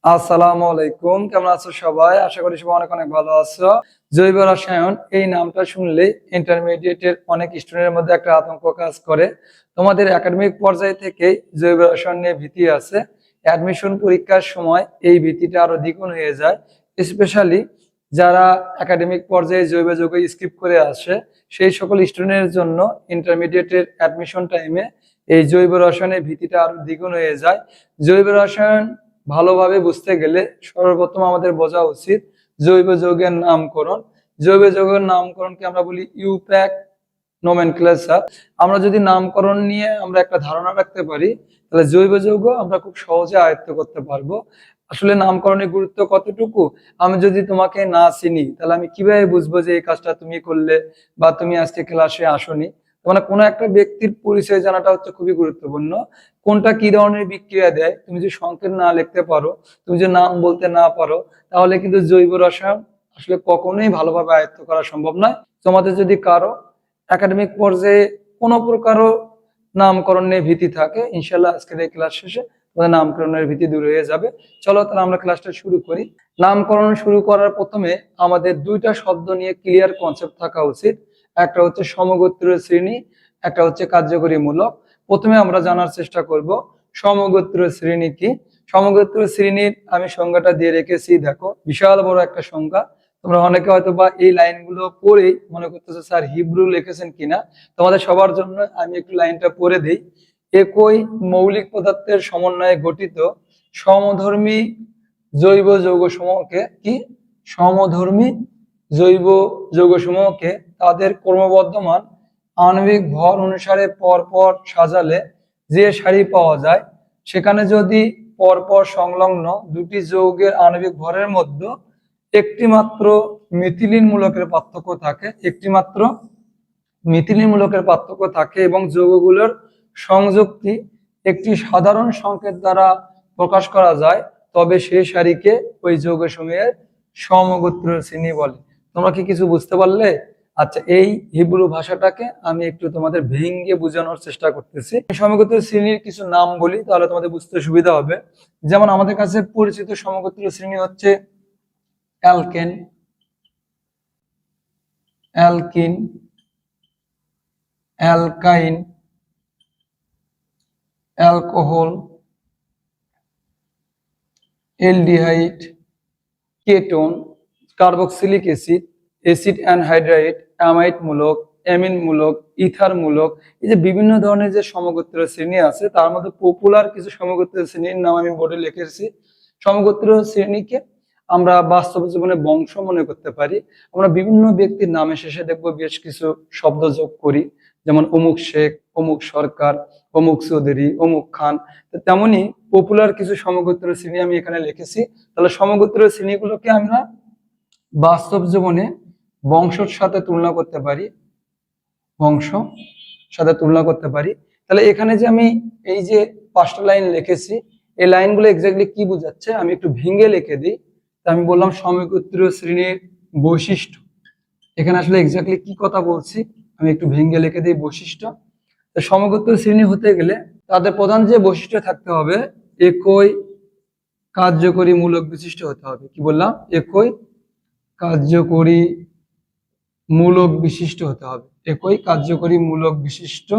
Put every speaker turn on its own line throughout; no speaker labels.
আসসালামু আলাইকুম, কেমন আছো সবাই? আশা করি সবাই অনেক অনেক ভালো আছো। জৈব রসায়ন এই নামটা শুনলেই ইন্টারমিডিয়েটের অনেক স্টুডেন্টের মধ্যে একটা আতঙ্ক কাজ করে। তোমাদের একাডেমিক পর্যায় থেকেই জৈব রসায়ন নিয়ে ভীতি আছে। অ্যাডমিশন পরীক্ষার সময় এই ভীতিটা আরো দ্বিগুণ হয়ে যায়, স্পেশালি যারা একাডেমিক পর্যায়ে জৈব যৌগ স্কিপ করে আসে সেই সকল স্টুডেন্টের জন্য ইন্টারমিডিয়েটের অ্যাডমিশন টাইমে এই জৈব রসায়নের ভীতিটা আরো দ্বিগুণ হয়ে যায়। জৈব রসায়ন ভালোভাবে বুঝতে গেলে সর্বপ্রথম আমাদের বোঝা উচিত জৈব যৌগের নামকরণ। জৈব যৌগের নামকরণকে আমরা বলি ইউপ্যাক নোমেনক্লেচার। আমরা যদি নামকরণ নিয়ে আমরা একটা ধারণা রাখতে পারি তাহলে জৈব যৌগ আমরা খুব সহজে আয়ত্ত করতে পারবো। আসলে নামকরণের গুরুত্ব কতটুকু, আমি যদি তোমাকে না চিনি তাহলে আমি কিভাবে বুঝবো যে এই কাজটা তুমি করলে বা তুমি আজকে ক্লাসে আসোনি। মানে কোনো একটা ব্যক্তির পরিচয় জানাটা হচ্ছে খুবই গুরুত্বপূর্ণ। কোনটা কি ধরনের বিক্রিয়া দেয় তুমি যদি সংকেত না লিখতে পারো, তুমি যদি নাম বলতে না পারো, তাহলে কিন্তু জৈব রসায়ন আসলে কখনোই ভালোভাবে আয়ত্ত করা সম্ভব নয়। তোমাদের যদি কারো একাডেমিক পর্যায়ে কোনো প্রকারও নামকরণ নিয়ে ভীতি থাকে, ইনশাল্লাহ আজকের এই ক্লাস শেষে তোমাদের নামকরণের ভীতি দূর হয়ে যাবে। চলো তাহলে আমরা ক্লাসটা শুরু করি। নামকরণ শুরু করার প্রথমে আমাদের দুইটা শব্দ নিয়ে ক্লিয়ার কনসেপ্ট থাকা উচিত। একটা হচ্ছে সমগোত্রীয় শ্রেণী, একটা হচ্ছে কার্যকরী মূলক। প্রথমে আমরা জানার চেষ্টা করব সমগোত্রীয় শ্রেণী কি। সমগোত্রীয় শ্রেণীর আমি সংজ্ঞাটা দিয়ে রেখেছি, দেখো বিশাল বড় একটা সংজ্ঞা। তোমরা অনেকে হয়তো বা এই লাইনগুলো পড়েই মনে করতেছো স্যার হিব্রু লিখেছেন কিনা। তোমাদের সবার জন্য আমি একটু লাইনটা পড়ে দিই। একই মৌলিক পদার্থের সমন্বয়ে গঠিত সমধর্মী জৈব যৌগসমূহকে কি, সমধর্মী জৈব যৌগসমূহকে তাদের ক্রমবর্ধমান আণবিক ভর অনুসারে পরপর সাজালে যে সারি পাওয়া যায়, সেখানে যদি পরপর সংলগ্ন দুটি যৌগের আণবিক ভরের মধ্যে একটি মাত্র মিথিলিন মূলকের পার্থক্য থাকে, একটি মাত্র মিথিলিন মূলকের পার্থক্য থাকে এবং যৌগগুলোর সংযুক্তি একটি সাধারণ সংকেত দ্বারা প্রকাশ করা যায়, তবে সেই সারিকে ওই যৌগসমূহের সমগোত্রীয় শ্রেণী বলে। তোমরা কি কিছু বুঝতে পারলে? আচ্ছা, এই হিব্রু ভাষাটাকে আমি একটু তোমাদের ভেঙে বোঝানোর চেষ্টা করতেছি। সমগোত্রীয় শ্রেণীর কিছু নাম বলি, তাহলে তোমাদের বুঝতে সুবিধা হবে। যেমন আমাদের কাছে পরিচিত সমগোত্রীয় শ্রেণী হচ্ছে alkane, alkyne, অ্যালকাইন, alcohol, aldehyde, ketone, carboxylic acid, acid anhydride, amide মূলক, অ্যামিন মূলক, ইথার মূলক। এই যে বিভিন্ন ধরনের যে সমগোত্রীয় শ্রেণী আছে তার মধ্যে পপুলার কিছু সমগোত্রীয় শ্রেণীর নাম আমি বোর্ডে লিখেছি। সমগোত্রীয় শ্রেণীকে আমরা বাস্তব জীবনে বংশ মনে করতে পারি। আমরা বিভিন্ন ব্যক্তির নামে শেষে দেখবো বেশ কিছু শব্দ যোগ করি, যেমন অমুক শেখ, অমুক সরকার, অমুক চৌধুরী, অমুক খান। তেমনি পপুলার কিছু সমগোত্রীয় শ্রেণী আমি এখানে লিখেছি। তাহলে সমগোত্রীয় শ্রেণীগুলোকে আমরা বাস্তব জীবনে বংশের সাথে তুলনা করতে পারি, বংশ সাথে তুলনা করতে পারি। তাহলে এখানে যে আমি এই যে 5টা লাইন লিখেছি, এই লাইনগুলো এক্স্যাক্টলি কি বোঝাচ্ছে আমি একটু ভেঙে লিখে দিই। আমি বললাম সমগোত্রীয় শ্রেণীর বৈশিষ্ট্য, এখানে আসলে এক্স্যাক্টলি কি কথা বলছি আমি একটু ভেঙে লিখে দিই। বৈশিষ্ট্য, সমগোত্রীয় শ্রেণী হতে গেলে তাদের প্রধান যে বৈশিষ্ট্য থাকতে হবে, একই কার্যকরী মূলক বিশিষ্ট হতে হবে। কি বললাম? একই কার্যকরী মূলক বিশিষ্ট হতে হবে, একই কার্যকরী মূলক বিশিষ্ট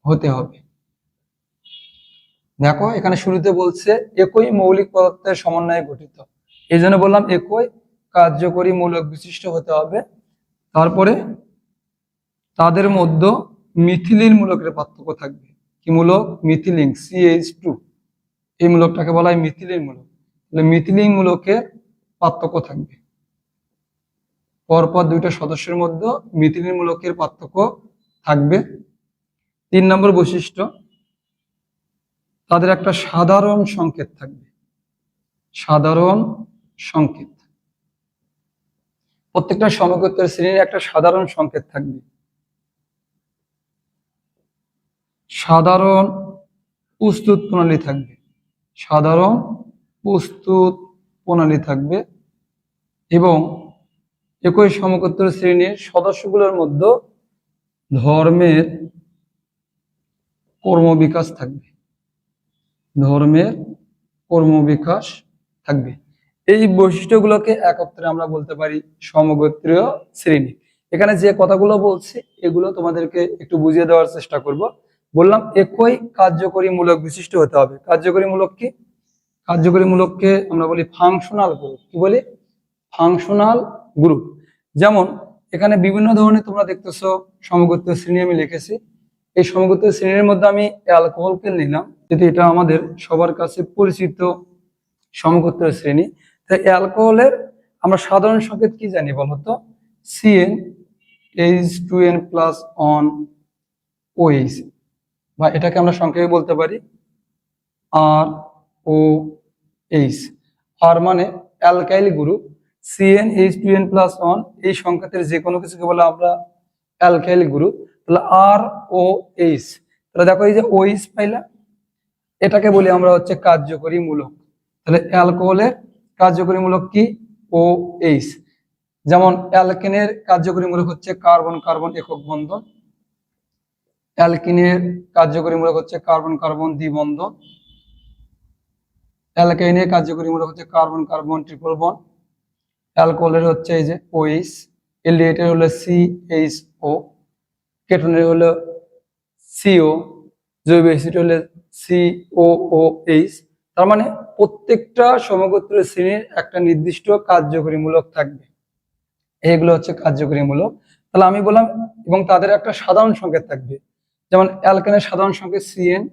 হতে হবে। দেখো এখানে শুরুতে বলছে একই মৌলিক পদার্থের সমন্বয়ে গঠিত, এই জন্য বললাম একই কার্যকরী মূলক বিশিষ্ট হতে হবে। তারপরে তাদের মধ্যে মিথিলিন মূলকের পার্থক্য থাকবে। কি মূলক? মিথিলিন, CH2, এই মূলকটাকে বলা হয় মিথিলিন মূলক। তাহলে মিথিলিন মূলকের পার্থক্য থাকবে, পরপর দুইটা সদস্যের মধ্যে মিথিলিন মূলকের পার্থক্য থাকবে। 3 নম্বর বৈশিষ্ট্য, তাদের একটা সাধারণ সংকেত থাকবে, সাধারণ সংকেত। প্রত্যেকটা সমগোত্রীয় শ্রেণীর একটা সাধারণ সংকেত থাকবে, সাধারণ প্রস্তুত প্রণালী থাকবে, সাধারণ প্রস্তুত প্রণালী থাকবে। এবং একই সমগোত্রীয় শ্রেণীর সদস্যগুলোর মধ্যে ধর্মের কর্মবিকাশ থাকবে, ধর্মের ক্রমবিকাশ থাকবে। এই বৈশিষ্ট্যগুলোকে একত্রে আমরা বলতে পারি সমগোত্রীয় শ্রেণী। এখানে যে কথাগুলো বলছি এগুলো তোমাদেরকে একটু বুঝিয়ে দেওয়ার চেষ্টা করব। বললাম একই কার্যকরী মূলক বিশিষ্ট হতে হবে। কার্যকরী মূলক কি? কার্যকরী মূলককে আমরা বলি ফাংশনাল গ্রুপ। কি বলি? Functional group. যেমন এখানে বিভিন্ন ধরনের তোমরা দেখতেছো সমগোত্রীয় শ্রেণী আমি লিখেছি। এই সমগোত্রীয় শ্রেণীর মধ্যে আমি অ্যালকোহলকে নিলাম, যেহেতু এটা আমাদের সবার কাছে পরিচিত সমগোত্রীয় শ্রেণী। তাই অ্যালকোহলের আমরা সাধারণ সংকেত কি জানি বলতো? CN H2N plus on OH, বা এটাকে আমরা সংক্ষেপে বলতে পারি ROH। আর মানে alkyl group. CN H2N plus on, এই সংকেতের যে কোনো কিছুকে বলে আমরা অ্যালকাইল গ্রুপ। তাহলে ROH, তাহলে দেখো এই যে OH পাইলা, এটাকে বলি আমরা হচ্ছে কার্যকরী মূলক। তাহলে অ্যালকোহলের কার্যকরী মূলক কি? OH। যেমন অ্যালকেনের কার্যকরী মূলক হচ্ছে কার্বন কার্বন একক বন্ধন। অ্যালকিনের কার্যকরী মূলক হচ্ছে কার্বন কার্বন দ্বিবন্ধন। অ্যালকাইনের কার্যকরী মূলক হচ্ছে কার্বন কার্বন ট্রিপল বন্ড। অ্যালকোহলের হচ্ছে এই যে OH। এলডিহাইডের হলো CHO। কেটনের হলো CO। জৈব অ্যাসিড হলো COOH। তার মানে প্রত্যেকটা সমগোত্রীয় শ্রেণীর একটা নির্দিষ্ট কার্যকরী মূলক থাকবে। এইগুলো হচ্ছে কার্যকরী মূলক। তাহলে আমি বললাম, এবং তাদের একটা সাধারণ সংকেত থাকবে। যেমন অ্যালকেনের সাধারণ সংকেত CN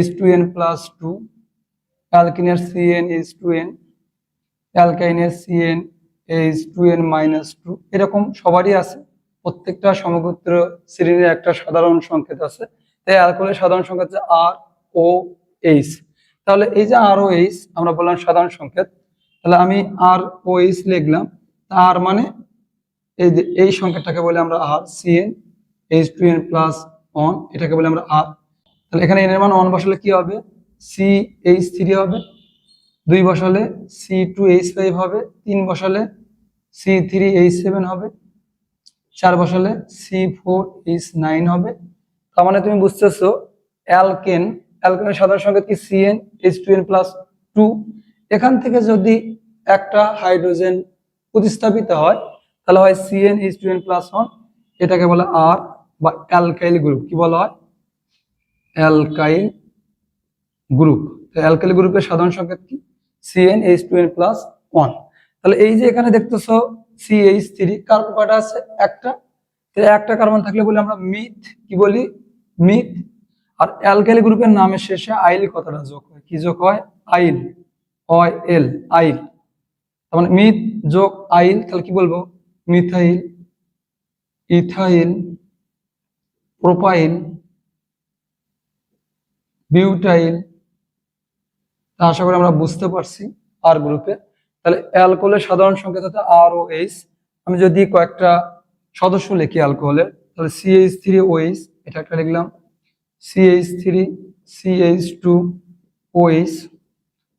H2N plus 2, অ্যালকিনের CN H2N, অ্যালকাইনের CN H2N minus 2। এরকম সবারই আছে, প্রত্যেকটা সমগোত্র শ্রেণীর একটা সাধারণ সংকেত আছে। তাই অ্যালকোহলের সাধারণ সংকেত হচ্ছে ROH। তাহলে এই যে ROH আমরা বললাম সাধারণ সংকেত, তাহলে আমি ROH লিখলাম। আর মানে এই যে এই সংকেতটাকে বলে আমরা R। CN H2N plus on, এটাকে বলে আমরা R। তাহলে এখানে n এর মান 1 বসালে কি হবে? CH3 হবে। 2 বসালে C2H5 হবে। 3 বসালে C3H7 হবে। 4 বসালে C4H9 হবে। তার মানে তুমি বুঝতেছো অ্যালকেনের সাধারণ সংকেত কি? CN H2N plus 2। এখান থেকে যদি একটা হাইড্রোজেন প্রতিস্থাপিত হয় তাহলে হয় CN H2N প্লাস 1। এটাকে বলে R বা অ্যালকাইল গ্রুপ। কি বলা হয়? Alkyl group. অ্যালকাইল গ্রুপের সাধারণ সংকেত কি? CN H2N plus 1। তাহলে এই যে এখানে দেখতেছো CH3, কার্বন কয়টা আছে? একটা। একটা কার্বন থাকলে বলে আমরা মিথ। কি বলি? মিথ। আর অ্যালকাইল গ্রুপের নামের শেষে আইল কথাটা যোগ হয়। কি যোগ হয়? আইল। OL, আইল। তার মানে মিথ যোগ আইল, তাহলে কি বলবো? Methyl, ethyl, propyl, butyl. আশা করি আমরা বুঝতে পারছি আর গ্রুপে। তাহলে অ্যালকোহলের সাধারণ সংকেত হচ্ছে ROH। আমি যদি কয়েকটা সদস্য লিখি অ্যালকোহলের, তাহলে CH3OH, এটা একটা লিখলাম। CH3 CH2OH,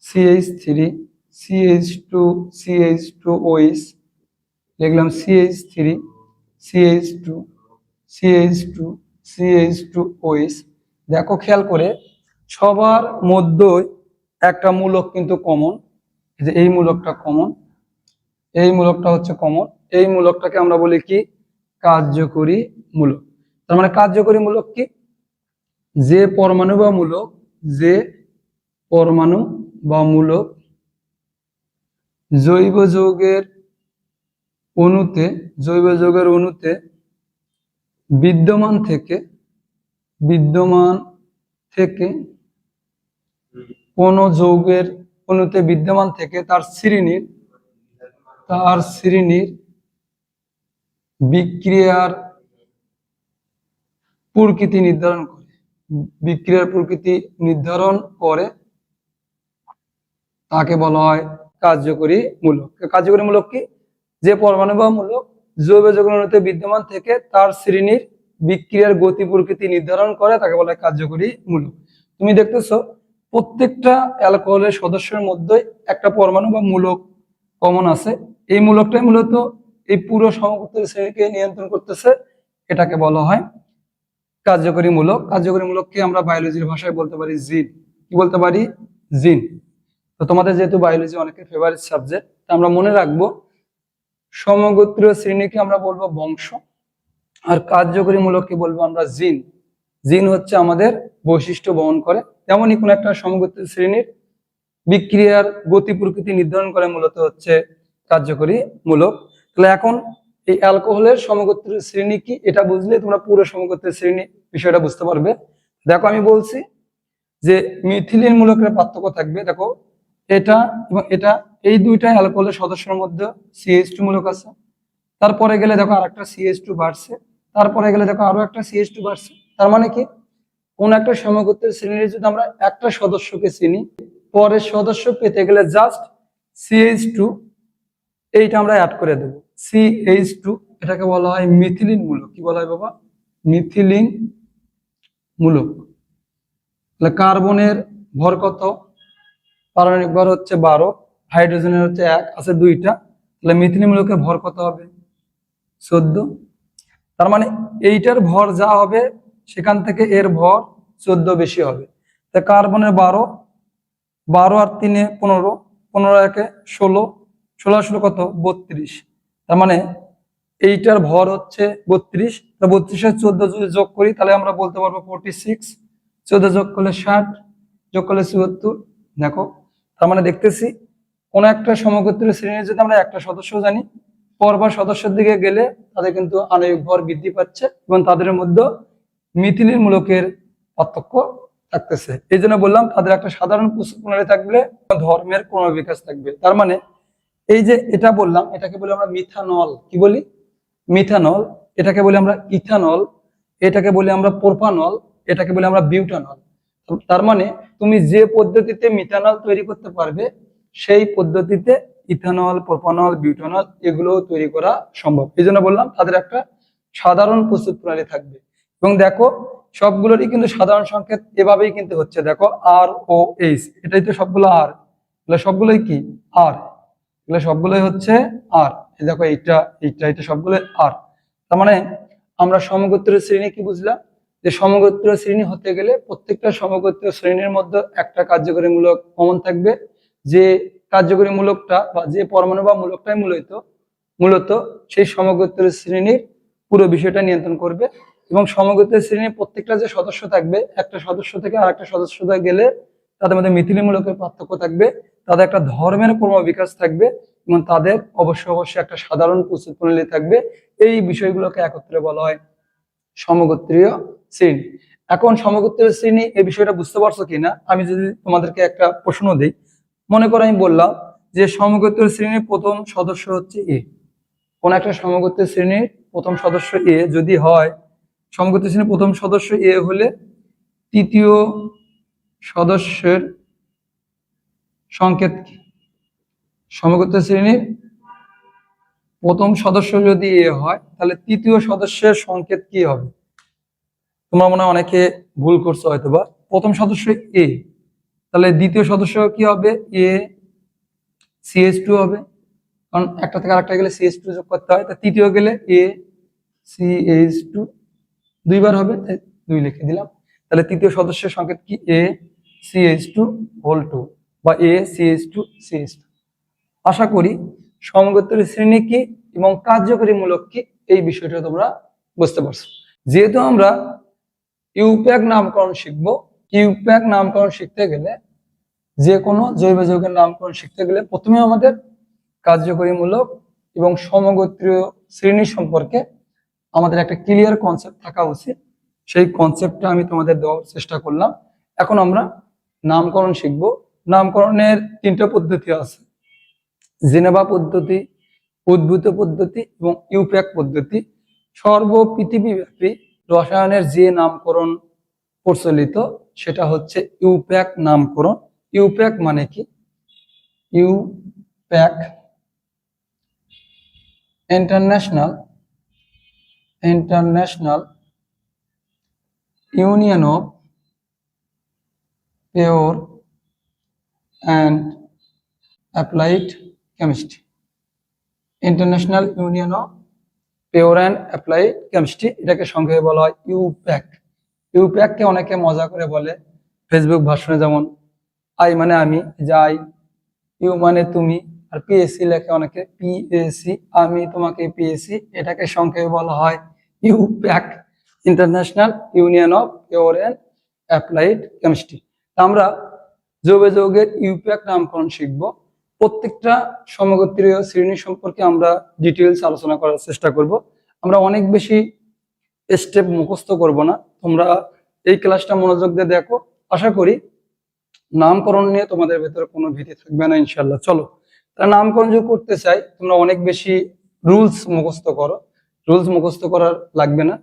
CH3 CH2 CH2OH লিখলাম। CH3 CH2 CH2 CH2OH। দেখো খেয়াল করে, সবার মধ্যে একটা মূলক কিন্তু কমন। যে এই মূলকটা কমন, এই মূলকটা হচ্ছে কমন। এই মূলকটাকে আমরা বলি কি? কার্যকরী মূলক। তার মানে কার্যকরী মূলক কি? যে পরমাণু বা মূলক, যে পরমাণু বা মূলক জৈব যৌগের অণুতে বিদ্যমান থেকে কোন যৌগের অণুতে বিদ্যমান থেকে তার শ্রেণীর বিক্রিয়ার প্রকৃতি নির্ধারণ করে তাকে বলা হয় কার্যকরী মূলক। কার্যকরী মূলক কি? যে পরমাণু বা মূলক জৈব যৌগের অণুতে বিদ্যমান থেকে তার শ্রেণীর বিক্রিয়ার গতি প্রকৃতি নির্ধারণ করে তাকে বলা হয় কার্যকরী মূলক। তুমি দেখতেছো প্রত্যেকটা অ্যালকোহলের সদস্যের মধ্যে একটা পরমাণু বা মূলক কমন আছে। এই মূলকটাই মূলত এই পুরো সমগোত্রীয় শ্রেণীকে নিয়ন্ত্রণ করতেছে। এটাকে বলা হয় কার্যকরী মূলক। কার্যকরী মূলককে আমরা বায়োলজির ভাষায় বলতে পারি জিন। কি বলতে পারি? জিন। তো তোমাদের যেহেতু বায়োলজি অনেকের ফেভারিট সাবজেক্ট, আমরা মনে রাখবো সমগোত্রীয় শ্রেণীকে আমরা বলবো বংশ, আর কার্যকরী মূলককে বলবো আমরা জিন। জিন হচ্ছে আমাদের বৈশিষ্ট্য বহন করে, তেমনই কোন একটা সমগোত্রীয় শ্রেণীর বিক্রিয়ার গতি প্রকৃতি নির্ধারণ করে মূলত হচ্ছে কার্যকরী মূলক। তাহলে এখন এই অ্যালকোহলের সমগোত্রীয় শ্রেণী কি, এটা বুঝলে তোমরা পুরো সমগোত্রীয় শ্রেণী বিষয়টা বুঝতে পারবে। দেখো আমি বলছি যে মিথিলিন মূলকের পার্থক্য থাকবে। দেখো এটা এবং এটা, এই দুইটা অ্যালকোহলের সদস্যের মধ্যে CH2 মূলক আছে। তারপরে গেলে দেখো আরেকটা CH2 বাড়ছে, তারপরে গেলে দেখো আরো একটা CH2 বাড়ছে। তার মানে কি, কোন একটা সমগোত্রীয় শ্রেণীর যদি আমরা একটা সদস্যকে চিনি, পরের সদস্য পেতে গেলে জাস্ট CH2 এইটা আমরা অ্যাড করে দেব। CH2 এটাকে বলা হয় মিথিলিন মূলক। কি বলা হয় বাবা? মিথিলিন মূলক। তাহলে কার্বনের ভর কত? পারমাণবিক ভর হচ্ছে 12, হাইড্রোজেনের হচ্ছে 1, আছে 2টা। তাহলে মিথিলিন মূলকের ভর কত হবে? 14। তার মানে এইটার ভর যা হবে সেখান থেকে এর ভর 14 বেশি হবে। তা কার্বনের 12, 12 আর 3 15, 15 একে 16, 16 16 কত? 32। তার মানে এইটার ভর হচ্ছে 32। তা 32 এর 14 যদি যোগ করি তাহলে আমরা বলতে পারবো 46। 14 যোগ করলে 60, যোগ করলে 74। দেখো তার মানে দেখতেছি কোন একটা সমগোত্রীয় শ্রেণীর যদি আমরা একটা সদস্য জানি, পরপর সদস্যের দিকে গেলে তাদের কিন্তু আণবিক ভর বৃদ্ধি পাচ্ছে এবং তাদের মধ্যে মিথিলিন মূলকের পার্থক্য থাকতেছে। এই জন্য বললাম তাদের একটা সাধারণ প্রণালী থাকবে, ধর্মের ক্রমবিকাশ থাকবে। তার মানে এই যে এটা বললাম, এটাকে বলি আমরা মিথানল। কি বলি? মিথানল। এটাকে বলি আমরা ইথানল, এটাকে বলি আমরা প্রোপানল, এটাকে বলি আমরা বিউটানল। তার মানে তুমি যে পদ্ধতিতে মিথানল তৈরি করতে পারবে, সেই পদ্ধতিতে ইথানল, প্রোপানল, বিউটানল এগুলো তৈরি করা সম্ভব। এই জন্য বললাম তাদের একটা সাধারণ প্রস্তুত প্রণালী থাকবে। এবং দেখো সবগুলোরই কিন্তু সাধারণ সংকেত এভাবেই কিন্তু হচ্ছে। দেখো ROH, এটাই তো সবগুলো আর, এগুলো সবগুলোই কি? আর। এগুলো সবগুলোই হচ্ছে আর। এই দেখো এইটা এইটা এটা সবগুলো আর। তার মানে আমরা সমগোত্রীয় শ্রেণী কি বুঝলাম? যে সমগোত্রীয় শ্রেণী হতে গেলে প্রত্যেকটা সমগোত্রীয় শ্রেণীর মধ্যে একটা কার্যকরী মূলক কমন থাকবে। যে কার্যকরী মূলকটা বা যে পরমাণু বা মূলকটাই মূলত সেই সমগোত্রীয় শ্রেণীর পুরো বিষয়টা নিয়ন্ত্রণ করবে। এবং সমগোত্রীয় শ্রেণীর প্রত্যেকটা যে সদস্য থাকবে, একটা সদস্য থেকে আর একটা সদস্যতে গেলে তাদের মধ্যে মিথিলিন মূলকের পার্থক্য থাকবে, তাদের একটা ধর্মের ক্রমবিকাশ থাকবে এবং তাদের অবশ্যই একটা সাধারণ প্রস্তুত প্রণালী থাকবে। এই বিষয়গুলোকে একত্রে বলা হয় সমগোত্রীয় শ্রেণী। এখন সমগোত্রীয় শ্রেণী এই বিষয়টা বুঝতে পারছো কিনা আমি যদি তোমাদেরকে একটা প্রশ্ন দিই। মনে করো আমি বললাম যে সমগোত্রীয় শ্রেণীর প্রথম সদস্য হচ্ছে এ। কোন একটা সমগোত্রীয় শ্রেণীর প্রথম সদস্য এ যদি হয়, সমগোত্রীয় শ্রেণীর প্রথম সদস্য এ হলে তৃতীয় সদস্যের সংকেত কি? সমগোত্রীয় শ্রেণীর প্রথম সদস্য যদি এ হয় তাহলে তৃতীয় সদস্যের সংকেত কি হবে? তোমরা মনে হয় অনেকে ভুল করছো হয়তোবা। প্রথম সদস্য এ, তাহলে দ্বিতীয় সদস্য কি হবে? এ CH2 হবে, কারণ একটা থেকে আরেকটা গেলে CH2 যোগ করতে হয়। তা তৃতীয় গেলে এ CH2, দুইবার হবে, তাই 2 লিখে দিলাম। তাহলে তৃতীয় সদস্যের সংকেত কি? এ CH2 হোল 2 বা এ CH2 CH2। আশা করি সমগোত্রীয় শ্রেণী কি এবং কার্যকরী মূলক কি এই বিষয়টা তোমরা বুঝতে পারছো। যেহেতু আমরা ইউপ্যাক নামকরণ শিখবো, ইউপ্যাক নামকরণ শিখতে গেলে, যে কোনো জৈব যৌগের নামকরণ শিখতে গেলে প্রথমে আমাদের কার্যকরী মূলক এবং সমগোত্রীয় শ্রেণী সম্পর্কে আমাদের একটা ক্লিয়ার কনসেপ্ট থাকা উচিত। সেই কনসেপ্টটা আমি তোমাদের দেওয়ার চেষ্টা করলাম। এখন আমরা নামকরণ শিখব। নামকরণের 3টা পদ্ধতি আছে: জেনেভা পদ্ধতি, উদ্ভূত পদ্ধতি এবং ইউপ্যাক পদ্ধতি। সর্বপৃথিবীব্যাপী রসায়নের যে নামকরণ প্রচলিত সেটা হচ্ছে ইউপ্যাক নামকরণ। ইউপ্যাক মানে কি? IUPAC international union of pure and applied chemistry. International union of pure and applied chemistry, এটাকে সংক্ষেপে বলা হয় ইউপ্যাক। ইউপ্যাককে অনেকে মজা করে বলে ফেসবুক ভাষণে, যেমন আই মানে আমি, যাই, ইউ মানে তুমি, আর পিএসসি লেখে অনেকে পিএসসি, আমি তোমাকে পিএসসি, এটাকে সংক্ষেপে বলা হয় IUPAC, international union of pure and applied chemistry. আমরা যৌগ যৌগের ইউপ্যাক নামকরণ শিখব। প্রত্যেকটা সমগোত্রীয় শ্রেণী সম্পর্কে আমরা ডিটেলস আলোচনা করার চেষ্টা করব। আমরা অনেক বেশি স্টেপ মুখস্থ করব না, তোমরা এই ক্লাসটা মনোযোগ দিয়ে দেখো। আশা করি নামকরণ নিয়ে তোমাদের ভেতরে কোনো ভীতি থাকবে না ইনশাল্লাহ। চলো, তারা নামকরণ যদি করতে চাই তোমরা অনেক বেশি রুলস মুখস্থ করো। রুলস মুখস্থ করার লাগবে না,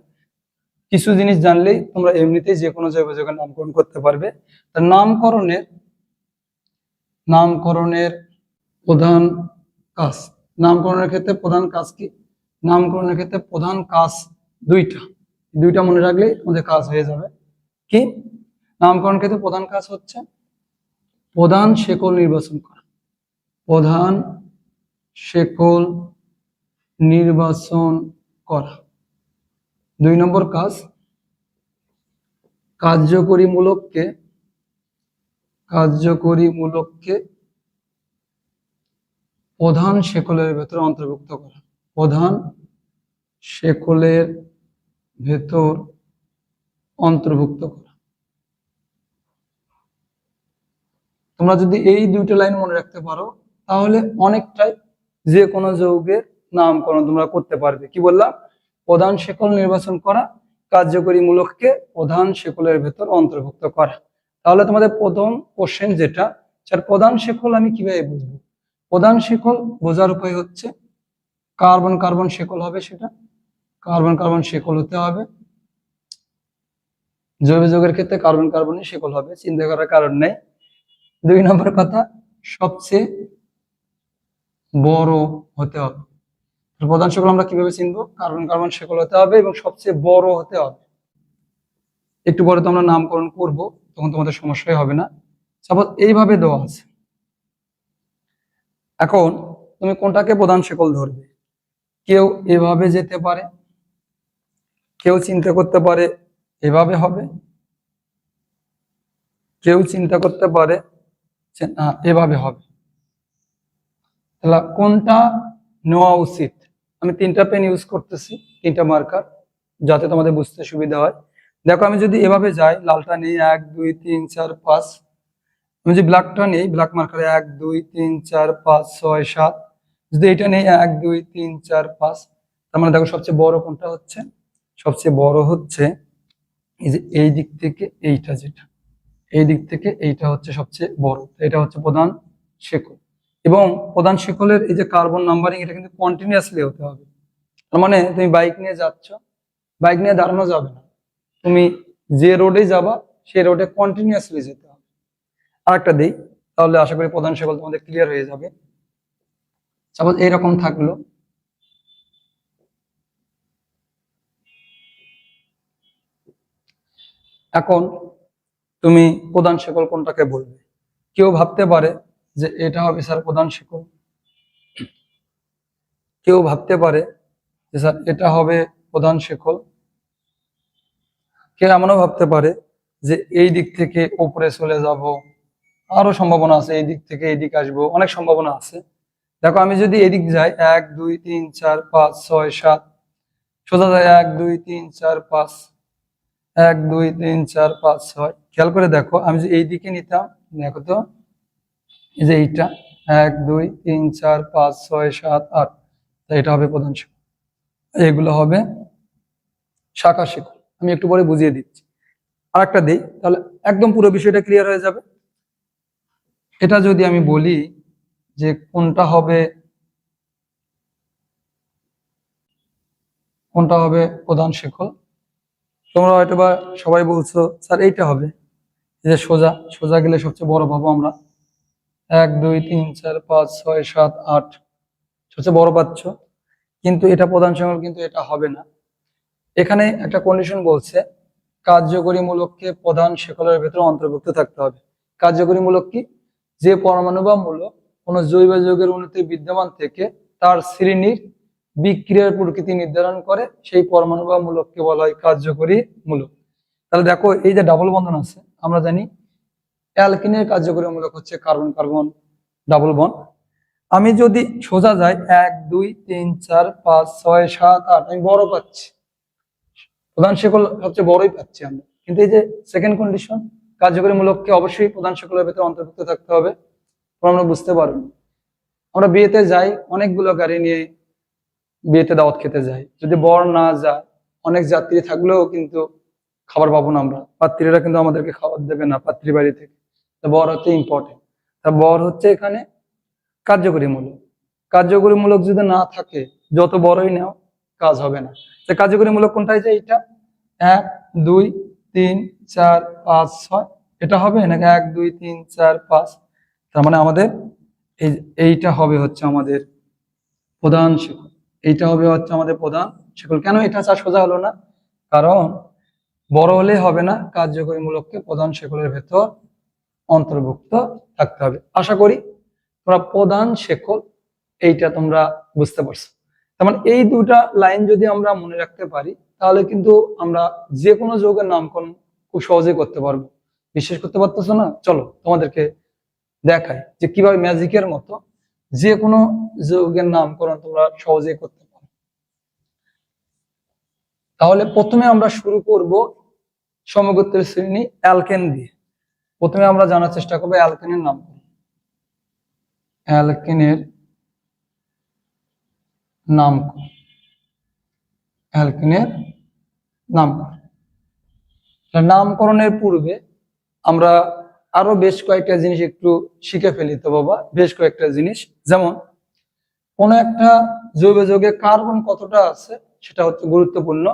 কিছু জিনিস জানলেই তোমরা এমনিতেই যে কোনো জায়গায় নামকরণ করতে পারবে। তার নামকরণের প্রধান কাজ, নামকরণের ক্ষেত্রে প্রধান কাজ কি? নামকরণের ক্ষেত্রে প্রধান কাজ দুইটা মনে রাখলেই আমাদের কাজ হয়ে যাবে। কি? নামকরণ ক্ষেত্রে প্রধান কাজ হচ্ছে প্রধান শেকল নির্বাচন করা। প্রধান শেকল নির্বাচন করা। 2 নম্বর কাজ, কার্যকরীমূলককে প্রধান শেকলের ভেতর অন্তর্ভুক্ত করা। প্রধান শেকলের ভেতর অন্তর্ভুক্ত করা। তোমরা যদি এই 2টা লাইন মনে রাখতে পারো তাহলে অনেকটাই যে কোনো যৌগের নামকরণ তোমরা করতে পারবে। কি বললাম? প্রধান শেকল নির্বাচন করা, কার্যকরীমূলককে প্রধান শেকলের ভেতর অন্তর্ভুক্ত করা। তাহলে তোমাদের প্রথম কোশ্চেন যেটা, প্রধান শেকল আমি কিভাবে বুঝবো? প্রধান শেকল বোঝার উপায় হচ্ছে কার্বন কার্বন শেকল হবে, সেটা কার্বন কার্বন শেকল হতে হবে। জৈব যৌগের ক্ষেত্রে কার্বন কার্বনই শেকল হবে, চিন্তা করার কারণ নেই। 2 নম্বর কথা, সবচেয়ে বড় হতে হবে। প্রধান শেকল আমরা কিভাবে চিনবো? কার্বন কার্বন শেকল হতে হবে এবং সবচেয়ে বড় হতে হবে। একটু পরে তো আমরা নামকরণ করব, তখন তোমাদের সমস্যাই হবে না। সাপোজ এইভাবে দেওয়া আছে, এখন তুমি কোনটাকে প্রধান শেকল ধরবে? কেউ এভাবে যেতে পারে, কেউ চিন্তা করতে পারে এভাবে হবে, কেউ চিন্তা করতে পারে যে না এভাবে হবে। তাহলে কোনটা নেওয়া উচিত? আমি 3টা পেন ইউজ করতেছি, 3টা মার্কার, যাতে তোমাদের বুঝতে সুবিধা হয়। দেখো, আমি যদি এভাবে যাই, লালটা নেই 1 2 3 4 5, আমি যদি ব্ল্যাকটা নেই, ব্ল্যাক মার্কারে 1 2 3 4 5 6 7, যদি এটা নেই 1 2 3 4 5, তার মানে দেখো সবচেয়ে বড় কোনটা হচ্ছে? সবচেয়ে বড় হচ্ছে এই যে এই দিক থেকে এইটা, যেটা এই দিক থেকে এইটা হচ্ছে সবচেয়ে বড়। এটা হচ্ছে প্রধান শেকল। এবং প্রধান শেকলের এই যে কার্বন নাম্বারিং, এটা কিন্তু কন্টিনিউয়াসলি হতে হবে। তার মানে তুমি বাইক নিয়ে যাচ্ছ, বাইক নিয়ে দাঁড়ানো যাবে না, তুমি যে রোডে যাবা সেই রোডে কন্টিনিউয়াসলি যেতে হবে। আরেকটা দিই, তাহলে আশা করি প্রধান শেকল তোমাদের ক্লিয়ার হয়ে যাবে। সাপোজ এইরকম থাকলো, এখন তুমি প্রধান শেকল কোনটাকে বলবে? কেউ ভাবতে পারে যে এটা হবে স্যার প্রধান শেকল, কেউ ভাবতে পারে যে স্যার এটা হবে প্রধান শেকল, কেউ এমনও ভাবতে পারে যে এই দিক থেকে উপরে চলে যাব, আরো সম্ভাবনা আছে, এই দিক থেকে এই দিক আসবো, অনেক সম্ভাবনা আছে। দেখো, আমি যদি এদিক যাই 1 2 3 4 5 6 7, সোজা যায় 1 2 3 4 5, 1 2 3 4 5 6, খেয়াল করে দেখো, আমি যদি এই দিকে নিতাম, দেখো তো এই যে এইটা 1 2 3 4 5 6 7 8, তাই এটা হবে প্রধান শেকল, এগুলো হবে শাখা শেকল। আমি একটু পরে বুঝিয়ে দিচ্ছি। আরেকটা দিই, তাহলে একদম পুরো বিষয়টা ক্লিয়ার হয়ে যাবে। এটা যদি আমি বলি যে কোনটা হবে প্রধান শেকল, তোমরা হয়তো বা সবাই বলছো স্যার এইটা হবে, যে সোজা সোজা গেলে সবচেয়ে বড় পাবো আমরা, 1 2 3 4 5 6 7 8, সবচেয়ে বড় পাচ্ছ। কিন্তু এটা প্রধান শেকল, কিন্তু এটা হবে না। এখানে একটা কন্ডিশন বলছে কার্যকরীমূলককে প্রধান শেকলের ভেতরে অন্তর্ভুক্ত থাকতে হবে। কার্যকরীমূলক কি? যে পরমাণু বা মূলক কোন জৈব যৌগের অণুতে বিদ্যমান থেকে তার শ্রেণীর বিক্রিয়ার প্রকৃতি নির্ধারণ করে, সেই পরমাণু বা মূলককে বলা হয় কার্যকরী মূলক। তাহলে দেখো, এই যে ডাবল বন্ধন আছে, আমরা জানি অ্যালকিনের কার্যকরী মূলক হচ্ছে কার্বন কার্বন, ডাবল বন্ড। আমি যদি সোজা যাই 1 2 3 4 5 6 7 8, আমি বড় পাচ্ছি, প্রধান শিকল সবচেয়ে বড়ই পাচ্ছি আমরা। কিন্তু এই যে সেকেন্ড কন্ডিশন, কার্যকরী মূলককে অবশ্যই প্রধান শিকলের ভেতরে অন্তর্ভুক্ত থাকতে হবে, আমরা বুঝতে পারবো। আমরা বিয়েতে যাই, অনেকগুলো গাড়ি নিয়ে বিয়েতে দাওয়াত খেতে যাই, যদি বর না যায়, অনেক যাত্রী থাকলেও কিন্তু খাবার পাবো না আমরা, পাত্রীরা কিন্তু আমাদেরকে খাবার দেবে না পাত্রী বাড়ি থেকে। বর হচ্ছে ইম্পর্টেন্ট, তা বর হচ্ছে এখানে কার্যকরী মূলক। কার্যকরী মূলক যদি না থাকে, যত বড়ই নাও কাজ হবে না। কার্যকরী মূলক কোনটাই যে এটা 1 2 3 4 5 6, এটা হবে নাকি 1 2 3 4 5? তার মানে আমাদের এইটা হবে হচ্ছে আমাদের প্রধান শিকল, এইটা হবে হচ্ছে আমাদের প্রধান শিকল। কেন এটা সোজা হলো না? কারণ বড় হলে হবে না, কার্যকরী মূলককে প্রধান শিকলের ভেতর অন্তর্ভুক্ত থাকতে হবে। আশা করি তোমরা প্রধান শিকল এইটা তোমরা বুঝতে পারছো। তার মানে এই দুটা লাইন যদি আমরা মনে রাখতে পারি, তাহলে কিন্তু আমরা যে কোনো যৌগের নামকরণ খুব সহজেই করতে পারবো। বিশ্বাস করতে পারতেছো না? চলো তোমাদেরকে দেখাই যে কিভাবে ম্যাজিকের মতো যে কোনো যৌগের নামকরণ তোমরা সহজেই করতে পারো। তাহলে প্রথমে আমরা শুরু করব সমগোত্রের শ্রেণী অ্যালকেন দিয়ে। প্রথমে আমরা জানার চেষ্টা করবো অ্যালকেনের নামকরণ। অ্যালকেনের নামকরণ, অ্যালকেনের নামকরণ। নামকরণের পূর্বে আমরা আরো বেশ কয়েকটা জিনিস একটু শিখে ফেলি তো বাবা, বেশ কয়েকটা জিনিস। যেমন কোন একটা জৈব যৌগে কার্বন কতটা আছে সেটা হচ্ছে গুরুত্বপূর্ণ।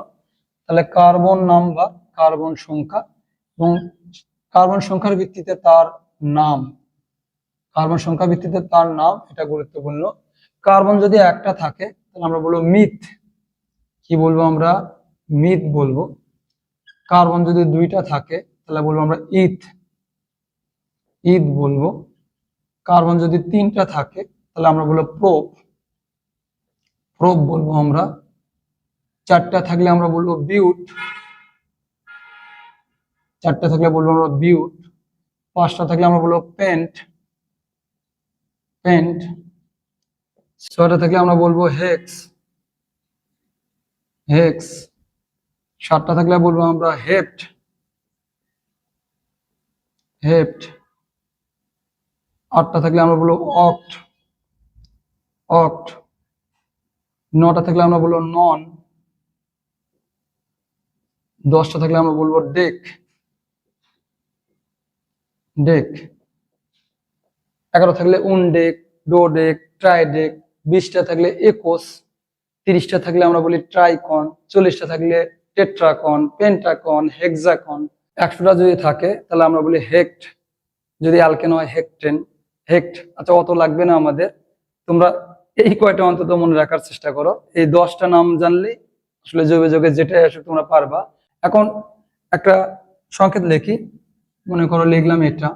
তাহলে কার্বন নাম্বার, কার্বন সংখ্যা, এবং কার্বন সংখ্যার ভিত্তিতে তার নাম, কার্বন সংখ্যা ভিত্তিতে তার নাম, এটা গুরুত্বপূর্ণ। কার্বন যদি একটা থাকে তাহলে আমরা বলবো মিথ, কি বলবো আমরা? মিথ বলবো। কার্বন যদি দুইটা থাকে তাহলে বলবো আমরা ইথ, ইথ বলবো। কার্বন যদি তিনটা থাকে তাহলে আমরা বলবো প্রোপ, প্রোপ বলবো আমরা। চারটা থাকলে আমরা বলবো বিউট, চারটা থাকলে বলবো আমরা বিউট। পাঁচটা থাকলে আমরা বলবো পেন্ট, পেন্ট। ছয়টা থাকলে আমরা বলবো হেক্স, হেক্স। সাতটা থাকলে বলবো আমরা হেপ্ট, হেপ্ট। আটটা থাকলে আমরা বলবো অক্ট, অক্ট। নটা থাকলে আমরা বলবো নন। দশটা থাকলে আমরা বলবো ডেক, ডেক। 11 থাকলে উনডেক, ডোডেক, ট্রাইডেক। 20টা থাকলে একোস। 30টা থাকলে আমরা বলি ট্রাইকন। 40টা থাকলে টেট্রাকন, পেন্টাকন, হেক্সাকন। 100টা যদি থাকে তাহলে আমরা বলি হেক্ট, যদি অ্যালকেন হয় হেক্টেন, হেক্ট। আচ্ছা, অত লাগবে না আমাদের, তোমরা এই কয়টা অন্তত মনে রাখার চেষ্টা করো। এই 10টা নাম জানলেই আসলে জৈব যৌগে যেটাই আসলে তোমরা পারবা। এখন একটা সংকেত লিখি, মনে করো লিখলাম এটা।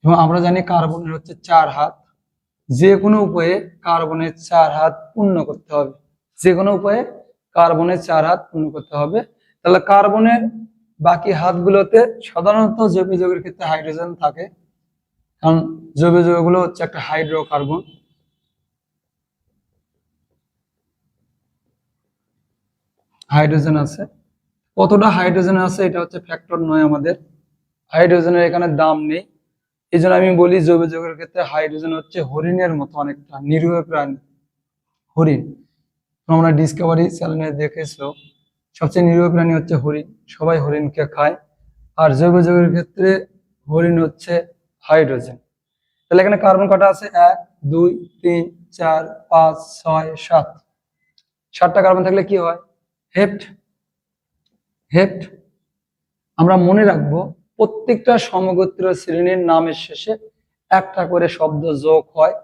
এবং আমরা জানি কার্বনের হচ্ছে 4 হাত, যে কোনো উপায়ে কার্বনের 4 হাত পূর্ণ করতে হবে, যে কোনো উপায়ে কার্বনের 4 হাত পূর্ণ করতে হবে। তাহলে কার্বনের বাকি হাতগুলোতে সাধারণত জৈব যৌগের ক্ষেত্রে হাইড্রোজেন থাকে, কারণ জৈব যৌগগুলো হচ্ছে একটা হাইড্রোকার্বন। হাইড্রোজেন আছে, কতটা হাইড্রোজেন আছে এটা হচ্ছে ফ্যাক্টর নয় আমাদের, হাইড্রোজেনের এখানে দাম নেই। এই জন্য আমি বলি জৈব যৌগের ক্ষেত্রে হাইড্রোজেন হচ্ছে হরিণের মতো, অনেকটা নিরীহ প্রাণী, হরিণ। তোমরা ডিসকভারি চ্যানেলে দেখেছো সবচেয়ে নিরীহ প্রাণী হচ্ছে হরিণ, সবাই হরিণকে খায়। আর জৈব যৌগের ক্ষেত্রে হরিণ হচ্ছে হাইড্রোজেন। তাহলে এখানে কার্বন কটা আছে? 1 2 3 4 5 6 7। 7টা কার্বন থাকলে কি হয়? হেপ্ট, হেপ্ট। আমরা মনে রাখবো প্রত্যেকটা সমগোত্রীয় শ্রেণীর নামের শেষে একটা করে শব্দ যোগ হয়,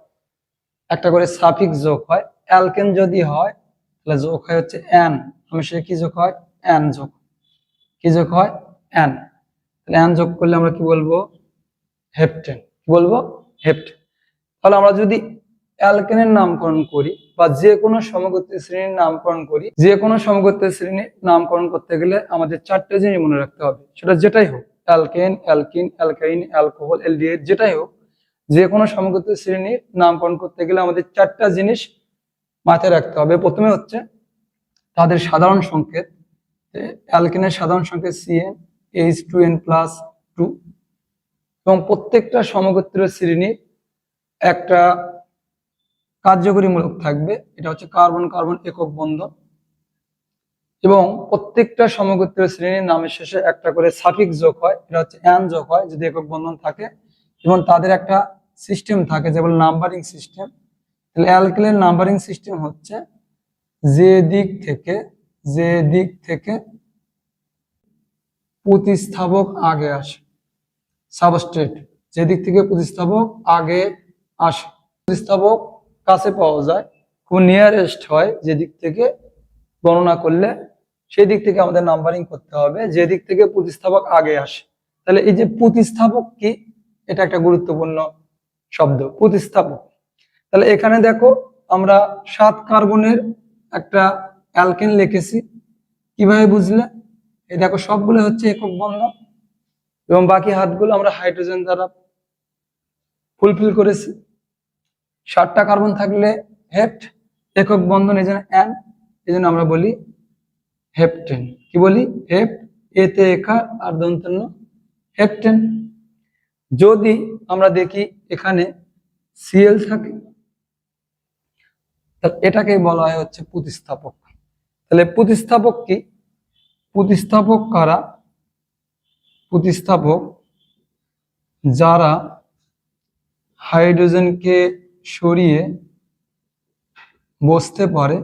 একটা করে সাফিক্স যোগ হয়। অ্যালকেন যদি হয় তাহলে যোগ হয় হচ্ছে অ্যান, হামেশা কি যোগ হয়? অ্যান যোগ। কি যোগ হয়? অ্যান। তাহলে অ্যান যোগ করলে আমরা কি বলবো? হেপ্টেন। কি বলবো? হেপ্টেন। তাহলে আমরা যদি অ্যালকেনের নামকরণ করি বা যে কোনো সমগোত্রীয় শ্রেণীর নামকরণ করি, যে কোনো সমগোত্রীয় শ্রেণীর নামকরণ করতে গেলে আমাদের 4টে জিনিস মনে রাখতে হবে, সেটা যেটাই হোক। অ্যালকেন, অ্যালকিন, অ্যালকাইন, অ্যালকোহল, এলডিহাইড, যেটাই হোক, যে কোনো সমগোত্র শ্রেণীর নামকরণ করতে গেলে আমাদের চারটা জিনিস মাথায় রাখতে হবে। প্রথমে হচ্ছে তাদের সাধারণ সংকেত। অ্যালকেনের সাধারণ সংকেত CN, H2N+2, এবং প্রত্যেকটা সমগোত্র শ্রেণীর একটা কার্যকরীমূলক থাকবে, এটা হচ্ছে কার্বন কার্বন একক বন্ধন, এবং প্রত্যেকটা সমগোত্র শ্রেণীর নামের শেষে একটা করে সাফিক্স যোগ হয়, এটা হচ্ছে অ্যান যোগ হয় যদি একক বন্ধন থাকে, এবং তাদের একটা সিস্টেম থাকে যেমন নাম্বারিং সিস্টেম। তাহলে অ্যালকেনের নাম্বারিং সিস্টেম হচ্ছে যে দিক থেকে প্রতিস্থাপক আগে আসে, সাবস্ট্রেট, যে দিক থেকে প্রতিস্থাপক আগে আসে, প্রতিস্থাপক কাছে পাওয়া যায়, খুব নিয়ারেস্ট হয় যে দিক থেকে গণনা করলে, সেই দিক থেকে আমাদের নাম্বারিং করতে হবে যে দিক থেকে প্রতিস্থাপক আগে আসে। তাহলে এই যে প্রতিস্থাপক কি, এটা একটা গুরুত্বপূর্ণ শব্দ, প্রতিস্থাপক। তাহলে এখানে দেখো আমরা 7 কার্বনের একটা অ্যালকেন লিখেছি, কিভাবে বুঝলে? এই দেখো সবগুলো হচ্ছে একক বন্ধন, এবং বাকি হাতগুলো আমরা হাইড্রোজেন দ্বারা ফুলফিল করেছি। 7টা কার্বন থাকলে হেপ্ট, একক বন্ধন এই জন্য অ্যান, এই জন্য আমরা বলি হেপ্টেন। কি বলি? হেপ্ট, এতে একার আর দন্তন্য হেপ্টেন। যদি আমরা দেখি এখানে Cl থাকে, তাহলে এটাকেই বলা হয় হচ্ছে প্রতিস্থাপক। তাহলে প্রতিস্থাপক কি? প্রতিস্থাপক কারা? প্রতিস্থাপক যারা হাইড্রোজেনকে সরিয়ে বসতে পারে,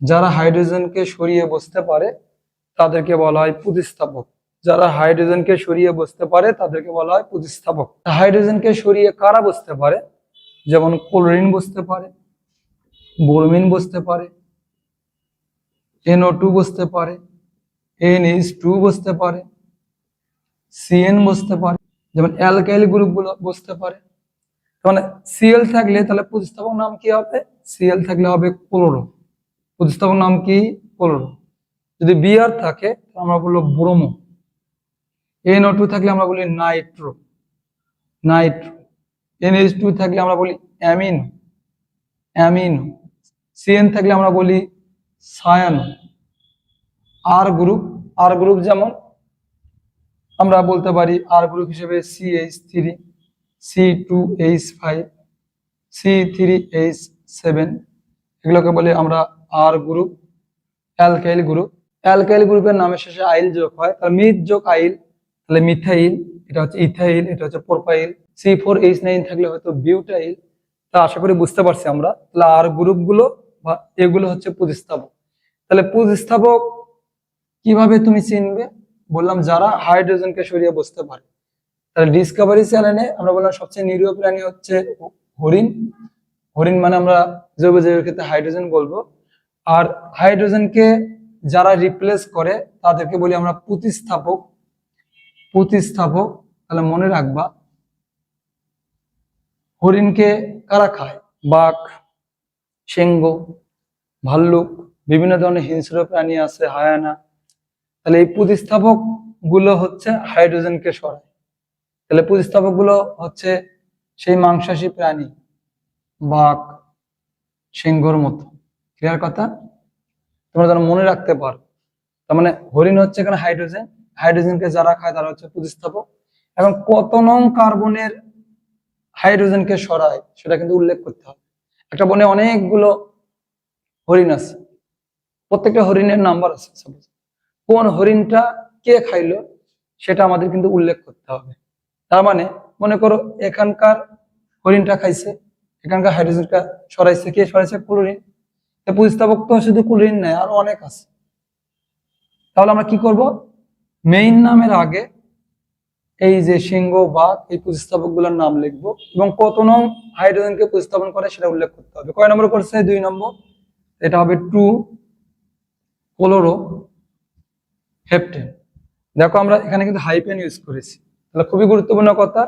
যারা হাইড্রোজেনকে সরিয়ে বসতে পারে তাদেরকে বলা হয় প্রতিস্থাপক। যারা হাইড্রোজেনকে সরিয়ে বসতে পারে তাদেরকে বলা হয় প্রতিস্থাপক। হাইড্রোজেনকে সরিয়ে কারা বসতে পারে? যেমন ক্লোরিন বসতে পারে, ব্রোমিন বসতে পারে, NO2 বসতে পারে, NH2 বসতে পারে, CN বসতে পারে, যেমন অ্যালকাইল গ্রুপগুলো বসতে পারে। মানে Cl থাকলে তাহলে প্রতিস্থাপক নাম কি হবে? Cl থাকলে হবে ক্লোরো, প্রতিস্থাপক নাম কি? ক্লোরো। যদি Br থাকে আমরা বলবো ব্রোমো, NO2 থাকলে আমরা বলি নাইট্রো, NH2 থাকলে আমরা বলি অ্যামিনো, CN থাকলে আমরা বলি সায়ানো। আর গ্রুপ যেমন আমরা বলতে পারি আর গ্রুপ হিসেবে CH3, C2H5, C3H7, এগুলোকে বলে আমরা আর গ্রুপ। অ্যালকাইল গ্রুপের নামের শেষে আইল যোগ হয়, তাহলে মিথ যোগ আইল, তাহলে মিথাইল, এটা হচ্ছে ইথাইল, এটা হচ্ছে প্রোপাইল। C4H9 থাকলে হয়তো বিউটাইল। তা আশা করি বুঝতে পারছি আমরা। তাহলে আর গ্রুপগুলো বা এগুলো হচ্ছে প্রতিস্থাপক। তাহলে প্রতিস্থাপক কিভাবে তুমি চিনবে? বললাম যারা হাইড্রোজেনকে সরিয়ে বসতে পারে। তাহলে ডিসকভারি চ্যানেলে আমরা বললাম সবচেয়ে নিরীহ প্রাণী হচ্ছে হরিণ। হরিণ মানে আমরা জৈব জৈবের ক্ষেত্রে হাইড্রোজেন বলবো। আর হাইড্রোজেনকে যারা রিপ্লেস করে তাদেরকে বলি আমরা প্রতিস্থাপক। তাহলে মনে রাখবা, হরিণকে কারা খায়? বাঘ, সিংহ, ভাল্লুক, বিভিন্ন ধরনের হিংস্র প্রাণী আছে, হায়ানা। তাহলে এই প্রতিস্থাপক গুলো হচ্ছে হাইড্রোজেনকে সরায়। তাহলে প্রতিস্থাপক গুলো হচ্ছে সেই মাংসাশী প্রাণী, বাঘ, সিংহর মতো। ক্লিয়ার কথা? তোমরা যেন মনে রাখতে পারো। তার মানে হরিণ হচ্ছে এখানে হাইড্রোজেনকে যারা খায় তারা হচ্ছে প্রতিস্থাপক। এবং কত নং কার্বনের হাইড্রোজেনকে সরায় সেটা কিন্তু উল্লেখ করতে হবে। একটা বনে অনেকগুলো হরিণ আছে, প্রত্যেকটা হরিণের নাম্বার আছে, কোন হরিণটা কে খাইলো সেটা আমাদের কিন্তু উল্লেখ করতে হবে। তার মানে মনে করো এখানকার হরিণটা খাইছে, এখানকার হাইড্রোজেনটা সরাইছে, কে সরাইছে? ক্লোরিন। প্রতিস্থাপক তো শুধু ক্লোরিন নেই, আরো অনেক আছে। তাহলে আমরা কি করব? মেইন নামের আগে এই যে সিংহ, বাঘ, এই প্রতিস্থাপক গুলোর নাম লিখবো এবং কত নং হাইড্রোজেনকে প্রতিস্থাপন করে সেটা উল্লেখ করতে হবে। কয় নম্বর করছে? 2 নম্বর। এটা হবে 2 ক্লোরো হেপ্টেন। দেখো আমরা এখানে কিন্তু হাইপেন ইউজ করেছি, তাহলে খুবই গুরুত্বপূর্ণ কথা,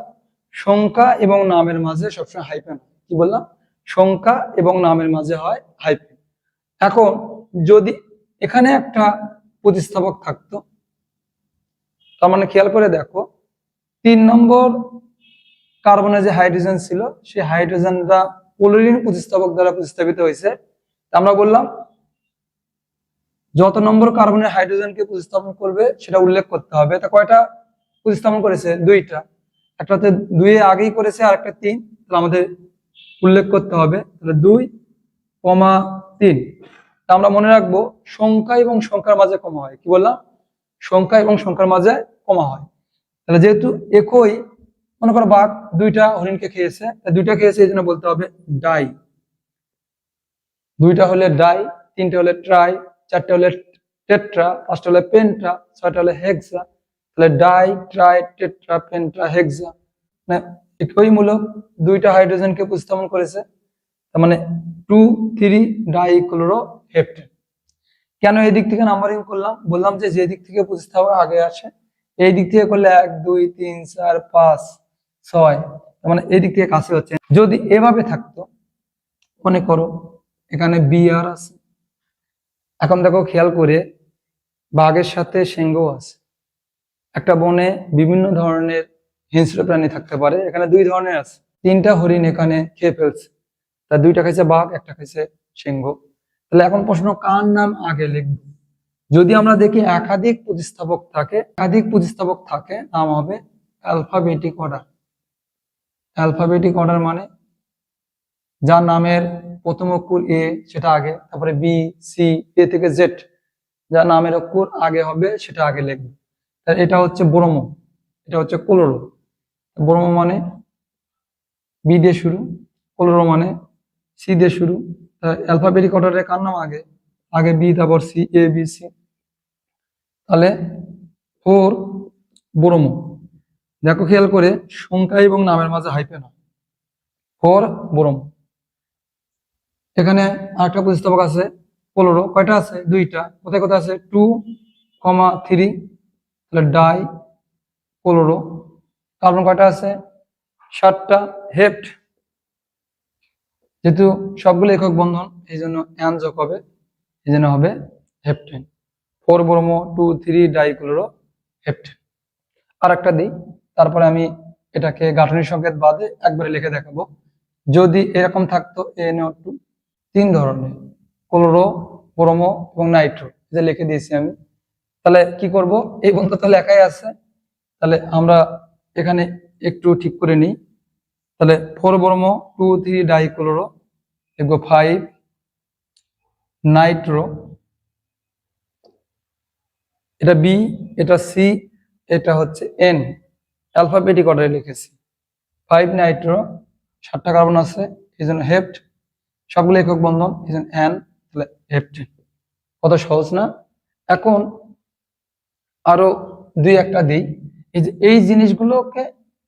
সংখ্যা এবং নামের মাঝে সবসময় হাইপেন। কি বললাম? সংখ্যা এবং নামের মাঝে হয় হাইপেন। এখন যদি এখানে একটা প্রতিস্থাপক থাকতো, তার মানে খেয়াল করে দেখো 3 নম্বর কার্বনে যে হাইড্রোজেন ছিল সেই হাইড্রোজেনটা ক্লোরিন প্রতিস্থাপক দ্বারা প্রতিস্থাপিত হয়েছে। আমরা বললাম যত নম্বর কার্বনের হাইড্রোজেনকে প্রতিস্থাপন করবে সেটা উল্লেখ করতে হবে। তা কয়টা প্রতিস্থাপন করেছে? 2টা। একটাতে 2 আগেই করেছে আর একটা 3, তাহলে আমাদের উল্লেখ করতে হবে। তাহলে 2,3। তা আমরা মনে রাখবো সংখ্যা এবং সংখ্যার মাঝে কমা হয়। কি বললাম? সংখ্যা এবং সংখ্যার মাঝে কমা হয়। তাহলে যেহেতু একই, মনে করো বাঘ 2টা হরিণকে খেয়েছে, 2টা খেয়েছে এই জন্য বলতে হবে ডাই। 2টা হলে ডাই, 3টে হলে ট্রাই, 4টে হলে টেট্রা, 5টা হলে পেন্ট্রা, 6টা হলে হেক্সা। তাহলে ডাই, ট্রাই, টেট্রা, পেন্ট্রা, হেক্সা। মানে একইমূলক 2টা হাইড্রোজেনকে প্রতিস্থাপন করেছে। তার মানে 2,3 ডাইক্লোরোহেপ্টেন। কেন এই দিক থেকে নাম্বারিং করলাম? বললাম যে দিক থেকে প্রতিস্থাপক আগে আসে এই দিক থেকে করলে 1, 2, 3, 4, 5, 6, তার মানে এই দিক থেকে কাছে হচ্ছে। যদি এভাবে থাকতো, মনে করো এখানে বি আর আছে, এখন দেখো খেয়াল করে বাঘের সাথে সিংহ আছে। একটা বনে বিভিন্ন ধরনের হিংস্র প্রাণী থাকতে পারে, এখানে 2 ধরনের আছে। 3টা হরিণ এখানে খেয়ে ফেলছে, তা 2টা খাইছে বাঘ, একটা খাইছে সিংহ। তাহলে এখন প্রশ্ন, কার নাম আগে লিখবো? যদি আমরা দেখি একাধিক প্রতিস্থাপক থাকে নাম হবে অ্যালফাবেটিক অর্ডার। অ্যালফাবেটিক অর্ডার মানে যার নামের প্রথম অক্ষর এ সেটা আগে, তারপরে বি, সি, এ থেকে জেড যার নামের অক্ষর আগে হবে সেটা আগে লিখবে। এটা হচ্ছে ব্রোমো, এটা হচ্ছে ক্লোরো। ব্রোমো মানে বি দিয়ে শুরু, ক্লোরো মানে সি দিয়ে শুরু। অ্যালফাবেটিক অর্ডারে কার নাম আগে? আগে বি, তারপর সি, এ, বি, সি। তাহলে 4 ব্রোমো। দেখো খেয়াল করে সংখ্যা এবং নামের মাঝে হাইফেন হয়। 4 ব্রোমো। এখানে আরেকটা প্রতিস্থাপক আছে ক্লোরো, কয়টা আছে? 2টা। কোথায় কোথায় আছে? 2,3। তাহলে ডাই ক্লোরো। কার্বন কয়টা আছে? 7টা। হেপ্ট, যেহেতু সবগুলো একক বন্ধন এই জন্য অ্যান যোগ হবে, এই জন্য হবে হেপ্টেন। 4 bromo 2,3 dichloro heptane. আর একটা দিই, তারপরে আমি এটাকে গাঠনিক সংকেত বাদে একবারে লিখে দেখাবো। যদি এরকম থাকতো NO2, 3 ধরনের, ক্লোরো, ব্রোমো এবং নাইট্রো, যে লিখে দিয়েছি আমি। তাহলে কি করব? এই বন্ধু তো লেখাই আছে, তাহলে আমরা এখানে একটু ঠিক করে নিই। তাহলে 4 ব্রোমো 2,3 ডাইক্লোরো লিখবো 5 নাইট্রো, এটা বি, এটা সি, এটা হচ্ছে এন। অ্যালফাবেটিক অর্ডারে লিখেছি। 5 নাইট্রো, 7টা কার্বন আছে এই জন্য হেপ্ট, সবগুলো একক বন্ধন এই জন্য অ্যান, তাহলে হেপ্টেন। কত সহজ না? এখন আরো 2-1টা দিই। এই যে এই জিনিসগুলোকে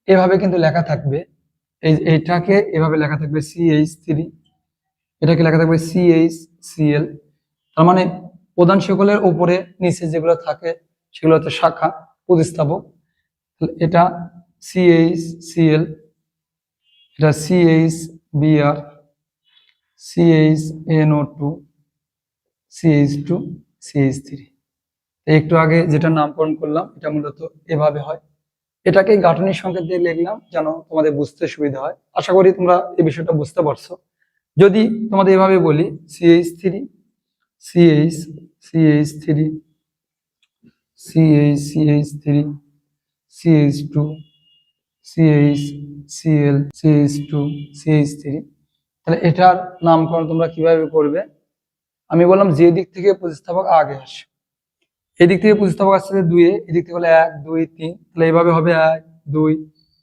এভাবে কিন্তু লেখা থাকবে, এইটাকে এভাবে লেখা থাকবে CH3, এটাকে লেখা থাকবে CHCl। তার মানে প্রধান শিকলের উপরে নিচে যেগুলো থাকে সেগুলো হচ্ছে শাখা প্রতিস্থাপক। এটা CHCl, এটা CHBr, CHNO2, CH2, CH3। একটু আগে যেটা নামকরণ করলাম এটা মূলত এভাবে হয়। এটাকে গাঠনিক সংকেত দিয়ে লিখলাম যেন তোমাদের বুঝতে সুবিধা হয়। আশা করি তোমরা এই বিষয়টা বুঝতে পারছো। যদি তোমাদের এভাবে বলি CH3, CH, CH3, CH, CH3, CH2, CHCl, CH2, CH3, তাহলে এটার নামকরণ তোমরা কিভাবে করবে? আমি বললাম যে দিক থেকে প্রতিস্থাপক আগে আসে, এদিক থেকে প্রতিস্থাপক আসছে 2 এ, এদিক থেকে হলে 1, 2, 3, তাহলে এইভাবে হবে 1, 2,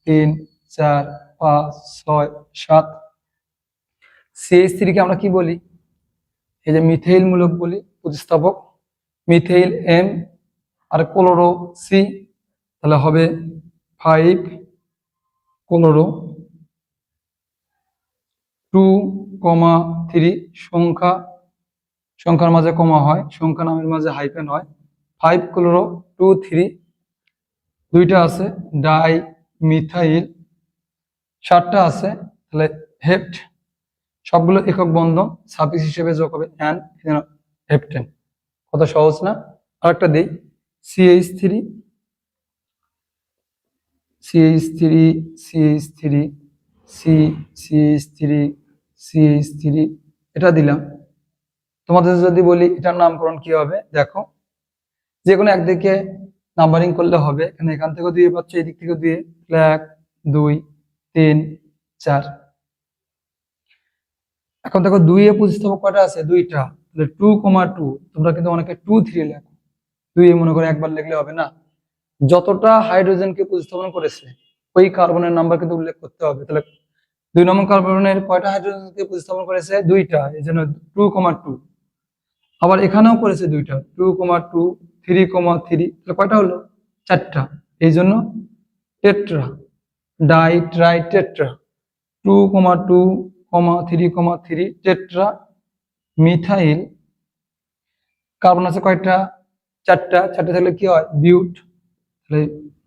3, 4, 5, 6, 7। CH3 কে আমরা কি বলি? এই যে মিথাইল মূলক বলি প্রতিস্থাপক, মিথাইল M আর ক্লোরো C, তাহলে হবে 5 ক্লোরো 2,3। সংখ্যার মাঝে কমা হয়, সংখ্যা নামের মাঝে হাইফেন হয়। 5 ক্লোরো 2,3, 2টা আছে ডাই মিথাইল, 7টা আছে তাহলে হেপ্ট, সবগুলো একক বন্ধন সাফিক্স হিসেবে যোগ হবে অ্যান, হেপ্টেন। কত সহজ না? আরেকটা দিই CH3, CH3 CH3 CH3 CH3 এটা দিলাম। তোমাদের যদি বলি এটার নামকরণ কি হবে, দেখো যে কোনো একদিকে নাম্বারিং করলে হবে। এখান থেকে 2 পাচ্ছ, এদিক থেকে 2, 1 2 3 4। এখন দেখো 2 এ প্রতিস্থাপক কয়টা আছে, 2টা, তাহলে 2,2। তোমরা কিন্তু অনেকে 2 3 লেখো, 2 এ মনে করে একবার লিখলে হবে না, যতটা হাইড্রোজেনকে প্রতিস্থাপন করেছে ওই কার্বনের নাম্বার কিন্তু উল্লেখ করতে হবে। তাহলে 2 নম্বর কার্বনের কয়টা হাইড্রোজেনকে প্রতিস্থাপন করেছে, 2টা, এই জন্য 2,2। আবার এখানেও করেছে 2টা, 2,2 3,3, তাহলে কয়টা হলো, 4টা, এই জন্য tetra, di tri tetra, 2,2, 3,3 tetra methyl. Carbon আছে কয়টা, 4টা, 4টা থাকলে কি হয়, বিউট, তাহলে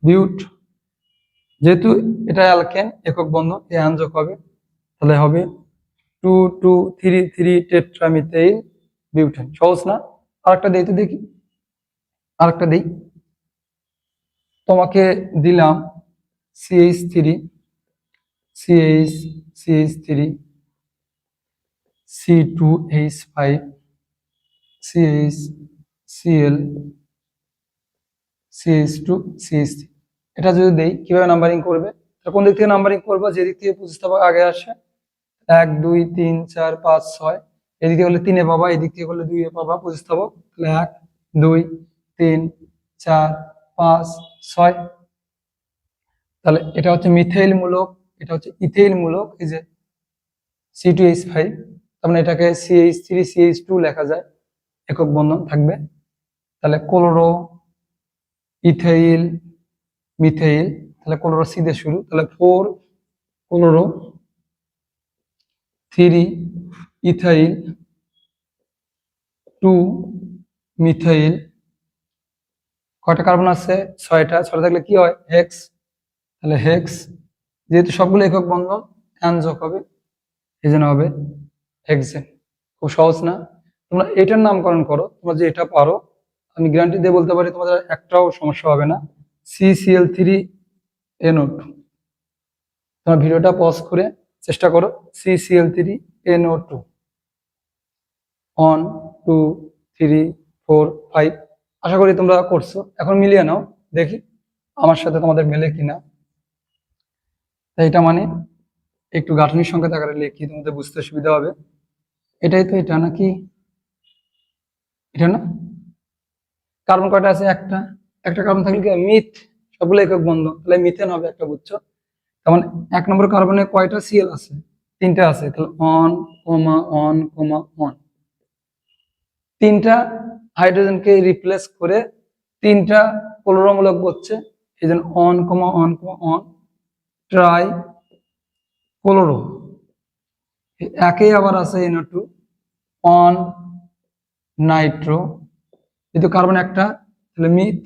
বিউট, যেহেতু এটা অ্যালকেন একক বন্ধন, এই আয়ন যোগ হবে, তাহলে হবে 2 2 3 3 টেট্রা মিথাইল বিউটেন। সহজ না? আরেকটা দেই তো দেখি, আরেকটা দেই। তোমাকে দিলাম CH3 CH3 C2H5 CHCl CH2 CH3। এটা যদি দেই কিভাবে নাম্বারিং করবে, কোন দিক থেকে নাম্বারিং করবো, যে দিক থেকে প্রতিস্থাপক আগে আসে, 1 2 3 4 5 6, এদিকে হলে 3 এ পাবা, এদিক থেকে হলে 2 এ পাবা প্রতিস্থাপক, 1 2 3 4 5 6। তাহলে এটা হচ্ছে মিথাইল মূলক, এটা হচ্ছে ইথাইল মূলক, এই যে C2H5, তার মানে এটাকে CH3 CH2 লেখা যায়, একক বন্ধন থাকবে। তাহলে ক্লোরো ইথাইল মিথাইল, তাহলে ক্লোরো সি দিয়ে শুরু, তাহলে 4 ক্লোরো 3 ইথাইল 2 মিথাইল। কয়টা কার্বন আছে, 6টা, 6টা থাকলে কি হয়, হেক্স, তাহলে হেক্স, যেহেতু সবগুলো একক বন্ধন অ্যান যোগ হবে, এই জন্য হবে হেক্সেন। খুব সহজ না? তোমরা এটার নামকরণ করো, তোমরা যে এটা পারো, আমি গ্যারান্টি দিয়ে বলতে পারি তোমাদের একটাও সমস্যা হবে না। CCl3NO2, তোমরা ভিডিওটা পজ করে চেষ্টা করো, CCl3NO2 1 2 3 4 5। আশা করি তোমরা করছো, এখন মিলিয়ে নাও দেখি আমার সাথে তোমাদের মেলে কিনা। তাই এটা মানে একটু গাঠনিক সংখ্যা আকারে লিখি, তোমাদের বুঝতে সুবিধা হবে। এটাই তো, এটা নাকি এটা না, কার্বন কয়টা আছে, একটা, একটা কার্বন থাকলে কি মিথ, সবগুলো একক বন্ধন, তাহলে মিথেন হবে একটা, বুঝছো? তার মানে 1 নম্বর কার্বনে কয়টা সিএল আছে, 3টা আছে, তাহলে 1 1 1। 3টা হাইড্রোজেনকে রিপ্লেস করে 3টা ক্লোরোমূলক বসছে, এই জন্য 1 1 1 ট্রাই ক্লোরো। একেই আবার আছে NO2 1 নাইট্রো, যেহেতু কার্বন একটা, তাহলে মিথ,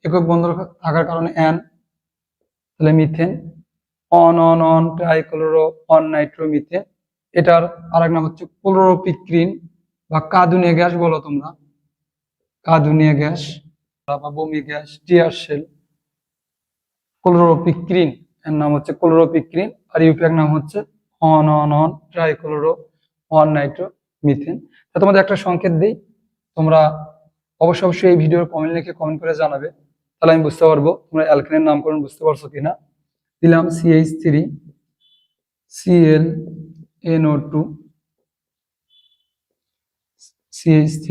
একক বন্ধন থাকার কারণে N, তাহলে methane, on on on trichloro 1 Nitro methane. এটার আরেক নাম হচ্ছে ক্লোরোপিক্রিন বা কাঁদুনিয়া গ্যাস বলো তোমরা, কাঁদুনিয়া গ্যাস বা বমি গ্যাস, টিয়ার সেল, ক্লোরোপিক্রিন এর নাম হচ্ছে ক্লোরোপিক্রিন, আর ইউপিআর নাম হচ্ছে on on on trichloro 1 Nitro methane. তা তোমাদের একটা সংকেত দেই, তোমরা অবশ্যই এই ভিডিওর কমেন্ট লিখে কমেন্ট করে জানাবে, তাহলে আমি বুঝতে পারবো তোমরা অ্যালকেনের নামকরণ বুঝতে পারছো কিনা। দিলাম CH3 ClNO2 CH3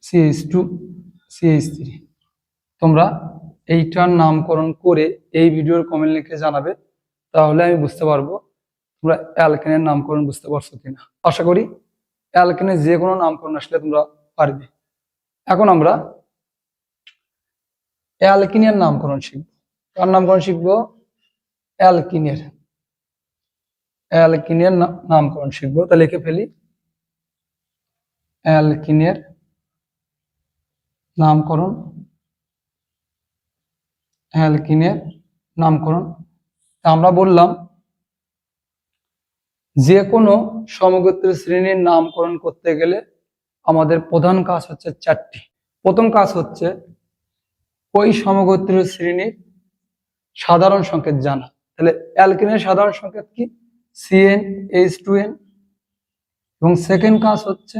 CH2 CH3। তোমরা এইটার নামকরণ করে এই ভিডিওর কমেন্ট লিখে জানাবে, তাহলে আমি বুঝতে পারবো তোমরা অ্যালকেনের নামকরণ বুঝতে পারছো কিনা। আশা করি অ্যালকেনের যে কোনো নামকরণ আসলে তোমরা পারবে। এখন আমরা অ্যালকিনের নামকরণ শিখবো। কার নামকরণ শিখবো, অ্যালকিনের, অ্যালকিনের নামকরণ শিখবো। তা লিখে ফেলি, অ্যালকিনের নামকরণ, অ্যালকিনের নামকরণ। আমরা বললাম যে কোনো সমগোত্রীয় শ্রেণীর নামকরণ করতে গেলে আমাদের প্রধান কাজ হচ্ছে 4টি। প্রথম কাজ হচ্ছে ওই সমগোত্রীয় শ্রেণীর সাধারণ সংকেত জানা। তাহলে অ্যালকেনের সাধারণ সংকেত কি? CnH2n। এবং সেকেন্ড কাজ হচ্ছে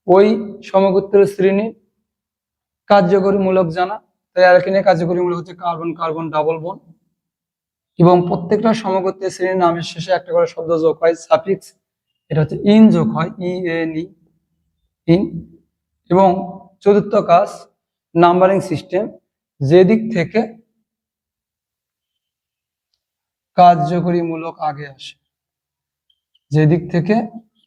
ওই সমগোত্রীয় শ্রেণীর কার্যকরী মূলক জানা। তাই অ্যালকেনের কার্যকরী মূলক হচ্ছে কার্বন কার্বন ডাবল বন্ড। এবং প্রত্যেকটা সমগোত্রীয় শ্রেণীর নামের শেষে একটা করে শব্দ যোগ হয়, সাফিক্স, এটা হচ্ছে ইন যোগ হয়, ENE, ইন। এবং চতুর্থ কাজ নাম্বারিং সিস্টেম, যে দিক থেকে কার্যকরী মূলক আগে আসে, যে দিক থেকে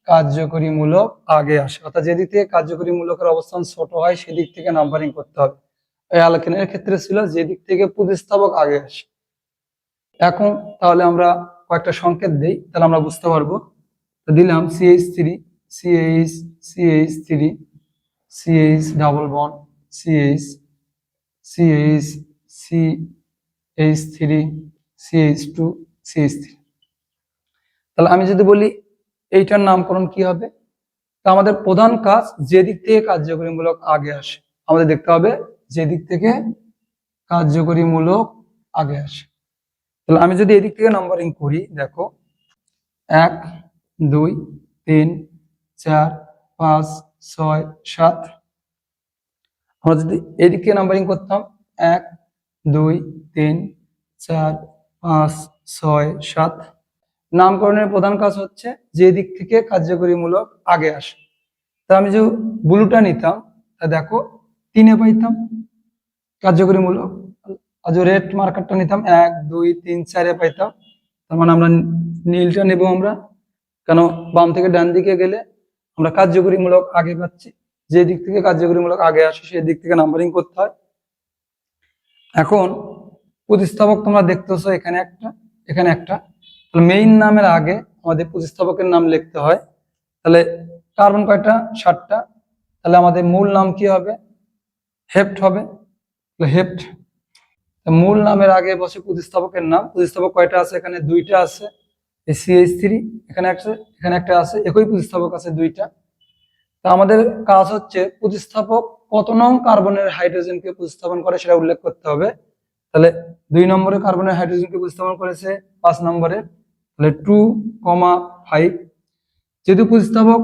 কার্যকরী মূলক আগে আসে, অর্থাৎ যে দিক থেকে কার্যকরী মূলকের অবস্থান ছোট হয় সেদিক থেকে নাম্বারিং করতে হবে। অ্যালকেনের ক্ষেত্রে ছিল যে দিক থেকে প্রতিস্থাপক আগে আসে। এখন তাহলে আমরা কয়েকটা সংকেত দেই, তাহলে আমরা বুঝতে পারবো। তো দিলাম CH3, CH3, CH double bond, CH, CH3, CH2, CH3। তাহলে আমি যদি বলি এইটার নামকরণ কি হবে, তা আমাদের প্রধান কাজ যে দিক থেকে কার্যকরী মূলক আগে আসে, আমাদের দেখতে হবে যে দিক থেকে কার্যকরী মূলক আগে আসে। তাহলে আমি যদি এদিক থেকে নাম্বারিং করি, দেখো 1 2 3 4 5 6 7। আমরা যদি এদিক থেকে নাম্বারিং করতাম 1 2 3 4 5 6 7। নামকরণের প্রধান কাজ হচ্ছে যে দিক থেকে কার্যকরী মূলক আগে আসে। তা আমি যে ব্লুটা নিতাম, তা দেখো 3-এ পাইতাম কার্যকরী মূলক। আর যে রেড মার্কারটা নিতাম 1 2 3 4-এ পাইতাম। তার মানে আমরা নীলটা নেব আমরা, কেন বাম থেকে ডান দিকে গেলে আমরা কার্যকরী মূলক আগে পাচ্ছি। যে দিক থেকে কার্যকরী মূলক আগে আসে সেই দিক থেকে নাম্বারিং করতে হয়। এখন প্রতিস্থাপক তোমরা দেখতেছো এখানে একটা, এখানে একটা। মেইন নামের আগে আমাদের প্রতিস্থাপকের নাম লিখতে হয়। তাহলে কার্বন কয়টা? 7টা। তাহলে আমাদের মূল নাম কি হবে? হেপ্ট হবে। হেপ্ট। মূল নামের আগে বসে প্রতিস্থাপকের নাম। প্রতিস্থাপক কয়টা আছে? এখানে 2টা আছে, CH3, এখানে একটা আছে, একই প্রতিস্থাপক আছে 2টা। তা আমাদের কাজ হচ্ছে প্রতিস্থাপক কত নং কার্বনের হাইড্রোজেনকে প্রতিস্থাপন করে সেটা উল্লেখ করতে হবে। তাহলে 2 নম্বরে কার্বনের হাইড্রোজেনকে প্রতিস্থাপন করেছে 5 নম্বরে, তাহলে 2,5। যেহেতু প্রতিস্থাপক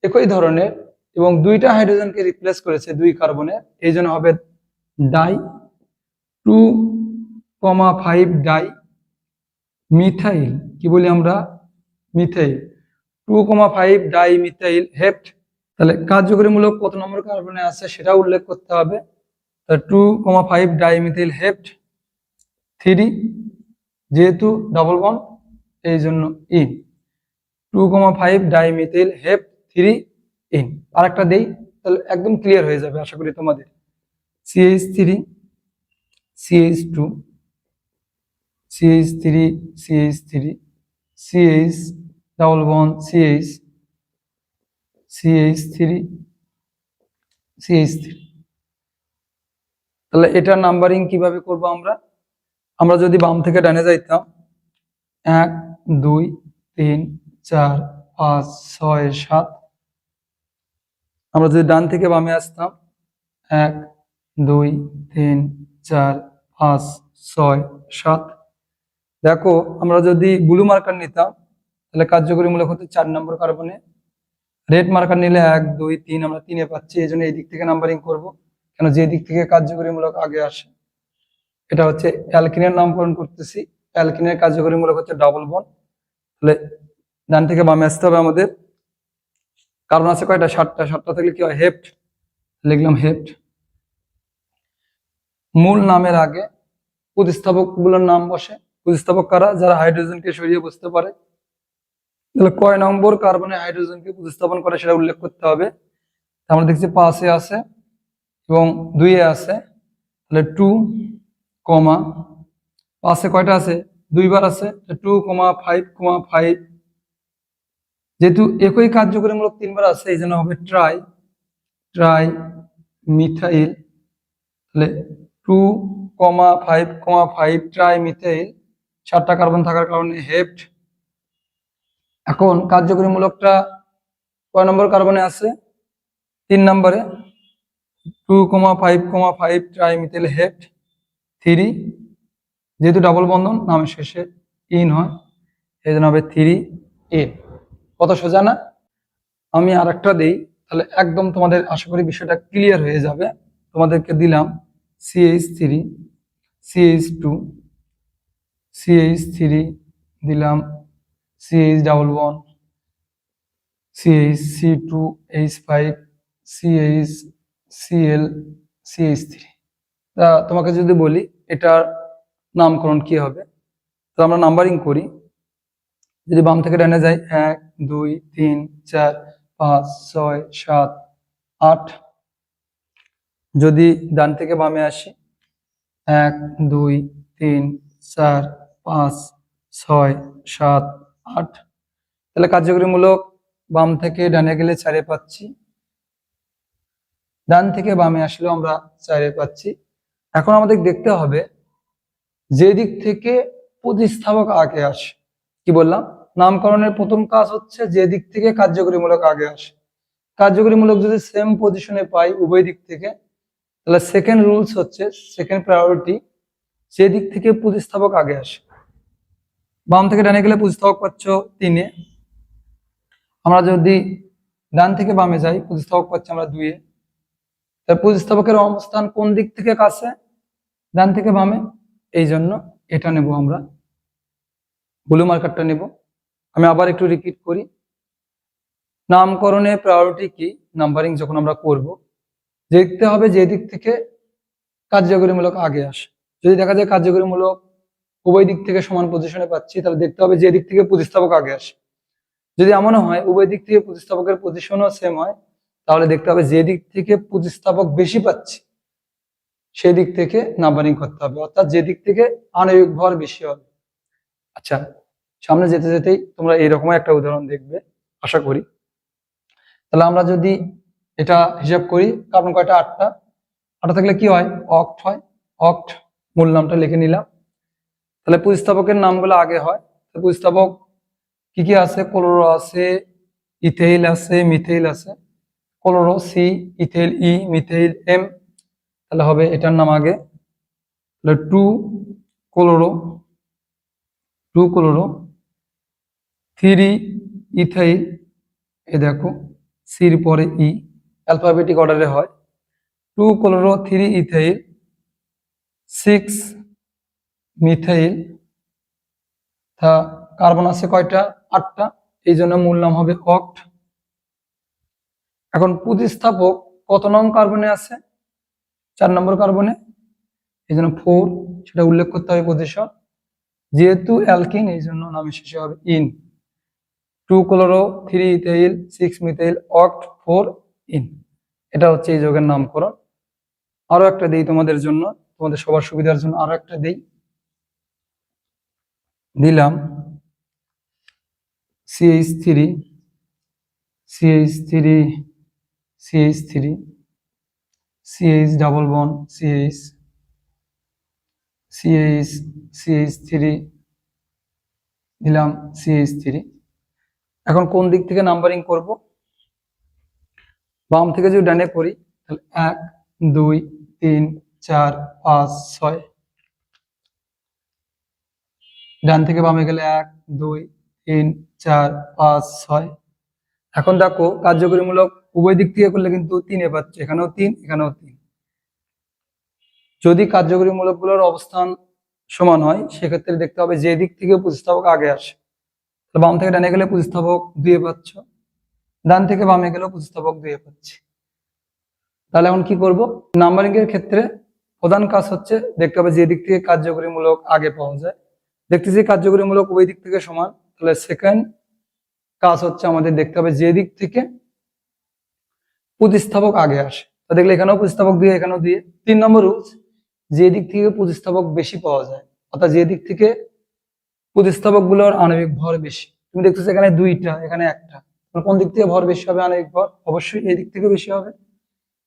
একই ধরনের এবং 2টা হাইড্রোজেনকে রিপ্লেস করেছে 2 কার্বনের, এই জন্য হবে ডাই, 2,5 ডাই মিথাইল। কি বলি আমরা? মিথাইল। 2,5 die methyl হেপ্ট। তাহলে কার্যকরীমূলক কত নম্বর কার্বনে আছে সেটা উল্লেখ করতে হবে। 2,5 ডাই মিথাইল হেপ্ট 3, যেহেতু ডাবল বন্ড এই জন্য ইন। 2,5 die methyl হেপ্ট 3 in. আরেকটা দেই, তাহলে একদম ক্লিয়ার হয়ে যাবে আশা করি তোমাদের। CH3, CH2, CH3, CH3, CH double bond CH, CH3, CH3। তাহলে এটা নাম্বারিং কিভাবে করব আমরা? আমরা যদি বাম থেকে ডানে যাইতাম 1 2 3 4 5 6 7, আমরা যদি ডান থেকে বামে আসতাম 1 2 3 4 5 6 7। দেখো আমরা যদি ব্লু মার্কার নিতাম তাহলে কার্যকরীমূলক হতো 4 নম্বর কার্বনে। রেড মার্কার নিলে 1 2 3 আমরা 3-এ পাচ্ছি, এই জন্য এই দিক থেকে নাম্বারিং করব, কেন যে দিক থেকে কার্যকরীমূলক আগে আসে। এটা হচ্ছে অ্যালকিনের নামকরণ করতেছি। অ্যালকিনের কার্যকরীমূলক হচ্ছে ডাবল বন্ড। তাহলে ডান থেকে বামে আসতে হবে আমাদের। কার্বন আছে কয়টা? 7টা। 7টা থাকলে কি হয়? হেপ্ট। লিখলাম হেপ্ট। মূল নামের আগে প্রতিস্থাপক গুলোর নাম বসে। প্রতিস্থাপক কারা? যারা হাইড্রোজেনকে সরিয়ে বসতে পারে। তাহলে কয় নম্বর কার্বনে হাইড্রোজেনকে প্রতিস্থাপন করে সেটা উল্লেখ করতে হবে। আমরা দেখছি 5-এ আছে এবং 2-এ আছে। তাহলে 2,5-এ কয়টা আছে? 2বার আছে, 2,5,5। যেহেতু একই কার্যকরীমূলক 3বার আছে এই জন্য হবে ট্রাই মিথাইল। তাহলে 2,5,5 ট্রাই মিথাইল। 7টা কার্বন থাকার কারণে হেপ্ট। এখন কার্যকরীমূলকটা কয় নম্বর কার্বনে আছে? 3 নম্বরে। 2,5,5 ট্রাইমিথাইল হেপ্ট 3, যেহেতু ডাবল বন্ধন নামের শেষে ইন হয় এই জন্য হবে 3 ইন। কত সোজা না? আমি আর একটা দিই, তাহলে একদম তোমাদের আশা করি বিষয়টা ক্লিয়ার হয়ে যাবে। তোমাদেরকে দিলাম CH3 CH2 CH3, দিলাম CH double bond CH, C2H5 CH, Cl, CH3। তা তোমাকে যদি বলি এটার নামকরণ কি হবে, তো আমরা নাম্বারিং করি। যদি বাম থেকে ডানে যাই 1 2 3 4 5 6 7 8, যদি ডান থেকে বামে আসি 1 2 3 4 5 6 7 8, তাহলে কার্যকরীমূলক বাম থেকে ডানে গেলে 4 পাচ্ছি, ডান থেকে বামে আসলেও আমরা 4 পাচ্ছি। এখন আমাদের দেখতে হবে যে দিক থেকে প্রতিস্থাপক আগে আসে। কি বললাম? নামকরণের প্রথম কাজ হচ্ছে যে দিক থেকে কার্যকরীমূলক আগে আসে। কার্যকরীমূলক যদি সেম পজিশনে পাই উভয় দিক থেকে, তাহলে সেকেন্ড রুলস হচ্ছে, সেকেন্ড প্রায়োরিটি, যে দিক থেকে প্রতিস্থাপক আগে আসে। বাম থেকে ডানে গেলে প্রতিস্থাপক পাচ্ছ 3-এ, আমরা যদি ডান থেকে বামে যাই প্রতিস্থাপক পাচ্ছি আমরা 2-এ। তার প্রতিস্থাপকের অবস্থান কোন দিক থেকে কাছে? ডান থেকে বামে, এই জন্য এটা নেব আমরা, ব্লু মার্কারটা নেব। আমি আবার একটু রিপিট করি, নামকরণে প্রায়োরিটি কি? নাম্বারিং যখন আমরা করব দেখতে হবে যে দিক থেকে কার্যকরীমূলক আগে আসে। যদি দেখা যায় কার্যকরীমূলক উভয় দিক থেকে সমান পজিশনে পাচ্ছি, তাহলে দেখতে হবে যে দিক থেকে প্রতিস্থাপক আগে আসে। যদি এমনও হয় উভয় দিক থেকে প্রতিস্থাপকের পজিশনও সেম হয়, তাহলে দেখতে হবে যে দিক থেকে প্রতিস্থাপক বেশি পাচ্ছি সেই দিক থেকে নাম্বারিং করতে হবে, অর্থাৎ যে দিক থেকে আণবিক ভর বেশি হবে। আচ্ছা, সামনে যেতে যেতেই তোমরা এইরকম একটা উদাহরণ দেখবে আশা করি। তাহলে আমরা যদি এটা হিসাব করি, কার্বন কয়টা? 8টা। 8টা থাকলে কি হয়? অক্ট হয়। অক্ট, মূল নামটা লিখে নিলাম। তাহলে প্রতিস্থাপকের নামগুলো আগে হয়। প্রতিস্থাপক কি কি আছে? ক্লোরো আছে, ইথেইল আছে, মিথেইল আছে। ক্লোরো সি, ইথেইল ই, মিথেইল এম, তাহলে হবে এটার নাম আগে। তাহলে 2 ক্লোরো, 3 ইথাইল, এ দেখো সির পরে ই, অ্যালফাবেটিক অর্ডারে হয়। 2 ক্লোরো 3 ইথাইল 6 মিথাইল। তা কার্বন আছে কয়টা? 8টা, এই জন্য মূল নাম হবে অক্ট। এখন প্রতিস্থাপক কত নং কার্বনে আছে? 4 নম্বর কার্বনে, এই জন্য 4, সেটা উল্লেখ করতে হবে পজিশন। যেহেতু অ্যালকিন এই জন্য নামের শেষে হবে ইন। 2 ক্লোরো 3 ইথাইল 6 মিথাইল অক্ট 4 ইন, এটা হচ্ছে এই যৌগের নামকরণ। আরো একটা দেই তোমাদের জন্য, তোমাদের সবার সুবিধার জন্য আরো একটা দেই, দিলাম CH3 CH3 CH3 CH double bond CH CH CH3, দিলাম CH3। এখন কোন দিক থেকে নাম্বারিং করব? বাম থেকে যদি ডানে করি তাহলে 1 2 3 4 5 6, ডান থেকে বামে গেলে 1 2 3 4 5 6। এখন দেখো কার্যকরীমূলক উভয় দিক থেকে করলে কিন্তু 3-এ পাচ্ছে, এখানেও 3 এখানেও 3। যদি কার্যকরীমূলক গুলোর অবস্থান সমান হয় সেক্ষেত্রে দেখতে হবে যে দিক থেকে প্রতিস্থাপক আগে আসে। বাম থেকে ডানে গেলে প্রতিস্থাপক 2-এ পাচ্ছ, ডান থেকে বামে গেলেও প্রতিস্থাপক 2-এ পাচ্ছি। তাহলে এখন কি করব? নাম্বারিং এর ক্ষেত্রে প্রধান কাজ হচ্ছে দেখতে হবে যে দিক থেকে কার্যকরীমূলক আগে পাওয়া যায়। দেখতেছি কার্যকরীমূলক উভয় দিক থেকে সমান, তাহলে সেকেন্ড কাজ হচ্ছে আমাদের দেখতে হবে যে দিক থেকে প্রতিস্থাপক আগে আসে। তা দেখলে এখানেও প্রতিস্থাপক 2, এখানেও 2। 3 নম্বর রুলস, যে দিক থেকে প্রতিস্থাপক বেশি পাওয়া যায়, অর্থাৎ যে দিক থেকে প্রতিস্থাপক গুলোর আণবিক ভর বেশি। তুমি দেখতেছো এখানে 2টা, এখানে 1টা, কোন দিক থেকে ভর বেশি হবে? আণবিক ভর অবশ্যই এই দিক থেকে বেশি হবে,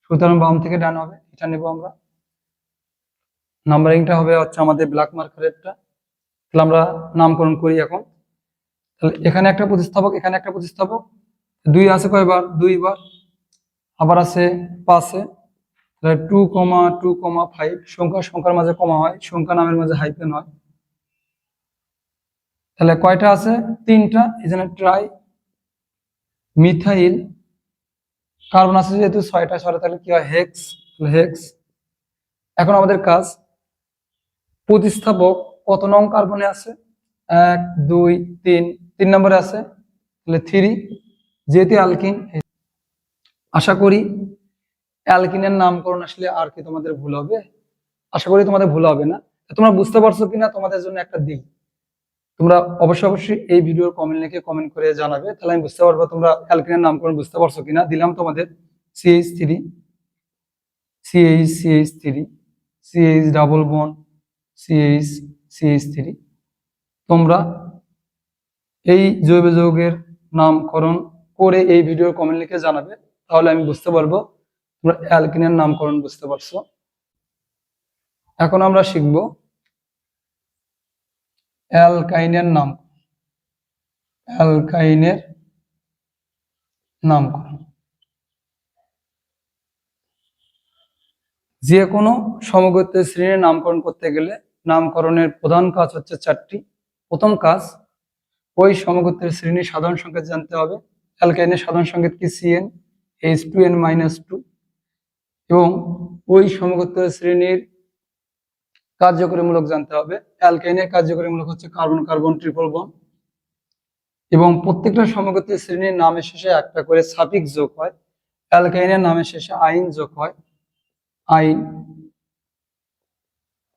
সুতরাং বাম থেকে ডান হবে, এটা নেব আমরা। নাম্বারিংটা হবে হচ্ছে আমাদের ব্ল্যাক মার্কারেরটা। তাহলে আমরা নামকরণ করি এখন। তাহলে এখানে একটা প্রতিস্থাপক, এখানে একটা প্রতিস্থাপক, 2 আছে কয়বার? 2 বার। আবার আছে 5-এ, তাহলে 2,2,5 সংখ্যা সংখ্যার মাঝে কমা হয়, সংখ্যা নামের মাঝে হাইফেন হয়। তাহলে কয়টা আছে? 3টা। এই জন্য ট্রাই মিথাইল। কার্বন আছে যেহেতু 6টা, তাহলে কি হয়? হেক্স। হেক্স। এখন আমাদের কাজ, প্রতিস্থাপক কত নং কার্বনে আছে? 1, 2, 3, 3 নম্বরে আছে, তাহলে 3। যেহেতু অ্যালকিন, আশা করি অ্যালকিনের নামকরণ আসলে আর কি তোমাদের ভুল হবে? আশা করি তোমাদের ভুল হবে না। তোমরা বুঝতে পারছো কিনা তোমাদের জন্য একটা দিই, তোমরা অবশ্যই এই ভিডিওর কমেন্ট লিখে কমেন্ট করে জানাবে, তাহলে আমি বুঝতে পারবো তোমরা অ্যালকিনের নামকরণ বুঝতে পারছো কিনা। দিলাম তোমাদের CH3, CH3, CH double bond, CH3। তোমরা এই জৈব যৌগের নামকরণ করে এই ভিডিওর কমেন্ট লিখে জানাবে, তাহলে আমি বুঝতে পারবো তোমরা অ্যালকিনের নামকরণ বুঝতে পারছো। এখন আমরা শিখব অ্যালকাইনের নাম, অ্যালকাইনের নামকরণ। যে কোনো সমগোত্রীয় শ্রেণীর নামকরণ করতে গেলে নামকরণের প্রধান কাজ হচ্ছে 4টি। প্রথম কাজ, ওই সমগোত্রীয় শ্রেণীর সাধারণ সংকেত জানতে হবে। অ্যালকাইনের সাধারণ সংকেত কি? CN H2n-2। এবং ওই সমগোত্রীয় শ্রেণীর কার্যকরীমূলক জানতে হবে। অ্যালকাইনের কার্যকরীমূলক হচ্ছে কার্বন কার্বন ট্রিপল বন্ড। এবং প্রত্যেকটা সমগোত্রীয় শ্রেণীর নামের শেষে একটা করে সাফিক্স যোগ হয়। অ্যালকাইনের নামের শেষে আইন যোগ হয়, আইন।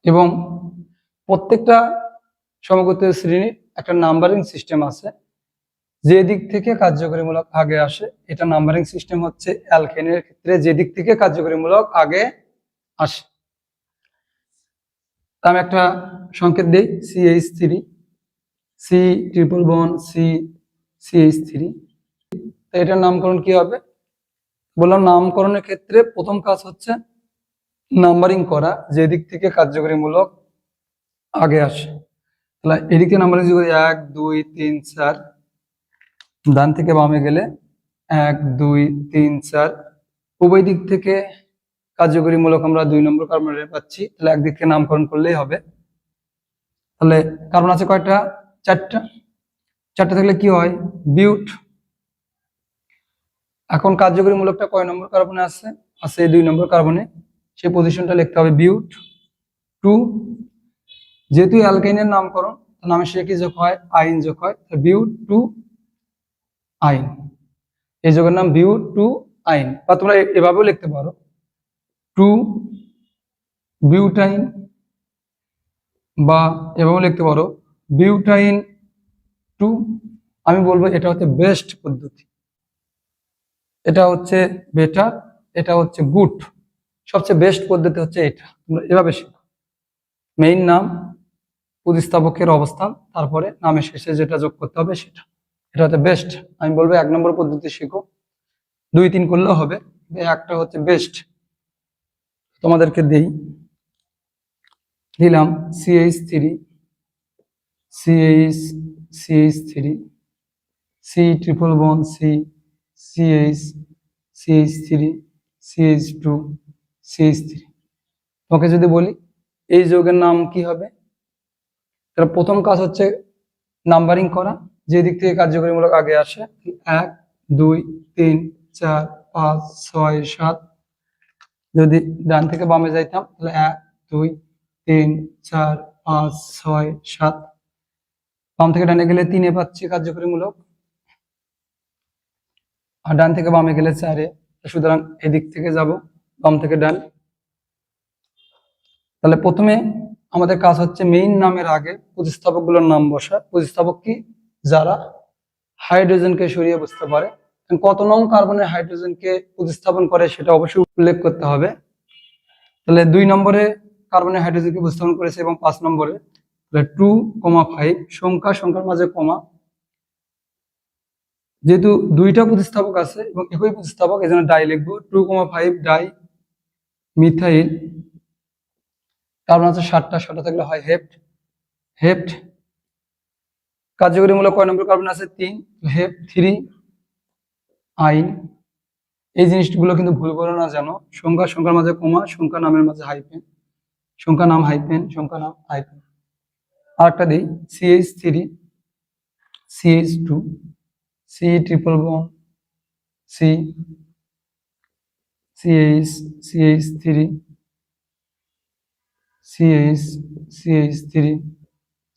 এবং প্রত্যেকটা সমগোত্রীয় শ্রেণীর একটা নাম্বারিং সিস্টেম আছে, যে দিক থেকে কার্যকরীমূলক আগে আসে। এটা নাম্বারিং সিস্টেম হচ্ছে অ্যালকেনের ক্ষেত্রে যে দিক থেকে কার্যকরীমূলক আগে আসে। আমি একটা সংকেত দিই, CH3, C triple bond, CH3। এটার নামকরণ কি হবে? বললাম নামকরণের ক্ষেত্রে প্রথম কাজ হচ্ছে নাম্বারিং করা, যে দিক থেকে কার্যকরীমূলক আগে আসে। তাহলে এদিকে নাম্বারিং যদি 1, 2, 3, 4, ডান থেকে বামে গেলে 1, 2, 3, 4, উভয় দিক থেকে কার্যকরীমূলক আমরা 2 নম্বর কার্বনের পাচ্ছি। তাহলে একদিক থেকে নামকরণ করলেই হবে। তাহলে কার্বন আছে কয়টা? 4টা। 4টা থাকলে কি হয়? বিউট। এখন কার্যকরীমূলকটা কয় নম্বর কার্বনে আছে? আছে 2 নম্বর কার্বনে, সেই পজিশনটা লিখতে হবে বিউট 2। যেহেতু অ্যালকাইনের নামকরণ, নামের শেষে কি যোগ হয়? আইন যোগ হয়, বিউট 2 আইন। এই যোগের নাম বিউট 2 আইন। বা তোমরা এভাবেও লিখতে পারো 2 বিউটাইন, বা এভাবেও লিখতে পারো বিউটাইন 2। আমি বলবো এটা হচ্ছে বেস্ট পদ্ধতি, এটা হচ্ছে বেটার, এটা হচ্ছে গুড। সবচেয়ে বেস্ট পদ্ধতি হচ্ছে এটা। তোমরা এভাবে শিখো, মেইন নাম, প্রতিস্থাপকের অবস্থান, তারপরে নামের শেষে যেটা যোগ করতে হবে সেটা। এটা হচ্ছে বেস্ট। আমি বলবো 1 নম্বর পদ্ধতি শিখো, 2, 3 করলেও হবে, একটা হচ্ছে বেস্ট। তোমাদেরকে দিলাম CH3, CH3, C triple bond, CH3, CH2, CH3। তোমাকে যদি বলি এই যৌগের নাম কি হবে, তাহলে প্রথম কাজ হচ্ছে নাম্বারিং করা, যে দিক থেকে কার্যকরীমূলক আগে আসে। 1, 2, 3, 4, 5, 6, 7। যদি ডান থেকে বামে যাইতাম তাহলে 1, 2, 3, 4, 5, 6, 7। বাম থেকে ডানে গেলে 3-এ পাচ্ছি কার্যকরীমূলক, আর ডান থেকে বামে গেলে 4-এ। সুতরাং এদিক থেকে যাব, বাম থেকে ডান। তাহলে প্রথমে আমাদের কাজ হচ্ছে মেইন নামের আগে প্রতিস্থাপকগুলোর নাম বসা। প্রতিস্থাপক কি? যারা হাইড্রোজেনকে সরিয়ে বসতে পারে। কত নং কার্বনের হাইড্রোজেনকে প্রতিস্থাপন করে সেটা অবশ্যই উল্লেখ করতে হবে। তাহলে 2 নম্বরে কার্বনের হাইড্রোজেনকে প্রতিস্থাপন করেছে, এবং 5 নম্বরে 2,5 সংখ্যার মাঝে কমা। যেহেতু 2টা প্রতিস্থাপক আছে এবং একই প্রতিস্থাপক, এজন্য ডাই লিখবো। 2,5 ডাই মিথাইল। কার্বন আছে 7টা, 7টা থাকলে হয় হেপ্ট। হেপ্ট। কার্যকরীমূলক কয় নম্বর কার্বন আছে? 3, হেপ 3 আইন। এই জিনিসগুলো কিন্তু ভুল করো না যেন। সংখ্যার মাঝে কমা, সংখ্যা নামের মাঝে হাইফেন, সংখ্যা নাম হাইফেন, সংখ্যা নাম হাইফেন। আরেকটা দিই, CH3, CH2, C triple bond C, CH3, CH3,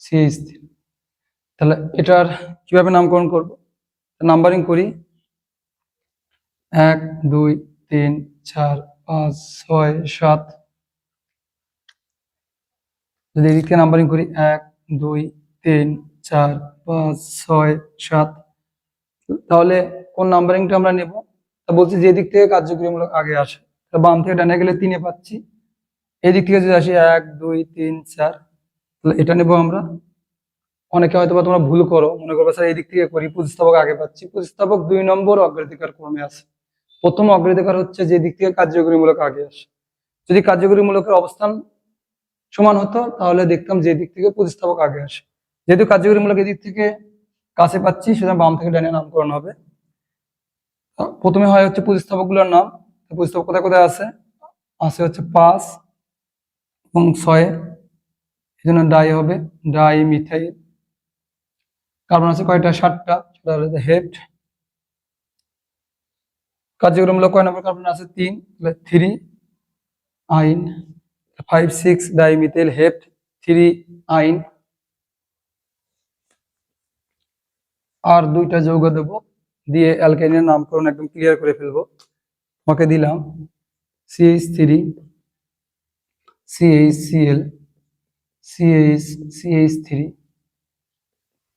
CH3। তাহলে এটার কিভাবে নামকরণ করব? নাম্বারিং করি, 1 2 3 4 5 6 7। যদি এদিক থেকে নাম্বারিং করি 1 2 3 4 5 6 7, তাহলে কোন নাম্বারিংটা আমরা নেব? তা বলছি যে দিক থেকে কার্যকরীমূলক আগে আসে, তা বাম থেকে ডানে গেলে 3 এ পাচ্ছি। এদিক থেকে যদি আসি 1 2 3 4, তাহলে এটা নেব আমরা। অনেকে হয়তো বা তোমরা ভুল করো, মনে করবে স্যার এই দিক থেকে করি, প্রতিস্থাপক আগে পাচ্ছি। প্রতিস্থাপক 2 নম্বর অগ্রাধিকার ক্রমে আছে। প্রথম অগ্রাধিকার হচ্ছে যে দিক থেকে কার্যকরীমূলক আগে আসে। যদি কার্যকরীমূলকের অবস্থান সমান হতো তাহলে দেখতাম যে দিক থেকে প্রতিস্থাপক আগে আসে। যেহেতু কার্যকরীমূলক এদিক থেকে কাছে পাচ্ছি, সুতরাং বাম থেকে ডানে নামকরণ হবে। প্রথমে হয় হচ্ছে প্রতিস্থাপকগুলোর নাম। প্রতিস্থাপক কোথায় কোথায় আছে? আছে হচ্ছে 5 এবং 6, এই জন্য ডাই হবে, ডাই মিথাইল। কার্বন আছে কয়টা? 7টা, সেটা হলো হেপ্ট। কার্যকরীমূলক কয় নম্বর কার্বন আছে? 3, 3 আইন। 5 6 ডাইমিথাইল হেপ্ট, 3 আইন। আর 2টা যৌগ দেব, দিয়ে অ্যালকাইনের নামকরণ একদম ক্লিয়ার করে ফেলবো। তোমাকে দিলাম CH3, CHCl, CH3,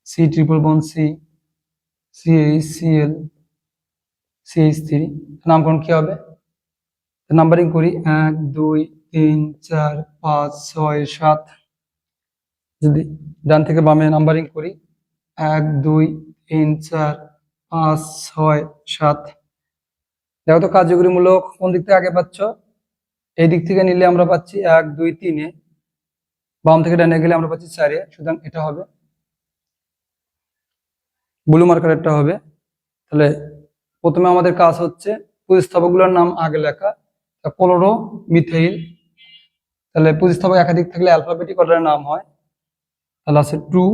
C triple bond C, CHCl, CH3। নামকরণ কি হবে? নাম্বারিং করি 1 2 3 4 5 6 7। যদি ডান থেকে বামে নাম্বারিং করি 1 2 3 4 5 6 7। দেখো তো কার্যকরীমূলক কোন দিক থেকে আগে পাচ্ছ? এই দিক থেকে নিলে আমরা পাচ্ছি 1 2 3-এ, বাম থেকে ডানে গেলে আমরা পাচ্ছি 4-এ। সুতরাং এটা হবে ব্লু মার্কারেরটা হবে। তাহলে প্রথমে আমাদের কাজ হচ্ছে প্রতিস্থাপকগুলোর নাম আগে লেখা। ক্লোরো মিথাইল, তাহলে প্রতিস্থাপক একাধিক থাকলে অ্যালফাবেটিক অর্ডারে নাম হয়। তাহলে আছে 2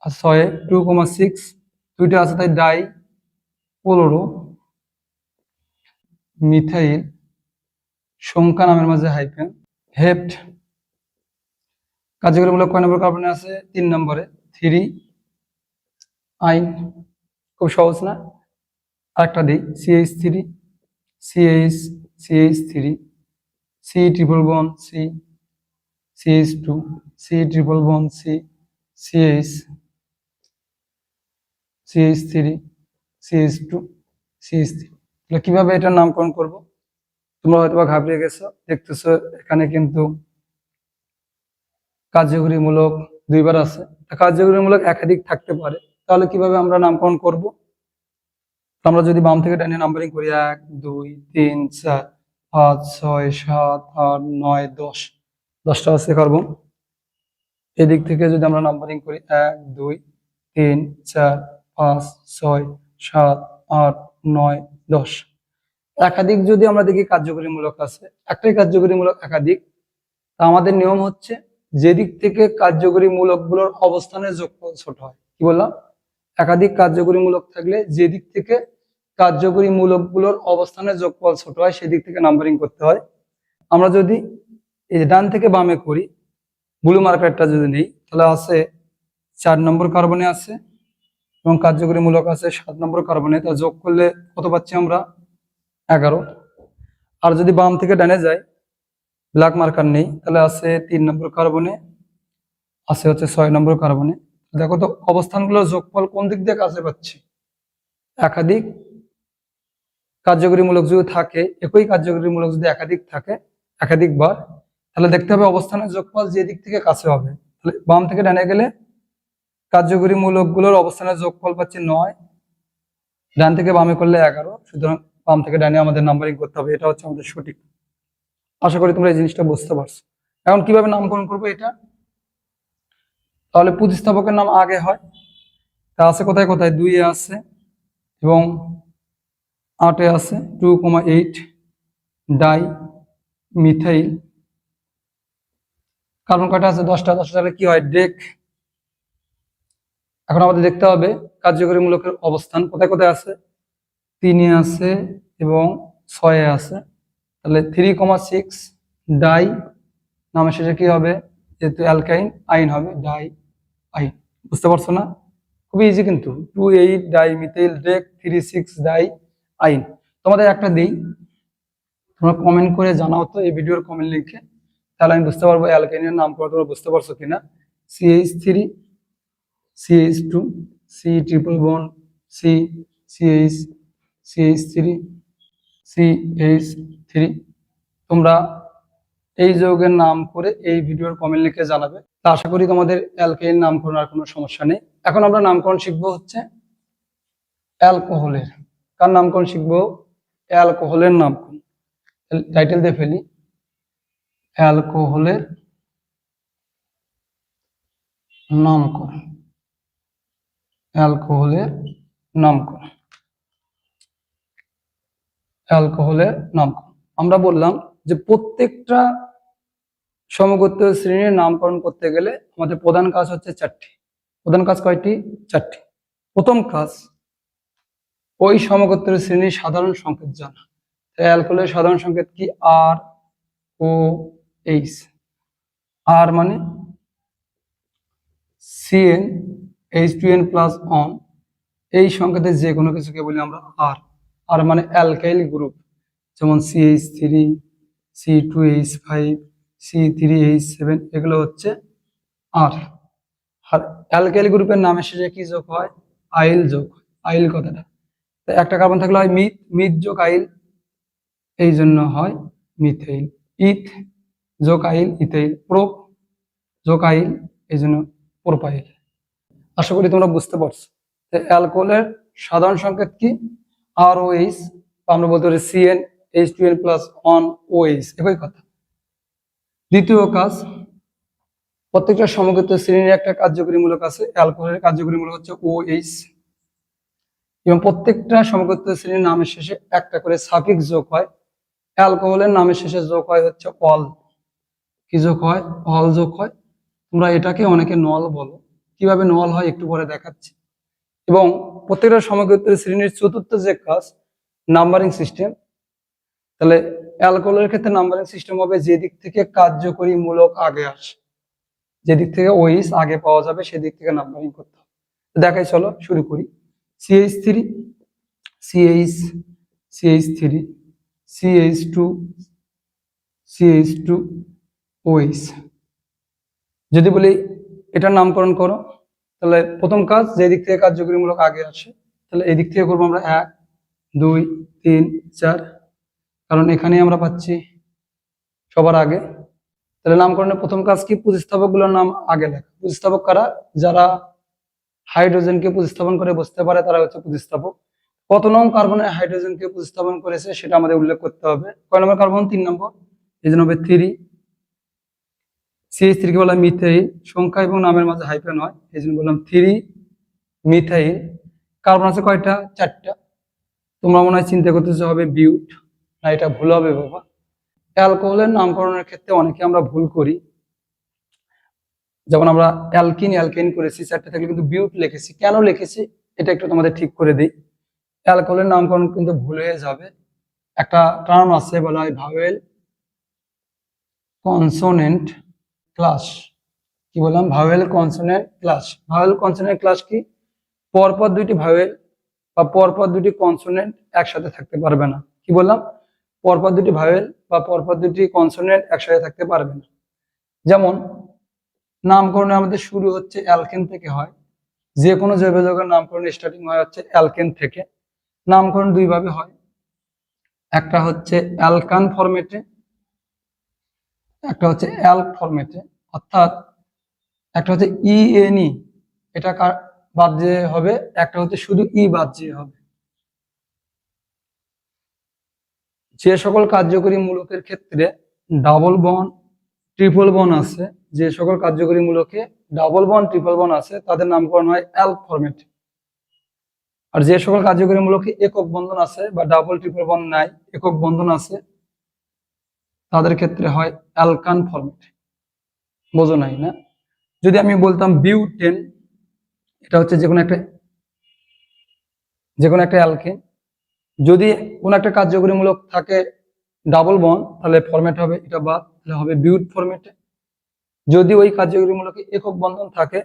আর 6 2,6, 2টা আছে তাই ডাই ক্লোরো মিথাইল, সংখ্যা নামের মাঝে হাইফেন, হেপ্ট। কার্যকরীমূলক কয় নম্বর কার্বনে আছে? 3 নম্বরে, 3 আইন। খুব সহজ না? আরেকটা দিই, CH3, CH3, C triple bond C, CH2, C triple bond C, CH3, CH2, CH3। তাহলে কিভাবে এটার নামকরণ করব? তোমরা হয়তো বা ঘাবড়িয়ে গেছো, দেখতেছো এখানে কিন্তু কার্যকরীমূলক 2বার আছে। কার্যকরীমূলক একাধিক থাকতে পারে, তাহলে কিভাবে আমরা নামকরণ করব? আমরা যদি বাম থেকে ডানে নাম্বারিং করি 1 2 3 4 5 6 7 8 9 10, 10টা আছে কার্বন। এদিক থেকে যদি আমরা নাম্বারিং করি 1 2 3 4 5 6 7 8 9 10। একাধিক যদি আমরা দেখি কার্যকরীমূলক আছে, একটাই কার্যকরীমূলক একাধিক, তা আমাদের নিয়ম হচ্ছে যে দিক থেকে কার্যকরীমূলকগুলোর অবস্থানের যোগফল ছোট হয়। কি বললাম? একাধিক কার্যকরীমূলক থাকলে যে দিক থেকে কার্যকরীমূলকগুলোর অবস্থানের যোগফল ছোট হয় সেদিক থেকে নাম্বারিং করতে হয়। আমরা যদি এই ডান থেকে বামে করি, ব্লু মার্কারটা যদি নেই, তাহলে আছে 4 নম্বর কার্বনে আছে এবং কার্যকরীমূলক আছে 7 নম্বর কার্বনে। তা যোগ করলে কত পাচ্ছি আমরা? 11। আর যদি বাম থেকে ডানে যাই, ব্ল্যাক মার্কার নেই, তাহলে আছে 3 নম্বর কার্বনে, আছে হচ্ছে 6 নম্বর কার্বনে। দেখো তো অবস্থানগুলোর যোগফল কোন দিক দিয়ে কাছে পাচ্ছি? একাধিক কার্যকরীমূলক যদি থাকে, একই কার্যকরীমূলক যদি একাধিক থাকে একাধিকবার, তাহলে দেখতে হবে অবস্থানের যোগফল যে দিক থেকে কাছে হবে। তাহলে বাম থেকে ডানে গেলে কার্যকরীমূলকগুলোর অবস্থানের যোগফল পাচ্ছি 9, ডান থেকে বামে করলে 11। সুতরাং বাম থেকে ডানে আমাদের নাম্বারিং করতে হবে, এটা হচ্ছে আমাদের সঠিক। আশা করি তোমরা এই জিনিসটা বুঝতে পারছো। এখন কিভাবে নামকরণ করবো এটা? তাহলে প্রতিস্থাপকের নাম আগে হয়, তা আছে কোথায় কোথায়? 2-এ আছে এবং 8 এ আছে 2,8 ডাই মিথাইল। কার্বন কয়টা আছে? 10টা। 10টা তাহলে কি হয়? ডেক। এখন আমাদের দেখতে হবে কার্যকরী মূলকের অবস্থান কোথায় কোথায় আছে। 3 এ আছে এবং 6 এ আছে। তাহলে 3,6 ডাই, নামের শেষে কি হবে? যেহেতু অ্যালকাইন, আইন হবে ডাই আইন। বুঝতে পারছো না? খুবই ইজি কিন্তু। 2,8 ডাই মিথাইল ডেক 3,6 ডাই আইন। তোমাদের একটা দেই, তোমরা কমেন্ট করে জানাও তো এই ভিডিওর কমেন্ট লিখে, তাহলে আমি বুঝতে পারবো অ্যালকাইনের নাম করে তোমরা বুঝতে পারছো কিনা। CH3 CH2 C triple bond C CH CH3 CH3। তোমরা এই যৌগের নাম করে এই ভিডিওর কমেন্ট লিখে জানাবে। তা আশা করি তোমাদের অ্যালকাইল নামকরণ আর কোনো সমস্যা নেই। এখন আমরা নামকরণ শিখবো হচ্ছে অ্যালকোহলের। কার নামকরণ শিখবো? অ্যালকোহলের নামকরণ। টাইটেল দিয়ে ফেলি, অ্যালকোহলের নামকরণ। অ্যালকোহলের নামকরণ। অ্যালকোহলের নামকরণ। আমরা বললাম যে প্রত্যেকটা সমগোত্রীয় শ্রেণীর নামকরণ করতে গেলে আমাদের প্রধান কাজ হচ্ছে 4টি। প্রধান কাজ কয়টি? 4টি। প্রথম কাজ ওই সমগোত্রীয় শ্রেণীর সাধারণ সংকেত জানা। অ্যালকোহলের সাধারণ সংকেত কি? আর ও এইচ। আর মানে CN H2N প্লাস অন, এই সংকেতের যে কোনো কিছুকে বলি আমরা আর। আর মানে অ্যালকাইল গ্রুপ, যেমন CH3 C2H5 C3H7, এগুলো হচ্ছে আর। আর অ্যালকাইল গ্রুপের নামের শেষে কি যোগ হয়? আইল যোগ হয়। আইল কথাটা, তো একটা কার্বন থাকলে হয় মিথ, মিথ যোগ আইল, এই জন্য হয় মিথাইল। ইথ যোগ আইল ইথাইল। প্রোপ যোগ আইল, এই জন্য প্রোপাইল। আশা করি তোমরা বুঝতে পারছো। অ্যালকোহলের সাধারণ সংকেত কি? ROH, আমরা বলতে পারি CN H2N plus on OH, একই কথা। দ্বিতীয় কাজ, প্রত্যেকটা সমগোত্র শ্রেণীর একটা কার্যকরী মূলক আছে। অ্যালকোহলের কার্যকরী মূলক হচ্ছে OH, এবং প্রত্যেকটা সমগোত্র শ্রেণীর নামের শেষে একটা করে সাফিক্স যোগ হয়। অ্যালকোহলের নামের শেষে যোগ হয় হচ্ছে অল। কি যোগ হয়? অল যোগ হয়। তোমরা এটাকে অনেকে নল বলো, কিভাবে নল হয় একটু পরে দেখাচ্ছি। এবং প্রত্যেকটা সমগোত্র শ্রেণীর চতুর্থ যে কাজ, নাম্বারিং সিস্টেম। তাহলে অ্যালকোহলের ক্ষেত্রে নাম্বারিং সিস্টেম হবে যে দিক থেকে কার্যকরী মূলক আগে আসে, যে দিক থেকে ওইস আগে পাওয়া যাবে সেদিক থেকে নাম্বারিং করতে হবে। দেখাই, চলো শুরু করি। CH3 CH CH3 CH2 CH2 OH। যদি বলি এটার নামকরণ করো, তাহলে প্রথম কাজ যে দিক থেকে কার্যকরী মূলক আগে আসে, তাহলে এই দিক থেকে করবো আমরা 1 2 3 4, কারণ এখানেই আমরা পাচ্ছি সবার আগে। তাহলে নামকরণের প্রথম কাজ কি? প্রতিস্থাপক গুলোর নাম আগে লেখা। প্রতিস্থাপক কারা? যারা হাইড্রোজেনকে প্রতিস্থাপন করে বসতে পারে তারা হচ্ছে প্রতিস্থাপক। কত নং কার্বনে হাইড্রোজেনকে প্রতিস্থাপন করেছে সেটা আমাদের উল্লেখ করতে হবে। কয় নম্বর কার্বন? 3 নম্বর, এই জন্য হবে 3। CH3 কে বলা হয় মিথাইল, সংখ্যা এবং নামের মাঝে হাইফেন হয়, এই জন্য বললাম 3 মিথাইল। কার্বন আছে কয়টা? 4টা। তোমরা মনে হয় চিন্তা করতেছো হবে বিউট, না এটা ভুল হবে বাবা। অ্যালকোহলের নামকরণের ক্ষেত্রে অনেকে আমরা ভুল করি, যেমন আমরা অ্যালকিন অ্যালকেন করেছি 4টা থাকলে কিন্তু বিউট লিখেছি। কেন লিখেছি এটা একটু তোমাদের ঠিক করে দিই। অ্যালকোহলের নামকরণ কিন্তু ভুল হয়ে যাবে। একটা টার্ম আছে বলা হয় ভাওয়েল কনসোনেন্ট ক্লাস। কি বললাম? Vowel consonant class. Vowel consonant class কি? পরপর দুইটি ভাওয়েল বা পরপর দুটি কনসোনেন্ট একসাথে থাকতে পারবে না। কি বললাম? পরপর দুটি ভাওয়েল বা পরপর দুটি কনসোনেন্ট একসাথে থাকতে পারবে না। যেমন নামকরণে আমাদের শুরু হচ্ছে অ্যালকেন থেকে হয়, যে কোনো জৈব যৌগের নামকরণ স্টার্টিং হয় হচ্ছে অ্যালকেন থেকে। নামকরণ দুই ভাবে হয়, একটা হচ্ছে অ্যালকান ফরম্যাটে, একটা হচ্ছে অ্যালক ফরম্যাটে। অর্থাৎ একটা হচ্ছে ইএনই, এটা বাদ দিয়ে হবে, একটা হচ্ছে শুধু ই বাদ দিয়ে হবে। যে সকল কার্যকরী মূলকের ক্ষেত্রে ডাবল বন্ড ট্রিপল বন্ড আছে, যে সকল কার্যকরী মূলকে ডাবল বন্ড ট্রিপল বন্ড আছে তাদের নামকরণ হয় অ্যালক ফরম্যাট। আর যে সকল কার্যকরীমূলক একক বন্ধন আছে বা ডাবল ট্রিপল বন্ড নাই, একক বন্ধন আছে, তাদের ক্ষেত্রে হয় অ্যালকান ফরম্যাট। বোঝো নাই না? যদি আমি বলতাম বিউটেন, এটা হচ্ছে যে কোনো একটা অ্যালকেন, যদি কোনো একটা কার্যকরীমূলক থাকে ডাবল বন্ড, তাহলে ফরম্যাট হবে এটা বাদ, তাহলে হবে বিউট ফরম্যাটে। যদি ওই কার্যকরীমূলক একক বন্ধন থাকে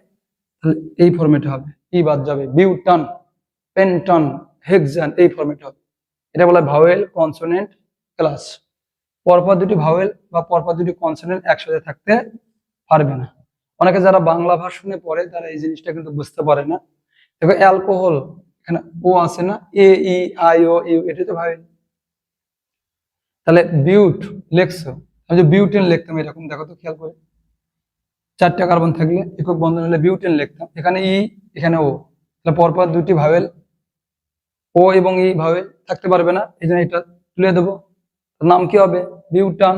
তাহলে এই ফরম্যাটে হবে, ই বাদ যাবে, বিউটান, পেন্টান, হেক্সান, এই ফরম্যাটে হবে। এটা বলা ভাওয়েল কনসোনেন্ট ক্লাস। পরপর দুটি ভাওয়েল বা পরপর দুটি কনসোনেন্ট একসাথে থাকতে পারবে না। অনেকে যারা বাংলা ভার্সনে পড়ে তারা এই জিনিসটা কিন্তু বুঝতে পারে না। দেখো অ্যালকোহল, এখানে ও আছে না, এ ই আই ও ইউ, এটা তো ভাওয়েল। তাহলে বিউট লেখছো, আমি যে বিউটেন লিখতাম এরকম, দেখো তো খেয়াল করে, 4টা কার্বন থাকলে একক বন্ধন হলে বিউটেন লিখতাম, এখানে ই এখানে ও, তাহলে পরপর দুটি ভাওয়েল ও এবং ই ভাওয়েল থাকতে পারবে না, এই জন্য এটা তুলে দেবো। নাম কি হবে? বিউটান।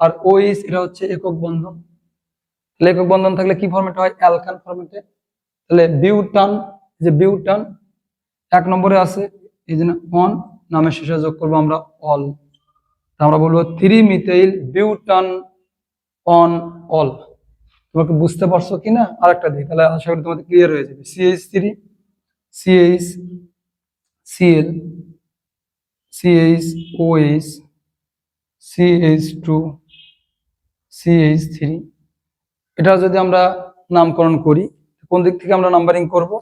আর ওইস এটা হচ্ছে একক বন্ধন, তাহলে একক বন্ধন থাকলে কি ফরম্যাট হয়? অ্যালকান ফরম্যাটে। তাহলে বিউটান, যে বিউটান 1 নম্বরে আছে, এই জন্য অন, নামের শেষে যোগ করবো আমরা অল, আমরা বলবো 3 মিথাইল বিউটান অন অল। তোমাকে বুঝতে পারছো কিনা আরেকটা দিই, তাহলে আশা করি তোমাদের ক্লিয়ার হয়ে যাবে। CH3 CH Cl CHOH CH2 CH3, এটা যদি আমরা নামকরণ করি, কোন দিক থেকে আমরা নাম্বারিং করব?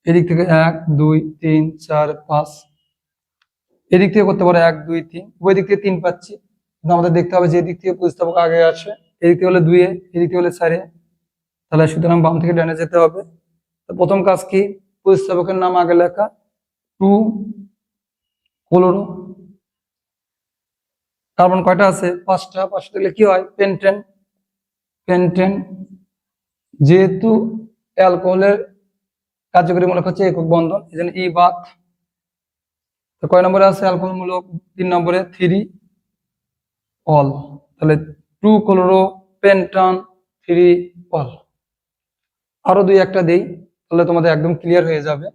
এদিক থেকে 1 2 3 4 5, এদিক থেকে করতে পারো 1 2 3, ওই দিক থেকে 3 পাচ্ছি, কিন্তু আমাদের দেখতে হবে যে দিক থেকে প্রতিস্থাপক আগে আসে, এদিক থেকে হলে 2 এ, এদিক থেকে হলে 4 এ, তাহলে সুতরাং বাম থেকে ডানে যেতে হবে। তো প্রথম কাজ কি? প্রতিস্থাপকের নাম আগে লেখা, 2 ক্লোরো, কার্বন কয়টা আছে? 5টা, 5টা দিলে কি হয়? পেন্টেন, পেন্টেন, যেহেতু অ্যালকোহলের কার্যকরীমূলক হচ্ছে একক বন্ধন, এই জন্য ই বাদ। তো কয় নম্বরে আছে অ্যালকোহলমূলক? 3 নম্বরে 3 অল, তাহলে 2 ক্লোরো পেন্টান 3 অল। আরো 2-1টা দেই, তাহলে তোমাদের একদম ক্লিয়ার হয়ে যাবে।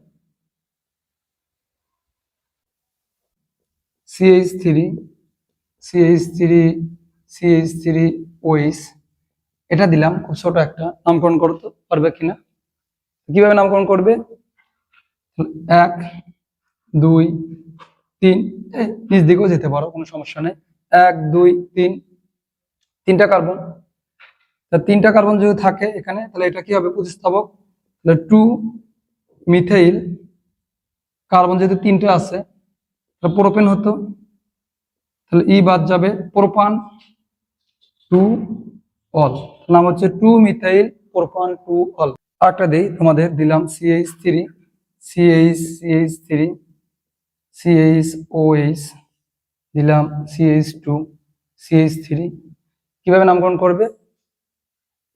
CH3 CH3 CH3 OH, এটা দিলাম, খুব ছোট একটা, নামকরণ করতে পারবে কিনা? কিভাবে নামকরণ করবে? 1 2 3, নিচ দিকেও যেতে পারো, কোনো সমস্যা নেই। 1 2 3, 3টা কার্বন। 3টা কার্বন যদি থাকে এখানে, তাহলে এটা কি হবে? প্রতিস্থাপক। তাহলে 2 মিথাইল, কার্বন যেহেতু 3টে আছে, তাহলে প্রোপেন হতো, তাহলে ই বাদ যাবে, প্রোপান 2 অল, নাম হচ্ছে 2 মিথাইল প্রোপান 2 অল। আরেকটা দেই তোমাদের, দিলাম CH3 CH3 CHOH, দিলাম CH2 CH3। কিভাবে নামকরণ করবে?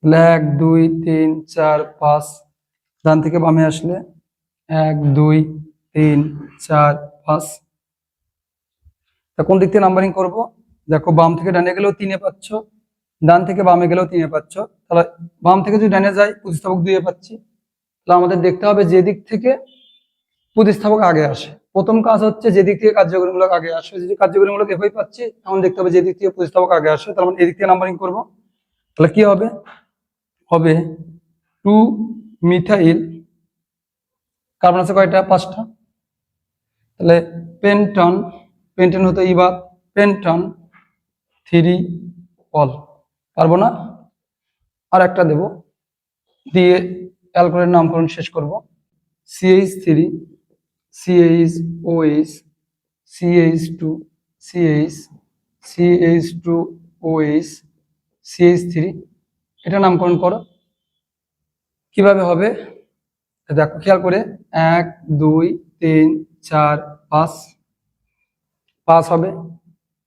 1 2 3 4 5, ডান থেকে বামে আসলে 1 2 3 4 5। তা কোন দিক থেকে নাম্বারিং করব? দেখো বাম থেকে ডানে গেলেও 3 পাচ্ছ, ডান থেকে বামে গেলেও 3 পাচ্ছ, তাহলে বাম থেকে যদি ডানে যাই প্রতিস্থাপক 2 পাচ্ছি, তাহলে আমাদের দেখতে হবে যে দিক থেকে প্রতিস্থাপক আগে আসে। প্রথম কাজ হচ্ছে যে দিক থেকে কার্যকরীমূলক আগে আসে, যদি কার্যকরীমূলক একই পাচ্ছি, এখন দেখতে হবে যে দিক থেকে প্রতিস্থাপক আগে আসে, তার মানে এদিক থেকে নাম্বারিং করব। তাহলে কি হবে? হবে 2 মিথাইল, কার্বন আছে কয়টা? 5টা, তাহলে পেন্টন, পেন্টেন হতো ইবাদ, পেন্টন 3 অল। পারবো না? আর একটা দেব, দিয়ে অ্যালকোহলের নামকরণ শেষ করব। CH3 CHOH CH2 CH2OH CH3, এটা নামকরণ করো। কিভাবে হবে দেখো খেয়াল করে, 1 2 3 4 5, 5 হবে।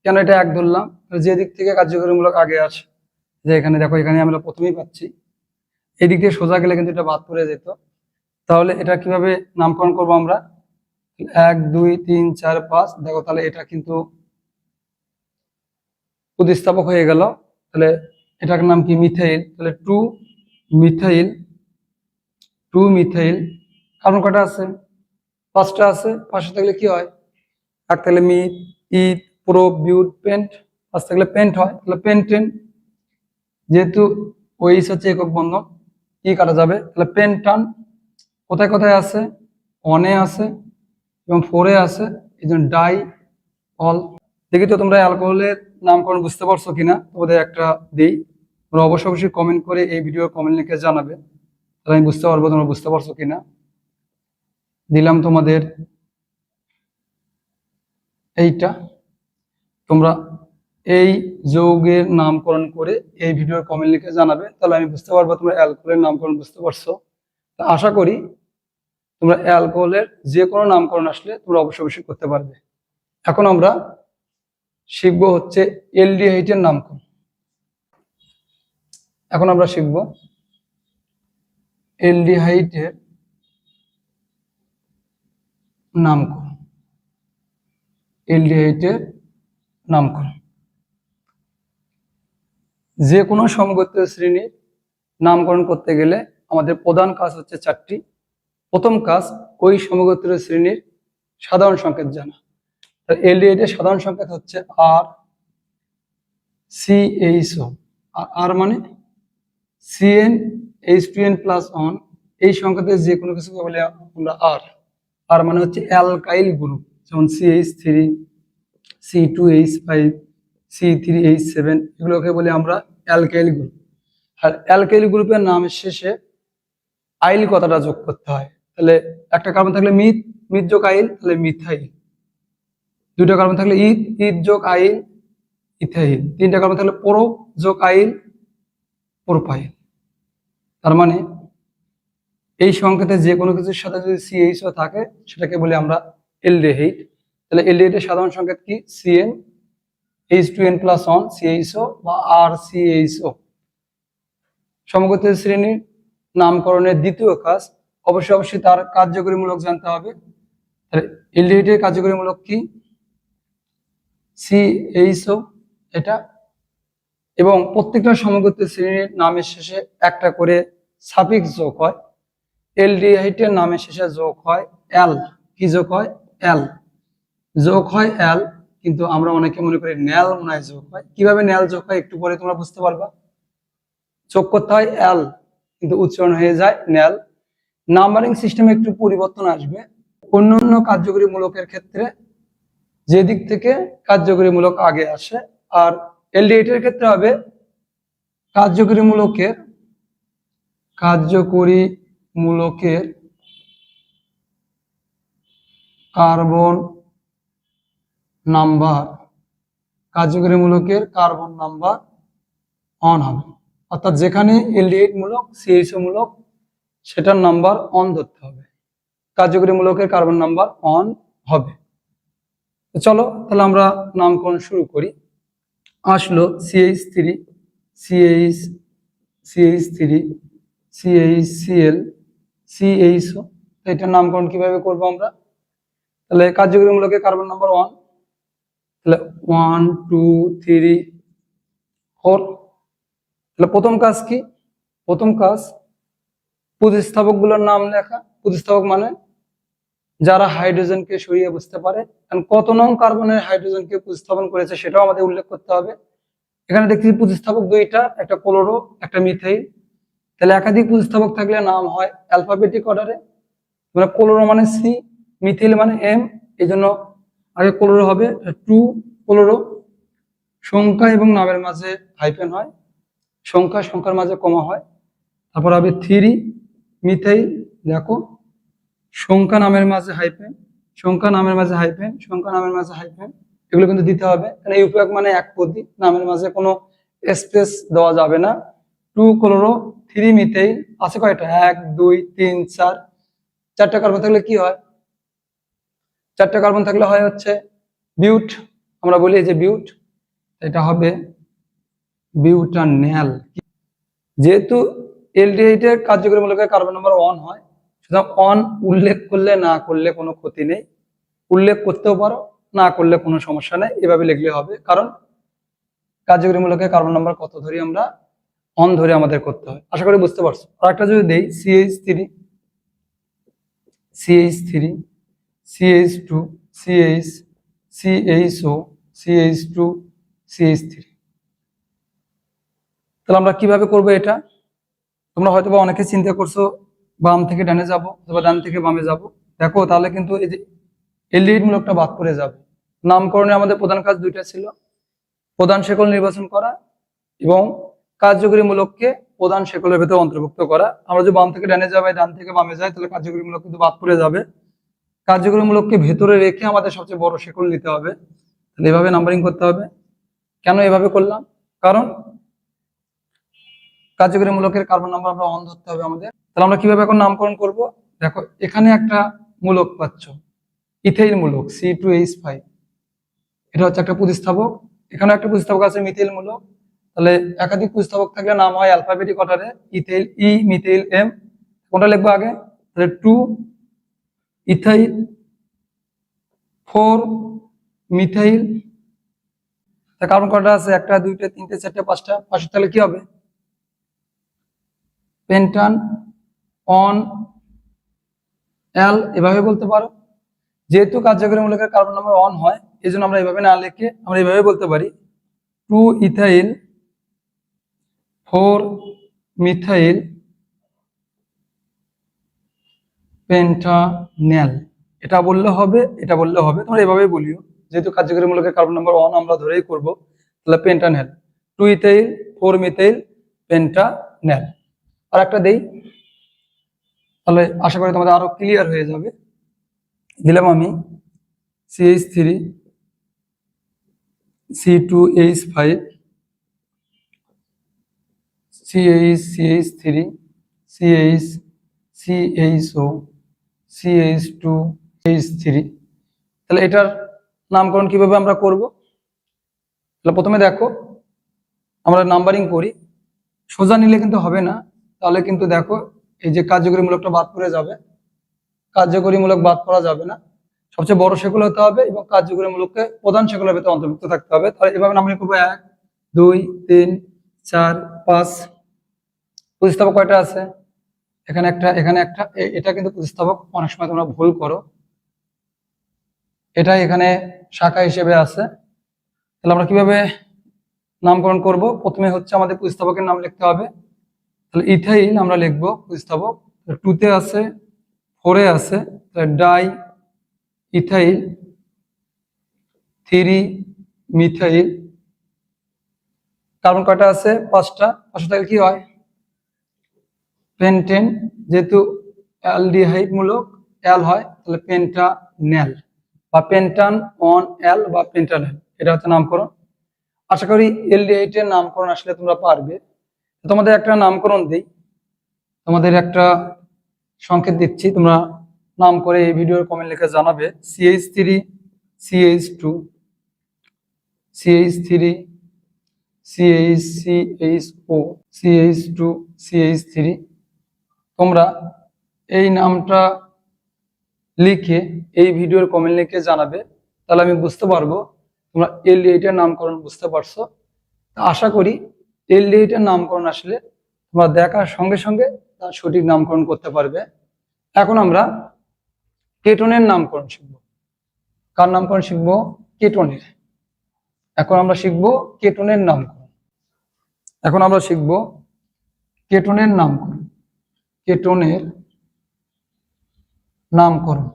কেন এটা 1 ধরলাম? যে দিক থেকে কার্যকরীমূলক আগে আসে, যে এখানে দেখো, এখানে আমরা প্রথমেই পাচ্ছি, এই দিক থেকে সোজা গেলে কিন্তু এটা বাদ পড়ে যেত। তাহলে এটা কিভাবে নামকরণ করবো আমরা? 1 2 3 4 5, দেখো তাহলে এটা কিন্তু প্রতিস্থাপক হয়ে গেল। তাহলে এটার নাম কি? মিথাইল। তাহলে 2 মিথাইল, 2 মিথাইল, কার্বন কয়টা আছে? পাঁচটা আছে, পাঁচটা থাকলে কি হয়? এক থাকলে মিথ, ইথ, প্রো, বিউট, পেন্ট। পাঁচ থাকলে পেন্ট হয়, তাহলে পেন্টেন। যেহেতু ওইস হচ্ছে একক বন্ধন, ই কাটা যাবে, তাহলে পেন্টান। কোথায় কোথায় আছে? অনে আছে এবং ফোরে আছে, এই জন্য ডাই অল। দেখি তো তোমরা অ্যালকোহলের নামকরণ বুঝতে পারছো কিনা, তোমাদের একটা দিই। তোমরা অবশ্যই অবশ্যই কমেন্ট করে এই ভিডিও কমেন্ট লিখে জানাবে, তাহলে আমি বুঝতে পারবো তোমরা বুঝতে পারছো কিনা। দিলাম তোমাদের এইটা, তোমরা এই যৌগের নামকরণ করে এই ভিডিওর কমেন্ট লিখে জানাবে, তাহলে আমি বুঝতে পারবো তোমরা অ্যালকোহলের নামকরণ বুঝতে পারছো। তো আশা করি তোমরা অ্যালকোহলের যে কোনো নামকরণ আসলে তোমরা অবশ্যই অবশ্যই করতে পারবে। এখন আমরা শিখবো হচ্ছে এলডিহাইডের নামকরণ। এখন আমরা শিখব এলডিহাইডের নামকরণ। এলডিহাইডের নামকরণ যে কোনো সমগোত্রীয় শ্রেণীর নামকরণ করতে গেলে আমাদের প্রধান কাজ হচ্ছে চারটি। প্রথম কাজ ওই সমগোত্রীয় শ্রেণীর সাধারণ সংকেত জানা। এলডিহাইডের সাধারণ সংকেত হচ্ছে আর, CHO। আর মানে CN H2N প্লাস অন, এই সংকেতের যে কোনো কিছুকে বলে আমরা আর। আর মানে হচ্ছে অ্যালকাইল গ্রুপ, যেমন CH3, C2H5, C3H7, এগুলোকে বলে আমরা অ্যালকাইল গ্রুপ। আর অ্যালকাইল গ্রুপের নামের শেষে আইল কথাটা যোগ করতে হয়। তাহলে একটা কার্বন থাকলে মিথ, মিথ যোগ আইল, তাহলে মিথাইল। দুটো কার্বন থাকলে ইথ, ইথ যোগ আইল, ইথাইল। তিনটা কার্বন থাকলে প্রো যোগ আইল, প্রোপাইল। তার মানে এই সংকেতে যে কোনো কিছুর সাথে যদি CHO থাকে সেটাকে বলি আমরা এলডিহাইড। তাহলে এলডিহাইডের সাধারণ সংকেত কি? CN H2N plus on, CHO বা RCHO। সমগোত্রীয় শ্রেণীর নামকরণের দ্বিতীয় কাজ অবশ্যই অবশ্যই তার কার্যকরীমূলক জানতে হবে। তাহলে এলডিহাইডের কার্যকরীমূলক কি? CHO এটা, এবং প্রত্যেকটা সমগোত্রীয় শ্রেণীর নামের শেষে একটা করে সাফিক্স যোগ হয়। এলডিহাইডের নামের শেষে যোগ হয় এল। কি যোগ হয়? এল যোগ হয় এল, কিন্তু আমরা অনেকে মনে করি ন্যাল মনে হয় যোগ হয়। কিভাবে ন্যাল যোগ হয় একটু পরে তোমরা বুঝতে পারবা। যোগ করতে হয় এল, কিন্তু উচ্চারণ হয়ে যায় ন্যাল। নাম্বারিং সিস্টেমে একটু পরিবর্তন আসবে। অন্যান্য কার্যকরীমূলকের ক্ষেত্রে যে দিক থেকে কার্যকরীমূলক আগে আসে, আর এলডিহাইডের ক্ষেত্রে হবে কার্যকরীমূলকের কার্বন নাম্বার, কার্যকরীমূলকের কার্বন নাম্বার অন হবে। অর্থাৎ যেখানে এলডিহাইড মূলক, CHO মূলক, সেটার নাম্বার অন ধরতে হবে, কার্যকরীমূলকের কার্বন নাম্বার অন হবে। তো চলো তাহলে আমরা নামকরণ শুরু করি। আসলো CH3, CH3, CHCl, CHO। এটার নামকরণ কিভাবে করবো আমরা? তাহলে কার্যকরীমূলকের কার্বন নাম্বার 1, তাহলে 1 2 3 4। তাহলে প্রথম কাজ কি? প্রথম কাজ প্রতিস্থাপক গুলোর নাম লেখা। প্রতিস্থাপক মানে যারা হাইড্রোজেনকে সরিয়ে বুঝতে পারে, কারণ কত নং কার্বনের হাইড্রোজেনকে প্রতিস্থাপন করেছে সেটাও আমাদের উল্লেখ করতে হবে। এখানে দেখছি প্রতিস্থাপক দুইটা, একটা ক্লোরো, একটা মিথাইল। তাহলে একাধিক প্রতিস্থাপক থাকলে নাম হয় অ্যালফাবেটিক অর্ডারে। মানে ক্লোরো মানে সি, মিথাইল মানে এম, এই জন্য আগে ক্লোরো হবে 2 ক্লোরো। সংখ্যা এবং নামের মাঝে হাইফেন হয়, সংখ্যা সংখ্যার মাঝে কমা হয়। তারপর হবে 3 মিথাইল, দেখো সংখ্যা নামের মাঝে হাইফেন, সংখ্যা নামের মাঝে হাইফেন, সংখ্যা নামের মাঝে হাইফেন, এগুলো কিন্তু দিতে হবে। কারণ এই উপয়োগ মানে এক পদ্ধতি, নামের মাঝে কোনো স্পেস দেওয়া যাবে না। 2 ক্লোরো 3 মিথাইল আছে কয়টা? 1 2 3 4। চারটা কার্বন থাকলে কি হয়? চারটা কার্বন থাকলে হয় হচ্ছে বিউট। আমরা বলি যে বিউট, এটা হবে বিউটানল। যেহেতু এলডিহাইডের কার্যকরীমূলকের কার্বন নাম্বার 1 হয়, সুতরাং অন উল্লেখ করলে না করলে কোনো ক্ষতি নেই। উল্লেখ করতেও পারো, না করলে কোনো সমস্যা নেই, এভাবে লিখলে হবে। কারণ কার্যকরীমূলকের কার্বন নাম্বার কত ধরি আমরা? অন ধরে আমাদের করতে হয়। আশা করি বুঝতে পারছো। আর একটা যদি দেই CH3, CH2 CH CHO CH2 CH3। তাহলে আমরা কিভাবে করব এটা? তোমরা হয়তো বা অনেকে চিন্তা করছো বাম থেকে ডানে যাব অথবা ডান থেকে বামে যাব। দেখো তাহলে কিন্তু এই যে এলডিহাইড মূলকটা বাদ পড়ে যাবে। নামকরণে আমাদের প্রধান কাজ দুইটা ছিল, প্রধান শেকল নির্বাচন করা এবং কার্যকরী মূলককে প্রধান শেকলের ভেতরে অন্তর্ভুক্ত করা। আমরা যদি বাম থেকে ডানে যাই, ডান থেকে বামে যাই, তাহলে কার্যকরী মূলক কিন্তু বাদ পড়ে যাবে। কার্যকরী মূলককে ভেতরে রেখে আমাদের সবচেয়ে বড় শেকল নিতে হবে। তাহলে এভাবে নাম্বারিং করতে হবে। কেন এভাবে করলাম? কারণ কার্যকরী মূলকের কার্বন নাম্বার আমরা 1 ধরতে হবে আমাদের। তাহলে আমরা কিভাবে এখন নামকরণ করব? দেখো এখানে একটা মূলক পাচ্ছ, ইথাইল মূলক C2H5, এটা হচ্ছে একটা প্রতিস্থাপক। এখানে একটা প্রতিস্থাপক আছে মিথাইল মূলক। তাহলে একাধিক প্রতিস্থাপক থাকলে নাম হয় অ্যালফাবেটিক অর্ডারে, ইথাইল ই, মিথাইল এম। কোনটা লিখবো আগে? তাহলে 2 ইথাইল, 4 মিথাইল। কার্বন কয়টা আছে? 1 2 3 4 5টা। তাহলে কি হবে? পেন্টান অন এল, এভাবে বলতে পারো। যেহেতু কার্যকরী মূলকের কার্বন নাম্বার 1 হয়, এই জন্য আমরা এভাবে না লিখে আমরা এভাবে বলতে পারি 2 ইথাইল 4 মিথাইল পেন্টানেল। এটা বললে হবে, এটা বললে হবে, তোমরা এভাবেই বলিও। যেহেতু কার্যকরী মূলকের কার্বন নাম্বার 1 আমরা ধরেই করব, তাহলে পেন্টানেল 2 ইথাইল 4 মিথাইল পেন্টানেল। আর একটা দেই, তাহলে আশা করি তোমাদের আরো ক্লিয়ার হয়ে যাবে। দিলাম আমি CH3 C2H5 CH3 CHO CH2H3। তাহলে এটার নামকরণ কিভাবে আমরা করব? তাহলে প্রথমে দেখো আমরা নাম্বারিং করি, সোজা নিলে কিন্তু হবে না। তাহলে কিন্তু দেখো এই যে কার্যকরী মূলকটা বাদ পড়ে যাবে, কার্যকরী মূলক বাদ পড়া যাবে না, সবচেয়ে বড় শেকল হতে হবে এবং কার্যকরী মূলককে প্রধান শেকলের ভেতরে অন্তর্ভুক্ত থাকতে হবে। তাহলে এভাবে নাম্বারিং করবো 1 2 3 4 5। প্রতিস্থাপক কয়টা আছে? এখানে একটা, এখানে একটা। এটা কিন্তু প্রতিস্থাপক, অনেক সময় তোমরা ভুল করো, এটা এখানে শাখা হিসেবে আছে। তাহলে আমরা কিভাবে নামকরণ করব? প্রথমে হচ্ছে আমাদের প্রতিস্থাপকের নাম লিখতে হবে। তাহলে ইথাইল আমরা লিখবো প্রতিস্থাপক, 2 তে আছে, 4 এ আছে, তাহলে ডাই ইথাইল 3 মিথাইল। কার্বন কয়টা আছে? 5টা। 5টা তাহলে কি হয়? পেন্টেন, যেহেতু অ্যালডিহাইড মূলক অ্যাল হয়, তাহলে পেন্টানেল বা পেন্টান অন অ্যাল বা পেন্টানেল, এটা হচ্ছে নামকরণ। আশা করি এলডিহাইডের নামকরণ আসলে তোমরা পারবে। তোমাদের একটা নামকরণ দিই, তোমাদের একটা সংকেত দিচ্ছি, তোমরা নাম করে এই ভিডিওর কমেন্ট লিখে জানাবে। CH3 CH2 CH3 CHCHO CH2 CH3। তোমরা এই নামটা লিখে এই ভিডিওর কমেন্ট লিখে জানাবে, তাহলে আমি বুঝতে পারবো তোমরা এলডিহাইডের নামকরণ বুঝতে পারছো। আশা করি এলডিহাইডের নামকরণ আসলে তোমরা দেখার সঙ্গে সঙ্গে তার সঠিক নামকরণ করতে পারবে। এখন আমরা কেটনের নামকরণ শিখব। কার নামকরণ শিখবো? কেটনের। এখন আমরা শিখবো কেটনের নামকরণ। এখন আমরা শিখবো কেটনের নামকরণ। কেটনের নামকরণ,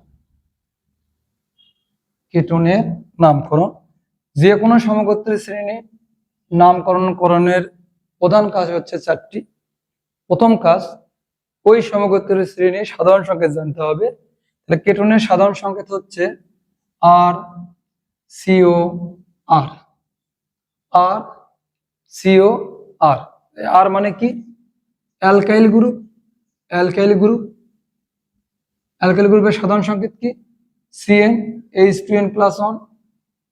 কেটনের নামকরণ। যে কোনো সমগোত্রের শ্রেণী নামকরণের প্রধান কাজ হচ্ছে 4টি। প্রথম কাজ, ওই সমগোত্রের শ্রেণী সাধারণ সংকেত জানতে হবে। তাহলে কেটনের সাধারণ সংকেত হচ্ছে আর সিও আর। আর সিও আর, আর মানে কি? Alkyl group. Alkyl group, alkyl গ্রুপের সাধারণ সংকেত কি? CnH2n+1।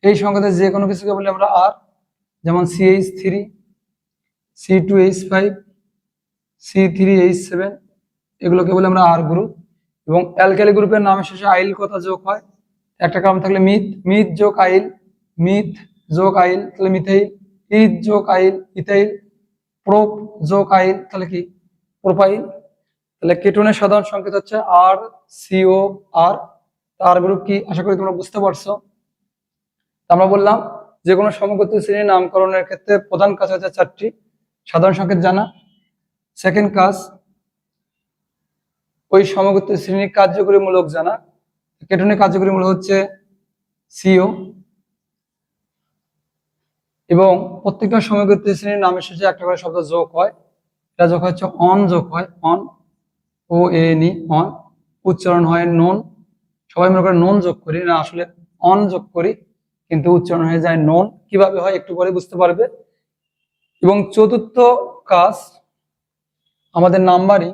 এই সংকেতের যে কোনো কিছুকে বলি আমরা আর, যেমন CH3 C2H5 C3H7, এগুলোকে বলে আমরা আর গ্রুপ। এবং অ্যালকাইল গ্রুপের নামের শেষে আইল কথা যোগ হয়, একটা কারণ থাকলে মিথ, মিথ যোগ আইল, মিথ যোগ আইল তাহলে মিথাইল, ইথ যোগ আইল ইথাইল, প্রোপ যোগ আইল তাহলে কি? প্রোপাইল। তাহলে কেটনের সাধারণ সংকেত হচ্ছে আর সিও আর। তার গ্রুপ কি আশা করি তোমরা বুঝতে পারছো। আমরা বললাম যে কোনো সমগোত্রীয় শ্রেণীর নামকরণের ক্ষেত্রে প্রধান কাজ হচ্ছে 4টি: সাধারণ সংকেত জানা, সেকেন্ড কাজ ওই সমগোত্রীয় শ্রেণীর কার্যকরীমূলক জানা। কেটনের কার্যকরীমূলক হচ্ছে সিও, এবং প্রত্যেকটা সমগোত্রীয় শ্রেণীর নামের শেষে একটা করে শব্দ যোগ হয়। এটা যোগ হচ্ছে অন, যোগ হয় one, O N E one, উচ্চারণ হয় নন। সবাই মনে করে নন যোগ করি, না আসলে অন যোগ করি, কিন্তু উচ্চারণ হয়ে যায় নন। কিভাবে হয় একটু পরে বুঝতে পারবে। এবং চতুর্থ কাজ আমাদের নাম্বারিং।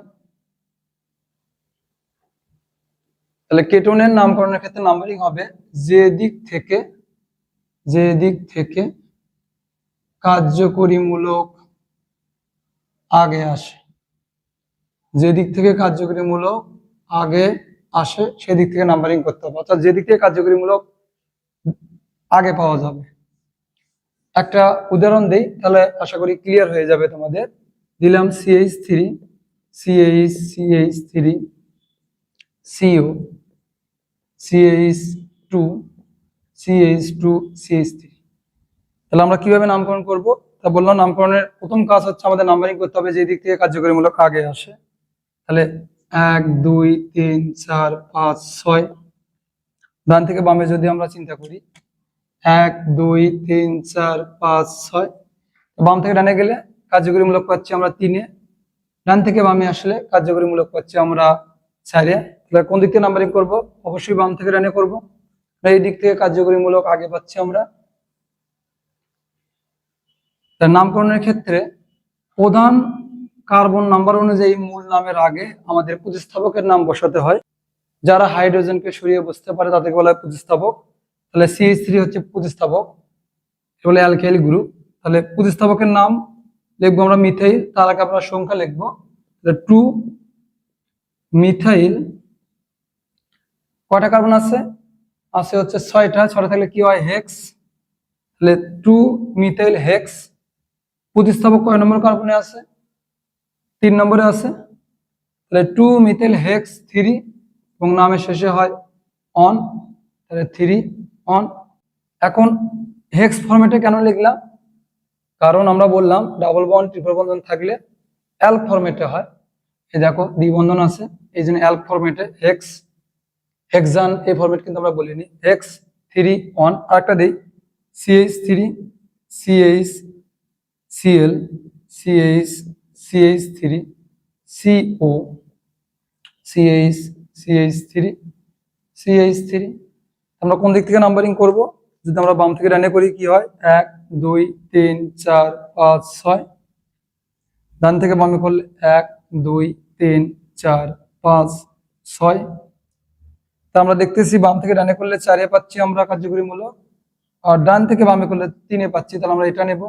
তাহলে কেটনের নামকরণের ক্ষেত্রে নাম্বারিং হবে যে দিক থেকে কার্যকরীমূলক আগে আসে, যে দিক থেকে কার্যকরীমূলক আগে আসে সেদিক থেকে নাম্বারিং করতে হবে, অর্থাৎ যে দিক থেকে কার্যকরীমূলক আগে পাওয়া যাবে। একটা উদাহরণ দেই, তাহলে আশা করি ক্লিয়ার হয়ে যাবে তোমাদের। দিলাম CH3, CH3, CO, CH2, CH2, CH3। তাহলে আমরা কিভাবে নামকরণ করব? তা বললাম নামকরণের প্রথম কাজ হচ্ছে আমাদের নাম্বারিং করতে হবে যে দিক থেকে কার্যকরীমূলক আগে আসে। তাহলে 1 2 3 4 5 6, ডান থেকে বামে যদি আমরা চিন্তা করি 1 2 3 4 5 6, বাম থেকে ডানে গেলে কার্যকরীমূলক পাচ্ছি আমরা 3-এ, ডান থেকে বামে আসলে কার্যকরীমূলক পাচ্ছি আমরা 4-এ। তাহলে কোন দিক থেকে নাম্বারিং করব? অবশ্যই বাম থেকে ডানে করব, এই দিক থেকে কার্যকরীমূলক আগে পাচ্ছি আমরা। নামকরণের ক্ষেত্রে প্রধান কার্বন নাম্বার অনুযায়ী মূল নামের আগে আমাদের প্রতিস্থাপকের নাম বসাতে হয়। যারা হাইড্রোজেনকে সরিয়ে বসতে পারে তাদেরকে বলা হয় প্রতিস্থাপক। তাহলে CH3 হচ্ছে প্রতিস্থাপক, বলে অ্যালকাইল গ্রুপ। তাহলে প্রতিস্থাপকের নাম লিখবো আমরা মিথাইল, তার আগে আমরা সংখ্যা লিখবো 2 মিথাইল। কয়টা কার্বন আছে? হচ্ছে 6টা। 6টা থাকলে কি হয়? হেক্স। তাহলে 2 মিথাইল হেক্স। প্রতিস্থাপক কয় নম্বর কার্বনে আছে? 3 নম্বরে আছে। তাহলে 2 মিথাইল হেক্স 3, এবং নামের শেষে হয় অন, তাহলে 3 অন। এখন হেক্স ফরম্যাটে কেন লিখলাম? কারণ আমরা বললাম ডাবল বন্ড ট্রিপল বন্ধন থাকলে অ্যালক ফরম্যাটে হয়। এই দেখো দ্বিবন্ধন আছে, এই জন্য অ্যালক ফরম্যাটে হেক্স, হেক্সান এই ফরম্যাট কিন্তু আমরা বলিনি। Hex 3 on. আরেকটা দেই CH3, CH, Cl, CH, CH3, CO, CH, CH3, CH3। আমরা কোন দিক থেকে নাম্বারিং করব? যদি আমরা বাম থেকে ডানে করি কি হয়? 1 2 3 4 5 6, ডান থেকে বামে করলে 1 2 3 4 5 6। তা আমরা দেখতেছি বাম থেকে ডানে করলে 4-এ পাচ্ছি আমরা কার্যকরীমূলক, আর ডান থেকে বামে করলে 3-এ পাচ্ছি। তাহলে আমরা এটা নেব,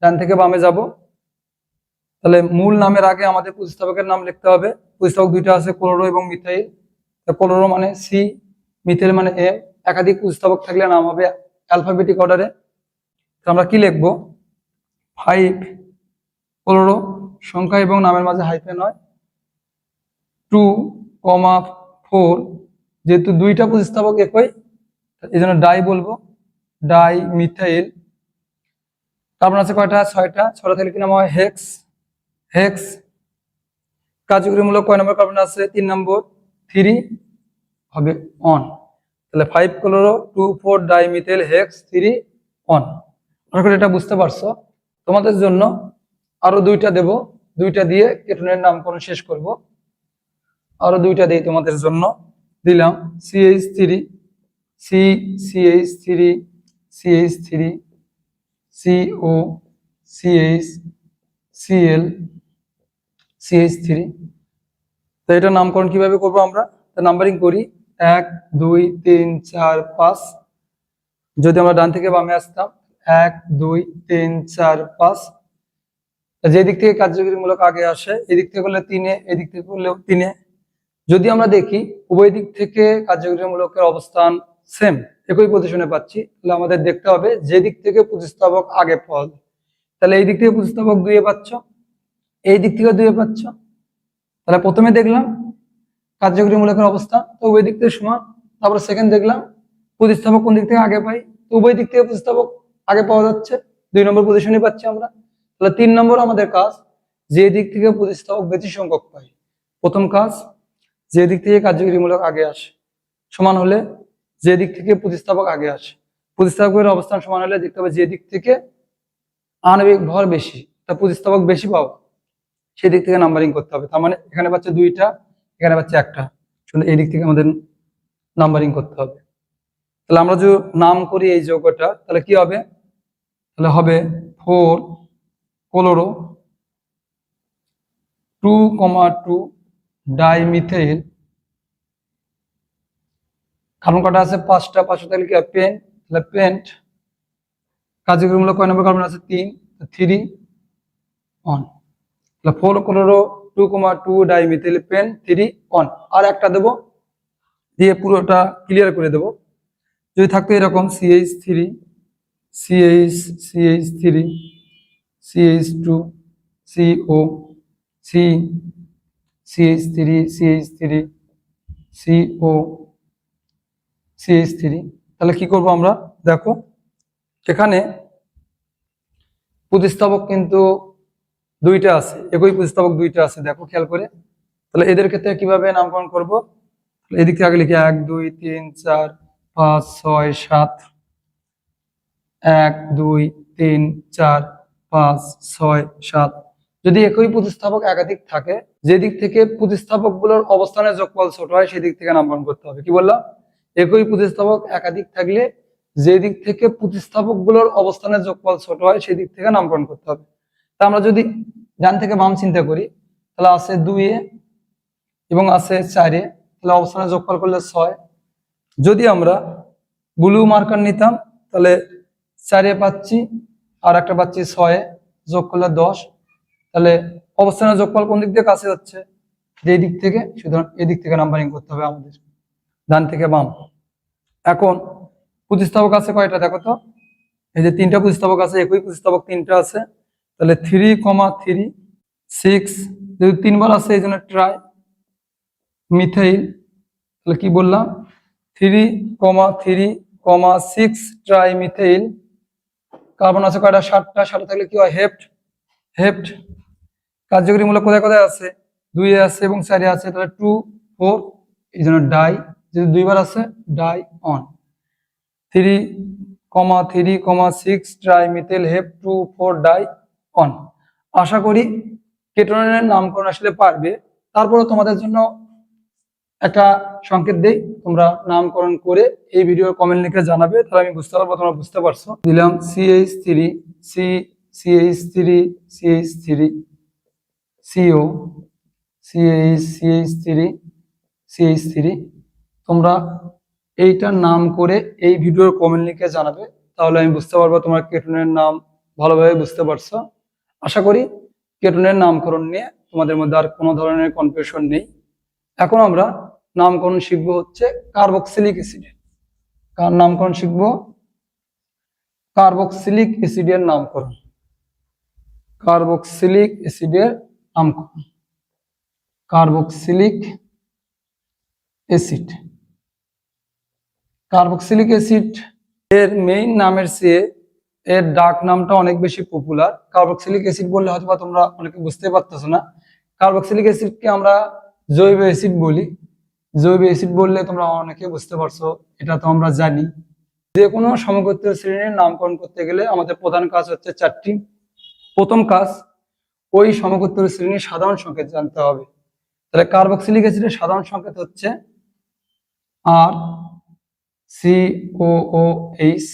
ডান থেকে বামে যাব। তাহলে মূল নামের আগে আমাদের প্রতিস্থাপকের নাম লিখতে হবে। প্রতিস্থাপক দুইটা আছে, ক্লোরো এবং মিথাইল। ক্লোরো মানে সি, মিথাইল মানে এ। একাধিক প্রতিস্থাপক থাকলে নাম হবে অ্যালফাবেটিক অর্ডারে। আমরা কি লিখব? 5 ক্লোরো, সংখ্যা এবং নামের মাঝে হাইফেন হয়। 2, 4, যেহেতু দুইটা প্রতিস্থাপক একই এই জন্য ডাই বলবো, ডাই মিথাইল। কার্বন আছে কয়টা? 6টা। 6টা থেকে কি নাম হয়? Hex, hex. কার্যকরীমূলক কয় নম্বর কার্বন আছে? 3 নম্বর, 3 হবে অন। তাহলে 5 chloro 2 4 di methyl hex 3 one. আশা করি এটা বুঝতে পারছো। তোমাদের জন্য আরো 2টা দেব, 2টা দিয়ে কেটনের নামকরণ শেষ করব। আরো 2টা দেই তোমাদের জন্য। দিলাম CH3, CH3, CH3, CO, CH, Cl, CH3। তো এটা নামকরণ কিভাবে করব আমরা? নাম্বারিং করি 1 2 3 4 5। যদি আমরা ডান থেকে বামে আসতাম 1 2 3 4 5, যে দিক থেকে কার্যকরীমূলক আগে আসে এদিক থেকে করলে 3-এ, এদিক থেকে করলেও 3-এ। যদি আমরা দেখি উভয় দিক থেকে কার্যকরীমূলকের অবস্থান সেম, একই পজিশনে পাচ্ছি, তাহলে আমাদের দেখতে হবে যে দিক থেকে প্রতিস্থাপক আগে পাওয়া যায়। তাহলে এই দিক থেকে প্রতিস্থাপক 2-এ পাচ্ছ, এই দিক থেকে 2-এ পাচ্ছ। তাহলে প্রথমে দেখলাম কার্যকরীমূলকের অবস্থা তো উভয় দিক থেকে সমান, তারপরে সেকেন্ড দেখলাম প্রতিস্থাপক কোন দিক থেকে আগে পাই, তো উভয় দিক থেকে প্রতিস্থাপক আগে পাওয়া যাচ্ছে, 2 নম্বর পজিশনে পাচ্ছি আমরা। তাহলে 3 নম্বর আমাদের কাজ, যে দিক থেকে প্রতিস্থাপক বেশি সংখ্যক পাই। প্রথম কাজ, যে দিক থেকে কার্যকরীমূলক আগে আসে সমান হলে যে দিক থেকে প্রতিস্থাপক আগে আসে, প্রতিস্থাপকের অবস্থান সমান হলে দেখতে হবে যে দিক থেকে আণবিক ভর বেশি, তা প্রতিস্থাপক বেশি পাবো, সেই দিক থেকে নাম্বারিং করতে হবে। তার মানে এখানে পাচ্ছে 2টা, এখানে পাচ্ছে 1টা, শুধু এই দিক থেকে আমাদের নাম্বারিং করতে হবে। তাহলে আমরা যদি নাম করি এই যৌগটা, তাহলে কি হবে, তাহলে হবে 4 ক্লোরো 2,2 ডাইমিথাইল, কার্বন কটা আছে 5টা, 5টা তাহলে কি হবে পেন্ট, তাহলে পেন্ট। কার্যকরীমূলক কয় নম্বর কার্বন আছে 3, 3 অন, তাহলে 4 ক্লোরো 2,2 ডাইমিথাইল পেন্ট 3 অন। আর একটা দেবো, দিয়ে পুরোটা ক্লিয়ার করে দেবো। যদি থাকতো এরকম CH3 CH3 CH2 CO C CH3 CH3 CO CH3, তাহলে কি করব আমরা, দেখো এখানে প্রতিস্থাপক কিন্তু 2টা আছে, একই প্রতিস্থাপক 2টা আছে, দেখো খেয়াল করে। তাহলে এদের ক্ষেত্রে কিভাবে নামকরণ করব, এদিক থেকে আগে লিখি 1 2 3 4 5 6 7, 1 2 3 4 5 6 7। যদি একই প্রতিস্থাপক একাধিক থাকে, যে দিক থেকে প্রতিস্থাপকগুলোর অবস্থানের যোগফল ছোট হয় সেদিক থেকে নামকরণ করতে হবে। কি বললাম, একই প্রতিস্থাপক একাধিক থাকলে যে দিক থেকে প্রতিস্থাপকগুলোর অবস্থানের যোগফল ছোট হয় সেই দিক থেকে নামকরণ করতে হবে। তা আমরা যদি ডান থেকে বাম চিন্তা করি, তাহলে আছে 2 এবং আছে 4, তাহলে অবস্থানের যোগফল করলে 6। যদি আমরা ব্লু মার্কার নিতাম তাহলে 4 পাচ্ছি আর একটা পাচ্ছি 6, যোগ করলে 10, তাহলে অবস্থানের যোগফল কোন দিক দিয়ে কাছে হচ্ছে, যে দিক থেকে, সুতরাং এদিক থেকে নাম্বারিং করতে হবে আমাদের, ডান থেকে বাম। এখন প্রতিস্থাপক আছে কয়টা দেখো তো, এই যে 3টা প্রতিস্থাপক আছে, একই প্রতিস্থাপক 3টা আছে, তাহলে 3,3 6, যেহেতু 3বার আছে এই জন্য ট্রাই মিথাইল, তাহলে কি বললাম 3,3,6 ট্রাই মিথাইল। কার্বন আছে কয়টা 7টা, 7টা থাকলে কি হয় হেপ্ট, হেপ্ট। কার্যকরীমূলক কোথায় কোথায় আছে, 2 আছে এবং 4 আছে, তাহলে 2 4, এই জন্য ডাই, যেহেতু 2বার আছে di one. 3,3,6 tri methyl hep 2 4 di one. আশা করি কেটনের নামকরণ আসলে পারবে। তারপরে তোমাদের জন্য একটা সংকেত দেই, তোমরা নামকরণ করে এই ভিডিওর কমেন্ট লিখে জানাবে, তাহলে আমি বুঝতে পারবো তোমরা বুঝতে পারছো। দিলাম CH3 CH3 CH3 CO CH3 CH3। তোমরা এইটার নাম করে এই ভিডিওর কমেন্ট লিখে জানাবে, তাহলে আমি বুঝতে পারবো তোমরা কেটনের নাম ভালোভাবে বুঝতে পারছো। আশা করি কেটনের নামকরণ নিয়ে তোমাদের মধ্যে আর কোনো ধরনের কনফিউশন নেই। এখন আমরা নামকরণ শিখবো হচ্ছে কার্বক্সিলিক অ্যাসিডের। কার নামকরণ শিখবো, কার্বক্সিলিক অ্যাসিডের নামকরণ, কার্বক্সিলিক অ্যাসিডের নামকরণ, কার্বক্সিলিক অ্যাসিড। কার্বক্সিলিক অ্যাসিড এর মেইন নামের চেয়ে এর ডাক নামটা অনেক বেশি পপুলার। কার্বক্সিলিক অ্যাসিড বললে হয়তো তোমরা অনেকে বুঝতে পারতেছো না, কার্বক্সিলিক অ্যাসিডকে আমরা জৈব অ্যাসিড বলি। জৈব অ্যাসিড বললে তোমরা অনেকে বুঝতে পারছো, এটা তো আমরা জানি। যে কোনো সমগোত্রীয় শ্রেণীর নামকরণ করতে গেলে আমাদের প্রধান কাজ হচ্ছে 4টি। প্রথম কাজ, ওই সমগোত্রীয় শ্রেণীর সাধারণ সংকেত জানতে হবে। তাহলে কার্বক্সিলিক অ্যাসিডের সাধারণ সংকেত হচ্ছে RCOOH,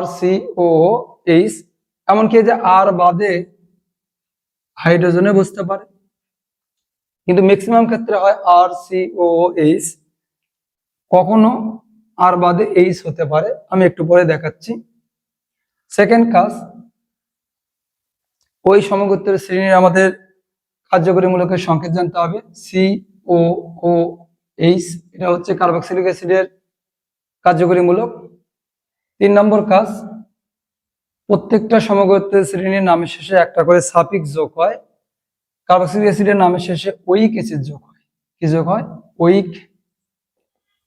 RCOOH। এমনকি যে আর বাদে হাইড্রোজেনে বসতে পারে, কিন্তু ম্যাক্সিমাম ক্ষেত্রে হয় RCOOH, কখনো আর বাদে এইচ হতে পারে, আমি একটু পরে দেখাচ্ছি। সেকেন্ড কাজ, ওই সমগোত্রের শ্রেণীর আমাদের কার্যকরীমূলকের সংকেত জানতে হবে। COOH, এটা হচ্ছে কার্বক্সিলিক অ্যাসিডের কার্যকরীমূলক। 3 নম্বর কাজ, প্রত্যেকটা সমগোত্রের শ্রেণীর নামের শেষে একটা করে সাফিক্স যোগ হয়। কার্বক্সিলিক অ্যাসিডের নামের শেষে ওইক অ্যাসিড যোগ হয়। কি যোগ হয়? ওইক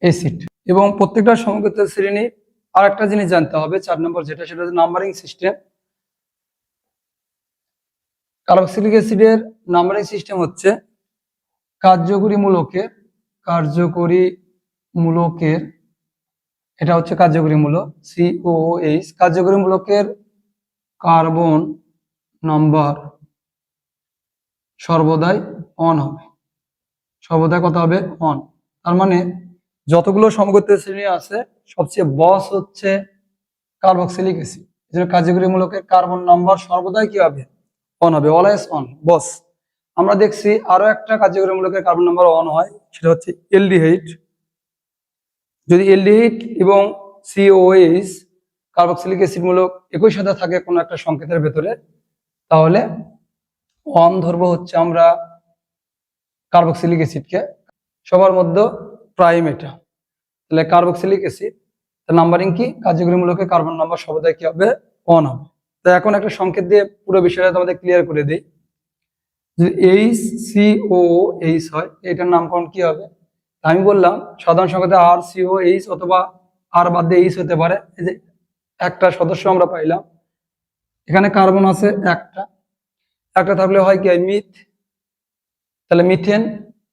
অ্যাসিড। এবং প্রত্যেকটা সমবেত শ্রেণী আর একটা জিনিস জানতে হবে 4 নম্বর যেটা, সেটা হচ্ছে নাম্বারিং সিস্টেম। কার্বক্সিলিক অ্যাসিডের নাম্বারিং সিস্টেম হচ্ছে কার্যকরী মূলকের এটা হচ্ছে কার্যকরী মূলক COOH। কার্যকরী মূলকের কার্বন নাম্বার সর্বদাই অন হবে, সর্বদাই কত হবে? অন। তার মানে যতগুলো সমগোত্রীয় শ্রেণী আছে সবচেয়ে বস হচ্ছে কার্বক্সিলিক অ্যাসিড। এই জন্য কার্যকরী মূলকের কার্বন নাম্বার সর্বদাই কি হবে? অন হবে, অলওয়েজ অন, বস। আমরা দেখছি আরো একটা কার্যকরী মূলকের কার্বন নাম্বার অন হয়, সেটা হচ্ছে এলডিহাইড। যদি এলডিহাইড এবং COOH কার্বক্সিলিক অ্যাসিড মূলক একই সাথে থাকে কোনো একটা সংকেতের ভেতরে, তাহলে অন ধরবো হচ্ছে আমরা কার্বক্সিলিক অ্যাসিডকে। সবার মধ্যে প্রাইম এটা, তাহলে কার্বক্সিলিক অ্যাসিড নাম্বারিং কি? কার্যকরী মূলকের কার্বন নাম্বার সর্বদাই কি হবে? অন হবে। তো এখন একটা সংকেত দিয়ে পুরো বিষয়টা তোমাদের ক্লিয়ার করে দিই। যদি HCOOH হয় এটার নামকরণ কি হবে? আমি বললাম সাধারণ সংকেতে RCOH অথবা আর বাদ দিয়ে এইচ হতে পারে। এই যে একটা সদস্য আমরা পাইলাম, এখানে কার্বন আছে একটা থাকলে হয় কি মিথ, তাহলে মিথেন,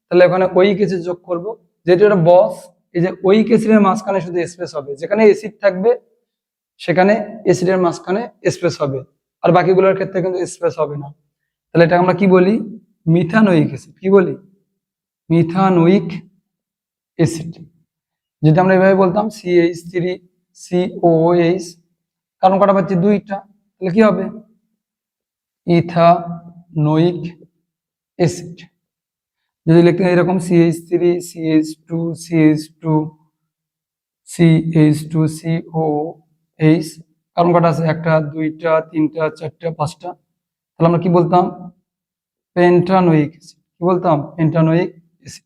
তাহলে ওখানে ওইক অ্যাসিড যোগ করব, যেটা একটা বস। এই যে ওইক অ্যাসিডের মাঝখানে শুধু স্পেস হবে, যেখানে অ্যাসিড থাকবে সেখানে অ্যাসিডের মাঝখানে স্পেস হবে, আর বাকিগুলোর ক্ষেত্রে কিন্তু স্পেস হবে না। তাহলে এটা আমরা কি বলি? Methanoic acid. কি বলি? Methanoic acid. যদি আমরা এভাবে বলতাম CH3COOH, কারণ কটা পাচ্ছি? দুইটা, তাহলে কি হবে? Ethanoic acid. যদি লিখতেন এরকম CH3CH2CH2COH, কারণ কটা আছে? একটা, দুইটা, তিনটা, চারটা, পাঁচটা, তাহলে আমরা কি বলতাম? পেন্টানোইক অ্যাসিড। কি বলতাম? পেন্টানোইক অ্যাসিড।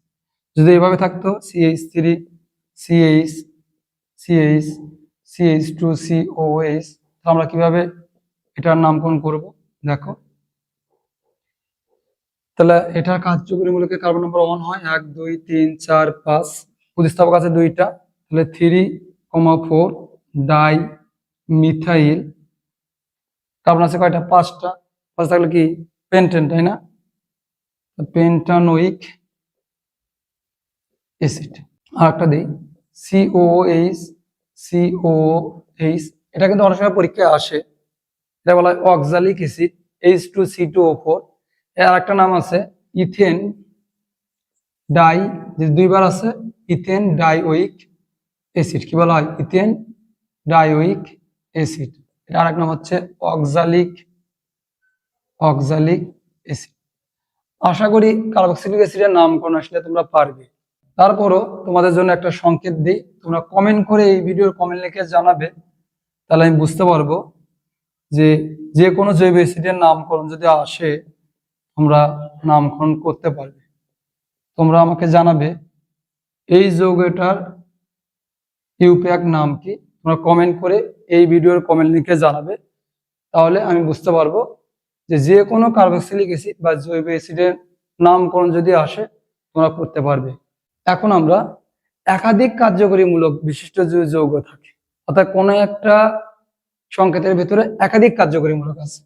যদি এভাবে থাকতো CH3CH2COH, তাহলে আমরা কিভাবে এটার নামকরণ করব? দেখো, তাহলে এটার কার্যকরী মূলকের কার্বন নম্বর 1 হয় 1 2 3 4 5, প্রতিস্থাপক আছে দুইটা, তাহলে 3,4 ডাই মিথাইল। কার্বন আছে কয়টা? 5টা। 5 থাকলে কি পেন্টেন, তাই না? পেন্টানোইক অ্যাসিড। আর একটা দিই COOH, এটা কিন্তু অনেক সময় পরীক্ষায় আসে, এটা বলা হয় অক্সালিক অ্যাসিড H2C2O4। এর একটা নাম আছে ইথেন ডাই, যে দুইবার আছে, ইথেন ডাইওইক অ্যাসিড। কি বলা হয়? Ethane dioic acid. এটা আরেক নাম হচ্ছে অক্সালিক অ্যাসিড। আশা করি কার্বক্সিলিক অ্যাসিডের নামকরণ আসলে তোমরা পারবে। তারপরও তোমাদের জন্য একটা সংকেত দিই, তোমরা কমেন্ট করে এই ভিডিওর কমেন্ট লিখে জানাবে, তাহলে আমি বুঝতে পারবো যে কোনো জৈব অ্যাসিডের নামকরণ যদি আসে তোমরা নামকরণ করতে পারবে। তোমরা আমাকে জানাবে এই যৌগটার ইউপ্যাক নাম কি, তোমরা কমেন্ট করে এই ভিডিওর কমেন্ট লিখে জানাবে, তাহলে আমি বুঝতে পারবো যে কোনো কার্বক্সিলিক অ্যাসিড বা জৈব অ্যাসিডের নামকরণ যদি আসে তোমরা করতে পারবে। এখন আমরা একাধিক কার্যকরী মূলক বিশিষ্ট যে যৌগ থাকে, অর্থাৎ কোনো একটা সংকেতের ভিতরে একাধিক কার্যকরী মূলক আছে,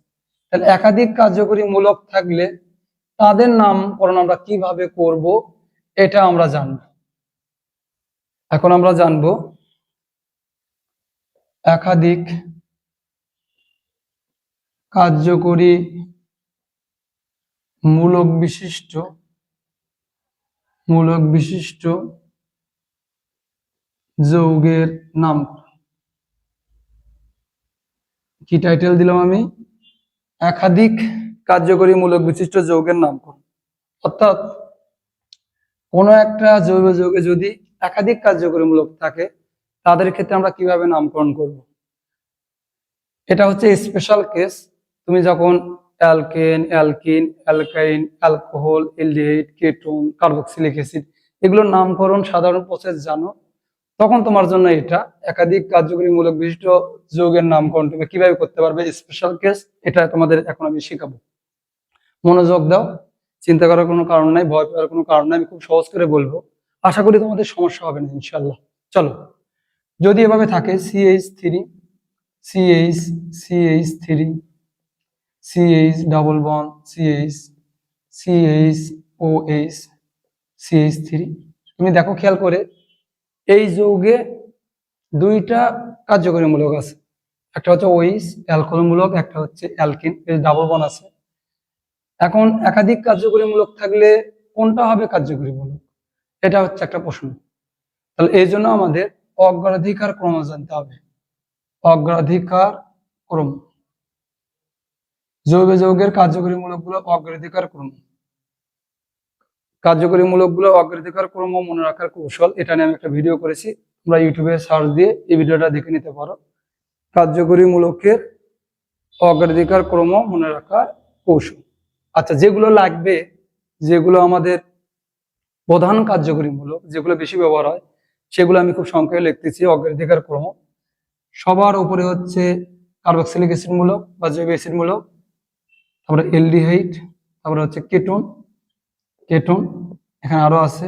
তাহলে একাধিক কার্যকরী মূলক থাকলে তাদের নামকরণ আমরা কিভাবে করব এটা আমরা জানব। এখন আমরা জানব একাধিক কার্যকরী মূলক বিশিষ্ট যৌগের নামকরণ। কি টাইটেল দিলাম আমি? একাধিক কার্যকরী মূলক বিশিষ্ট যৌগের নামকরণ। অর্থাৎ কোনো একটা জৈব যৌগে যদি একাধিক কার্যকরী মূলক থাকে তাদের ক্ষেত্রে আমরা কিভাবে নামকরণ করব। এটা হচ্ছে স্পেশাল কেস। তুমি যখন alkane, alkyne, অ্যালকাইন, alcohol, aldehyde, ketone, carboxylic acid এগুলোর নামকরণ সাধারণ প্রসেস জানো, তখন তোমার জন্য এটা একাধিক কার্যকরী মূলক বিশিষ্ট যৌগের নামকরণ তুমি কিভাবে করতে পারবে স্পেশাল কেস, এটা তোমাদের এখন আমি শেখাবো। মনোযোগ দাও, চিন্তা করার কোনো কারণ নাই, ভয় পাওয়ার কোনো কারণ নাই, আমি খুব সহজ করে বলবো। আশা করি তোমাদের সমস্যা হবে না ইনশাল্লাহ। চলো, যদি এভাবে থাকে CH3 CH CH3 CH double bond CH CHOH CH3, তুমি দেখো খেয়াল করে এই যৌগে দুইটা কার্যকরী মূলক আছে, একটা হচ্ছে OH অ্যালকোহল মূলক, একটা হচ্ছে অ্যালকিন, এর ডাবল বন্ড আছে। এখন একাধিক কার্যকরী মূলক থাকলে কোনটা হবে কার্যকরী মূলক, এটা হচ্ছে একটা প্রশ্ন। তাহলে এই জন্য আমাদের অগ্রাধিকার ক্রম জানতে হবে। অগ্রাধিকার ক্রম, জৈব যৌগের কার্যকরী মূলকগুলো অগ্রাধিকার ক্রম, কার্যকরী মূলকগুলো অগ্রাধিকার ক্রম মনে রাখার কৌশল, এটা নিয়ে আমি একটা ভিডিও করেছি, তোমরা ইউটিউবে সার্চ দিয়ে এই ভিডিওটা দেখে নিতে পারো। কার্যকরী মূলকের অগ্রাধিকার ক্রম মনে রাখার কৌশল। আচ্ছা, যেগুলো লাগবে, যেগুলো আমাদের প্রধান কার্যকরী মূলক, যেগুলো বেশি ব্যবহার হয়, সেগুলো আমি খুব সংক্ষেপে লিখতেছি। অগ্রাধিকার ক্রম, সবার উপরে হচ্ছে কার্বক্সিলিক অ্যাসিড মূলক বা জৈব অ্যাসিড মূলক, তারপরে অ্যালডিহাইড, তারপরে হচ্ছে কেটন, কেটন এখানে আরো আছে,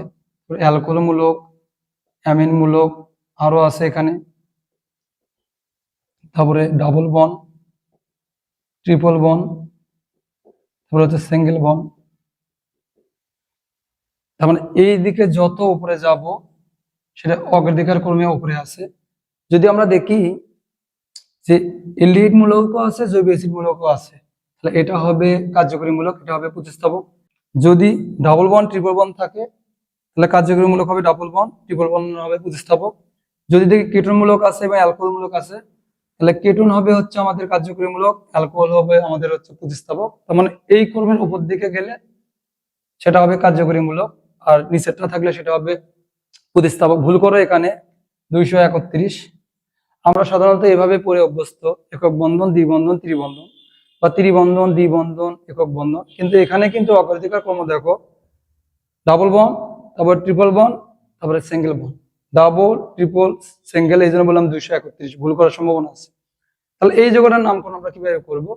অ্যালকোহল মূলক, অ্যামিন মূলক আরো আছে এখানে, তারপরে ডাবল বন্ড, ট্রিপল বন্ড, তারপরে হচ্ছে সিঙ্গেল বন্ড। তার মানে এই দিকে যত উপরে যাব সেটা অগ্রাধিকার ক্রমে উপরে আছে। যদি আমরা দেখি যে অ্যালডিহাইড মূলকও আছে, জৈব অ্যাসিড মূলকও আছে, তাহলে এটা হবে কার্যকরী মূলক, এটা হবে প্রতিস্থাপক। যদি ডাবল বন্ড ট্রিপল বন্ড থাকে তাহলে কার্যকরী মূলক হবে ডাবল বন্ড, ট্রিপল বন্ড হবে প্রতিস্থাপক। যদি দেখি কেটন মূলক আছে এবং অ্যালকোহল মূলক আছে, তাহলে কেটন হবে হচ্ছে আমাদের কার্যকরী মূলক, অ্যালকোহল হবে আমাদের হচ্ছে প্রতিস্থাপক। তার মানে এই ক্রমের উপর দিকে গেলে সেটা হবে কার্যকরী মূলক, আর নিচেরটা থাকলে সেটা হবে প্রতিস্থাপক। ভুল করো এখানে 231। আমরা সাধারণত এভাবে পড়ে অভ্যস্ত, একক বন্ধন, দ্বিবন্ধন, ত্রিবন্ধন, বা ত্রিবন্ধন, দ্বিবন্ধন, একক বন্ধন। কিন্তু এখানে কিন্তু অগ্রাধিকার ক্রম দেখো, ডাবল বন্ড, তারপর ট্রিপল বন্ড, তারপরে single bond, double triple single, এই জন্য বললাম 231, ভুল করার সম্ভাবনা আছে। তাহলে এই যোগটার নামকরণ আমরা কিভাবে করব?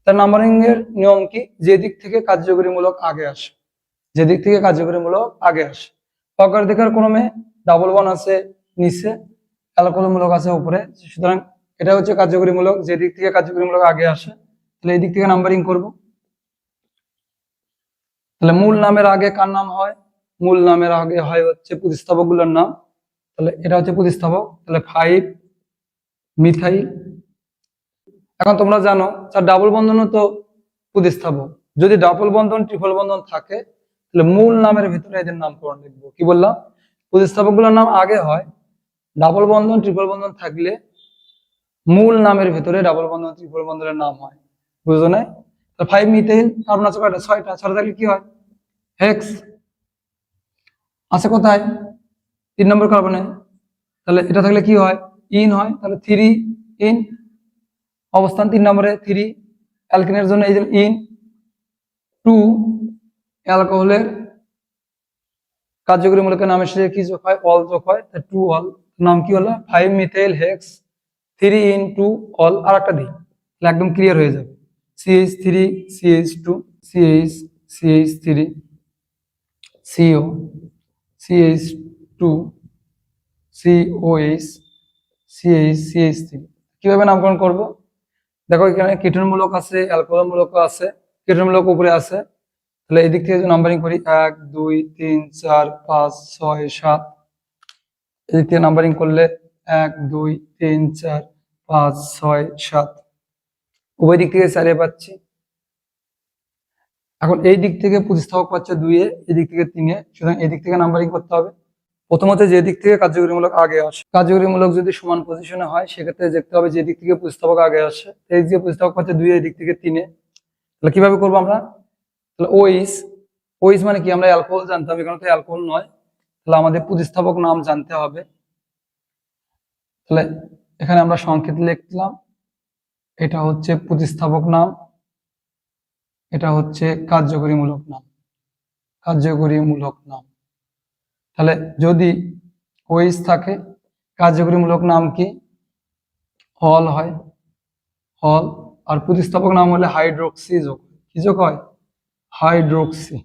তার নাম্বারিং এর নিয়ম কি? যে দিক থেকে কার্যকরী মূলক আগে আসে, যে দিক থেকে কার্যকরী মূলক আগে আসে। অগ্রাধিকার ক্রমে ডাবল বন্ড আছে নিচে, অ্যালকোহল মূলক আছে উপরে, সুতরাং এটা হচ্ছে কার্যকরী মূলক, যে দিক থেকে কার্যকরী মূলক আগে আসে। তাহলে এই দিক থেকে নাম্বারিং করব। তাহলে মূল নামের আগে কার নাম হয়? মূল নামের আগে হয় হচ্ছে প্রতিস্থাপক গুলোর নাম। তাহলে এটা হচ্ছে প্রতিস্থাপক, তাহলে 5 মিথাইল। এখন তোমরা জানো যার ডাবল বন্ধনও তো প্রতিস্থাপক, যদি ডাবল বন্ধন ট্রিপল বন্ধন থাকে তাহলে মূল নামের ভিতরে এদের নামকরণ লিখবো। কি বললাম? প্রতিস্থাপক গুলোর নাম আগে হয়, ডাবল বন্ধন ট্রিপল বন্ধন থাকলে মূল নামের ভিতরে ডাবল বন্ধন ট্রিপল বন্ধনের নাম হয়। বুঝো না? 5 মিথাইল কার্বন আছে কয়টা? 6টা। 6টা থাকলে কি হয়? হেক্স আছে কোথায়? 3 নম্বর কার্বনে। তাহলে এটা থাকলে কি হয়? ইন হয়। তাহলে 3 ইন, অবস্থান 3 নম্বরে 3। অ্যালকিনের জন্য এই যে ইন। 2 অ্যালকোহলের কার্যকরী মূলকের নামের সাথে কি যোগ হয়? অল যোগ হয়, 2 অল। নাম কি হলো? 5 মিথাইল হেক্স 3 ইন 2 অল। আর একটা দিই, তাহলে একদম ক্লিয়ার হয়ে যাবে। CH3 CH2 CH CH3 CO CH2 COH CH CH3। কিভাবে নামকরণ করব? দেখো এখানে কিটোন মূলক আছে, অ্যালকোহল মূলক আছে। কিটোন মূলক উপরে আছে, তাহলে এই দিক থেকে যদি নাম্বারিং করি 1 2 3 4 5 6 7, এই দিক থেকে নাম্বারিং করলে 1 2 3 4 5 6 7, উভয় দিক থেকে 4 পাচ্ছি। এখন এই দিক থেকে প্রতিস্থাপক পাচ্ছে 2 এ, এই দিক থেকে 3 এ, সুতরাং এই দিক থেকে নাম্বারিং করতে হবে। প্রথমত যে দিক থেকে কার্যকরীমূলক আগে আসে, কার্যকরীমূলক যদি সমান পজিশনে হয় সেক্ষেত্রে দেখতে হবে যে দিক থেকে প্রতিস্থাপক আগে আসে। এই যে প্রতিস্থাপক পাচ্ছে 2 এ, এই দিক থেকে 3 এ। তাহলে কিভাবে করবো আমরা? তাহলে ওইস, ওইস মানে কি? আমরা অ্যালকোহল জানতাম, এখানে তো অ্যালকোহল নয়, তাহলে আমাদের প্রতিস্থাপক নাম জানতে হবে। তাহলে এখানে আমরা সংকেত লিখলাম, এটা হচ্ছে প্রতিস্থাপক নাম, এটা হচ্ছে কার্যকরীমূলক নাম, কার্যকরীমূলক নাম। তাহলে যদি ওইস থাকে, কার্যকরীমূলক নাম কি? হল হয়, হল। আর প্রতিস্থাপক নাম হলে হাইড্রোক্সি যোগ, কি যোগ হয়? হাইড্রোক্সি।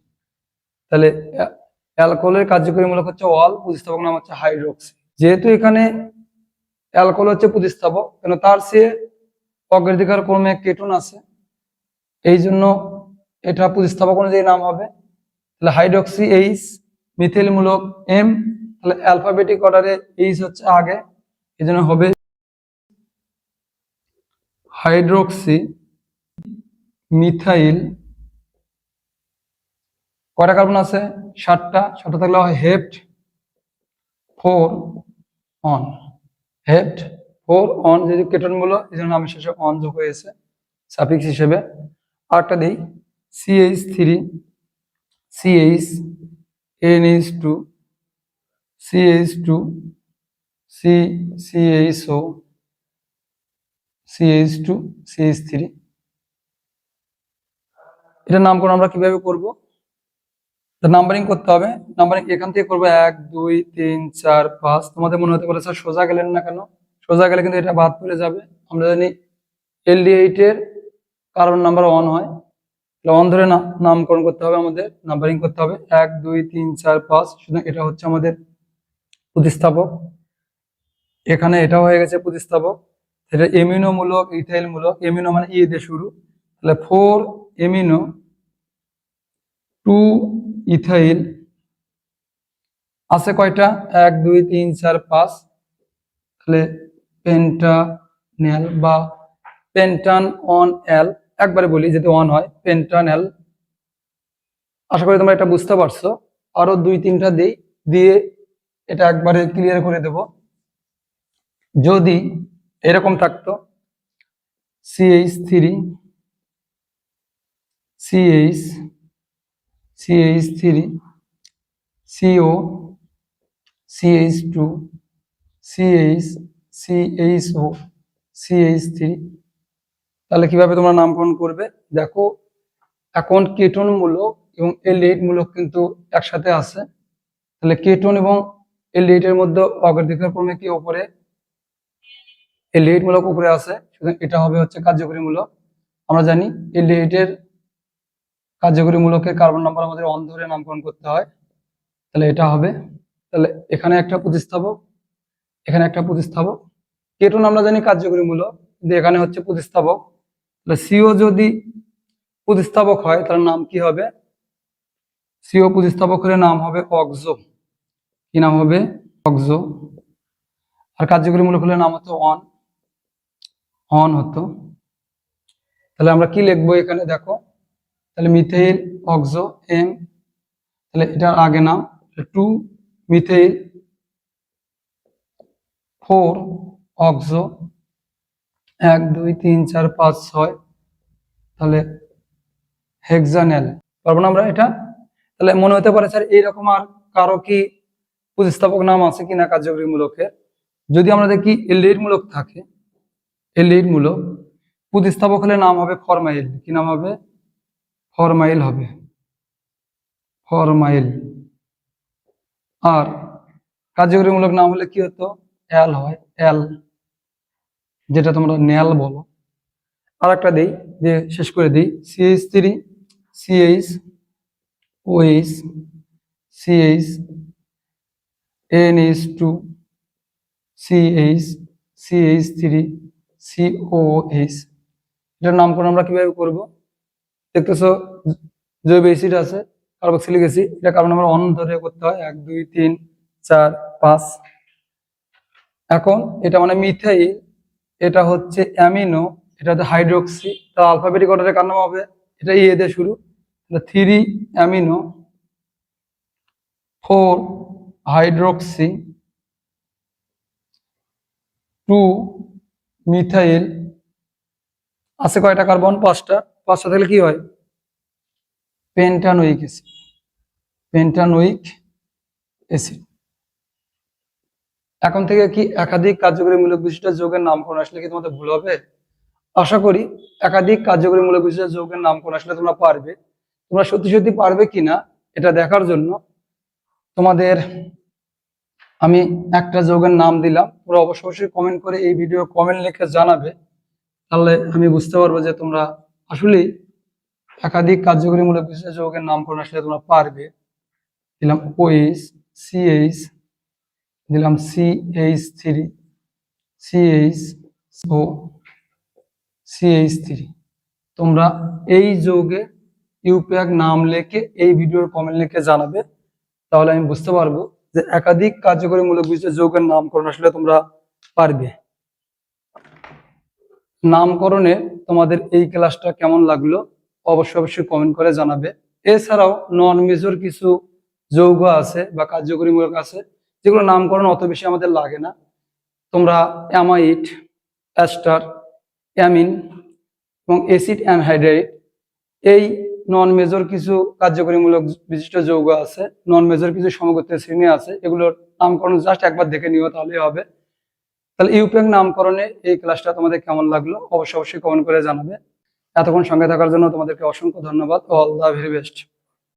তাহলে অ্যালকোহলের কার্যকরী মূলক হচ্ছে অল, প্রতিস্থাপক নাম হচ্ছে হাইড্রোক্সি। যেহেতু এখানে অ্যালকোহল হচ্ছে প্রতিস্থাপক, কেন তার চেয়ে অগ্রাধিকার ক্রমে কেটন আছে, এই জন্য এটা প্রতিস্থাপক অনুযায়ী নাম হবে। তাহলে হাইড্রোক্সি এইচ, মিথিল মূলক এম, তাহলে অ্যালফাবেটিক অর্ডারে এইচ হচ্ছে আগে, এই জন্য হবে হাইড্রোক্সি মিথাইল। কয়টা কার্বন আছে? 7টা। 7টা থাকলে হয় হেপ্ট 4 অন। হেপ্ট 4 অন, যেহেতু কেটন মূলক এই জন্য নামের শেষে অন যোগ হয়েছে সাফিক্স হিসেবে। আরেকটা দিই, CH3 CH NH2 CH2 CHO CH2 CH3। এটা নামকরণ আমরা কিভাবে করব? নাম্বারিং করতে হবে। নাম্বারিং এখান থেকে করবো 1 2 3 4 5। তোমাদের মনে হতে পারে স্যার সোজা গেলেন না কেন? সোজা গেলে কিন্তু এটা বাদ পড়ে যাবে। আমরা জানি LD8 এর কার্বন নাম্বার 1 হয়, অন ধরে নামকরণ করতে হবে, আমাদের নাম্বারিং করতে হবে 1 2 3 4 5। সুতরাং এটা হচ্ছে আমাদের প্রতিস্থাপক। এখানে এটা হয়ে গেছে প্রতিস্থাপক। এটা এমিনো মূলক, ইথাইল মূলক। এমিনো মানে ই দিয়ে শুরু, তাহলে 4 এমিনো 2 ইথাইল আছে কয়টা? 1 2 3 4 5। তাহলে পেন্টানেল বা পেন্টান অন এল, একবারে বলি যদি অন হয়, পেন্টানেল। আশা করি তোমরা এটা বুঝতে পারছো। আরো 2 3টা দিই, দিয়ে এটা একবারে ক্লিয়ার করে দেব। যদি এরকম থাকতো CH3 CH CH3 CO CH2 CH CHO CH3, তাহলে কিভাবে তোমরা নামকরণ করবে দেখো। এখন কেটন মূলক এবং LD8 মূলক কিন্তু একসাথে আছে, তাহলে কেটন এবং LD8 এর মধ্যে অগ্রাধিকার ক্রমে কি উপরে? LD8 মূলক উপরে আছে, সুতরাং এটা হবে হচ্ছে কার্যকরী মূলক। আমরা জানি LD8 এর কার্যকরী মূলকের কার্বন নাম্বার আমাদের অন ধরে নামকরণ করতে হয়, তাহলে এটা হবে। তাহলে এখানে একটা প্রতিস্থাপক, এখানে একটা প্রতিস্থাপক। কেটন আমরা জানি কার্যকরী মূলক, কিন্তু এখানে হচ্ছে প্রতিস্থাপক। তাহলে সিও যদি প্রতিস্থাপক হয় তার নাম কি হবে? সিও প্রতিস্থাপক হলে নাম হবে অক্সো। কি নাম হবে? অক্সো। আর কার্যকরী মূলক হলে নাম হতো অন, অন হতো। তাহলে আমরা কি লিখবো এখানে দেখো, তাহলে মিথাইল অক্সো এম, তাহলে এটার আগে নাম 2 মিথাইল 4 অক্সো 1 2 3 4 5 6, তাহলে হেক্সানেল পারবো না আমরা এটা। তাহলে মনে হতে পারে স্যার এইরকম আর কারো কি প্রতিস্থাপক নাম আছে কিনা কার্যকরী মূলকের? যদি আমরা দেখি LD8 মূলক থাকে, LD8 মূলক প্রতিস্থাপক হলে নাম হবে ফরমাইল। কি নাম হবে? ফরমাইল হবে, ফরমাইল। আর কার্যকরী মূলক নাম হলে কি হতো? অ্যাল হয়, অ্যাল, যেটা তোমরা নেল বলো। আর একটা দিই, দিয়ে শেষ করে দিই। CH3 CH OH CH NH2 CH CH3 COH। এটার নামকরণ আমরা কিভাবে করব? দেখতেছো জৈব অ্যাসিড আছে, কার্বক্সিলিক অ্যাসিড, এটা কার্বন নাম্বার 1 ধরে করতে হয় 1 2 3 4 5। এখন এটা মানে মিথাইল, এটা হচ্ছে অ্যামিনো, এটা হচ্ছে হাইড্রোক্সি। তার অ্যালফাবেটিক অর্ডারে কার নাম হবে? এটা এ দিয়ে শুরু, 3 অ্যামিনো 4 হাইড্রোক্সি 2 মিথাইল। আছে কয়টা কার্বন? 5টা। 5টা থাকলে কি হয়? পেন্টানোইক অ্যাসিড, পেন্টানোইক অ্যাসিড। এখন থেকে কি একাধিক কার্যকরী মূলক বিশিষ্ট যৌগের নামকরণ আসলে কি তোমাদের ভুল হবে? আশা করি একাধিক কার্যকরী মূলক বিশিষ্ট যৌগের নামকরণ আসলে তোমরা পারবে। তোমরা সত্যি সত্যি পারবে কিনা এটা দেখার জন্য তোমাদের আমি একটা যৌগের নাম দিলাম। তোমরা অবশ্যই কমেন্ট করে এই ভিডিও কমেন্ট লিখে জানাবে, তাহলে আমি বুঝতে পারবো যে তোমরা আসলেই একাধিক কার্যকরী মূলক বিশিষ্ট যৌগের নামকরণ আসলে তোমরা পারবে। দিলাম OH, CH, দিলাম CH3, CHO, CH3। তোমরা এই যৌগে ইউপ্যাক নাম লিখে এই ভিডিওর কমেন্ট লিখে জানাবে, তাহলে আমি বুঝতে পারবো যে একাধিক কার্যকরী মৌলিক বিশিষ্ট যৌগের নামকরণ আসলে তোমরা পারবে। নামকরণে তোমাদের এই ক্লাসটা কেমন লাগলো অবশ্যই কমেন্ট করে জানাবে। এছাড়াও নন মেজর কিছু যৌগ আছে বা কার্যকরী মূলক আছে যেগুলো নামকরণ অত বেশি আমাদের লাগে না। তোমরা অ্যামাইড, অ্যাস্টার, অ্যামিন এবং অ্যাসিড অ্যানহাইড্রাইড, এই নন মেজর কিছু কার্যকরী মূলক বিশিষ্ট যৌগ আছে, নন মেজর কিছু সমগোত্রীয় শ্রেণী আছে, এগুলোর নামকরণ জাস্ট একবার দেখে নিও তাহলেই হবে। তাহলে ইউপ্যাক নামকরণে এই ক্লাসটা তোমাদের কেমন লাগলো অবশ্যই কমেন্ট করে জানাবে। এতক্ষণ সঙ্গে থাকার জন্য তোমাদেরকে অসংখ্য ধন্যবাদ। All the very best.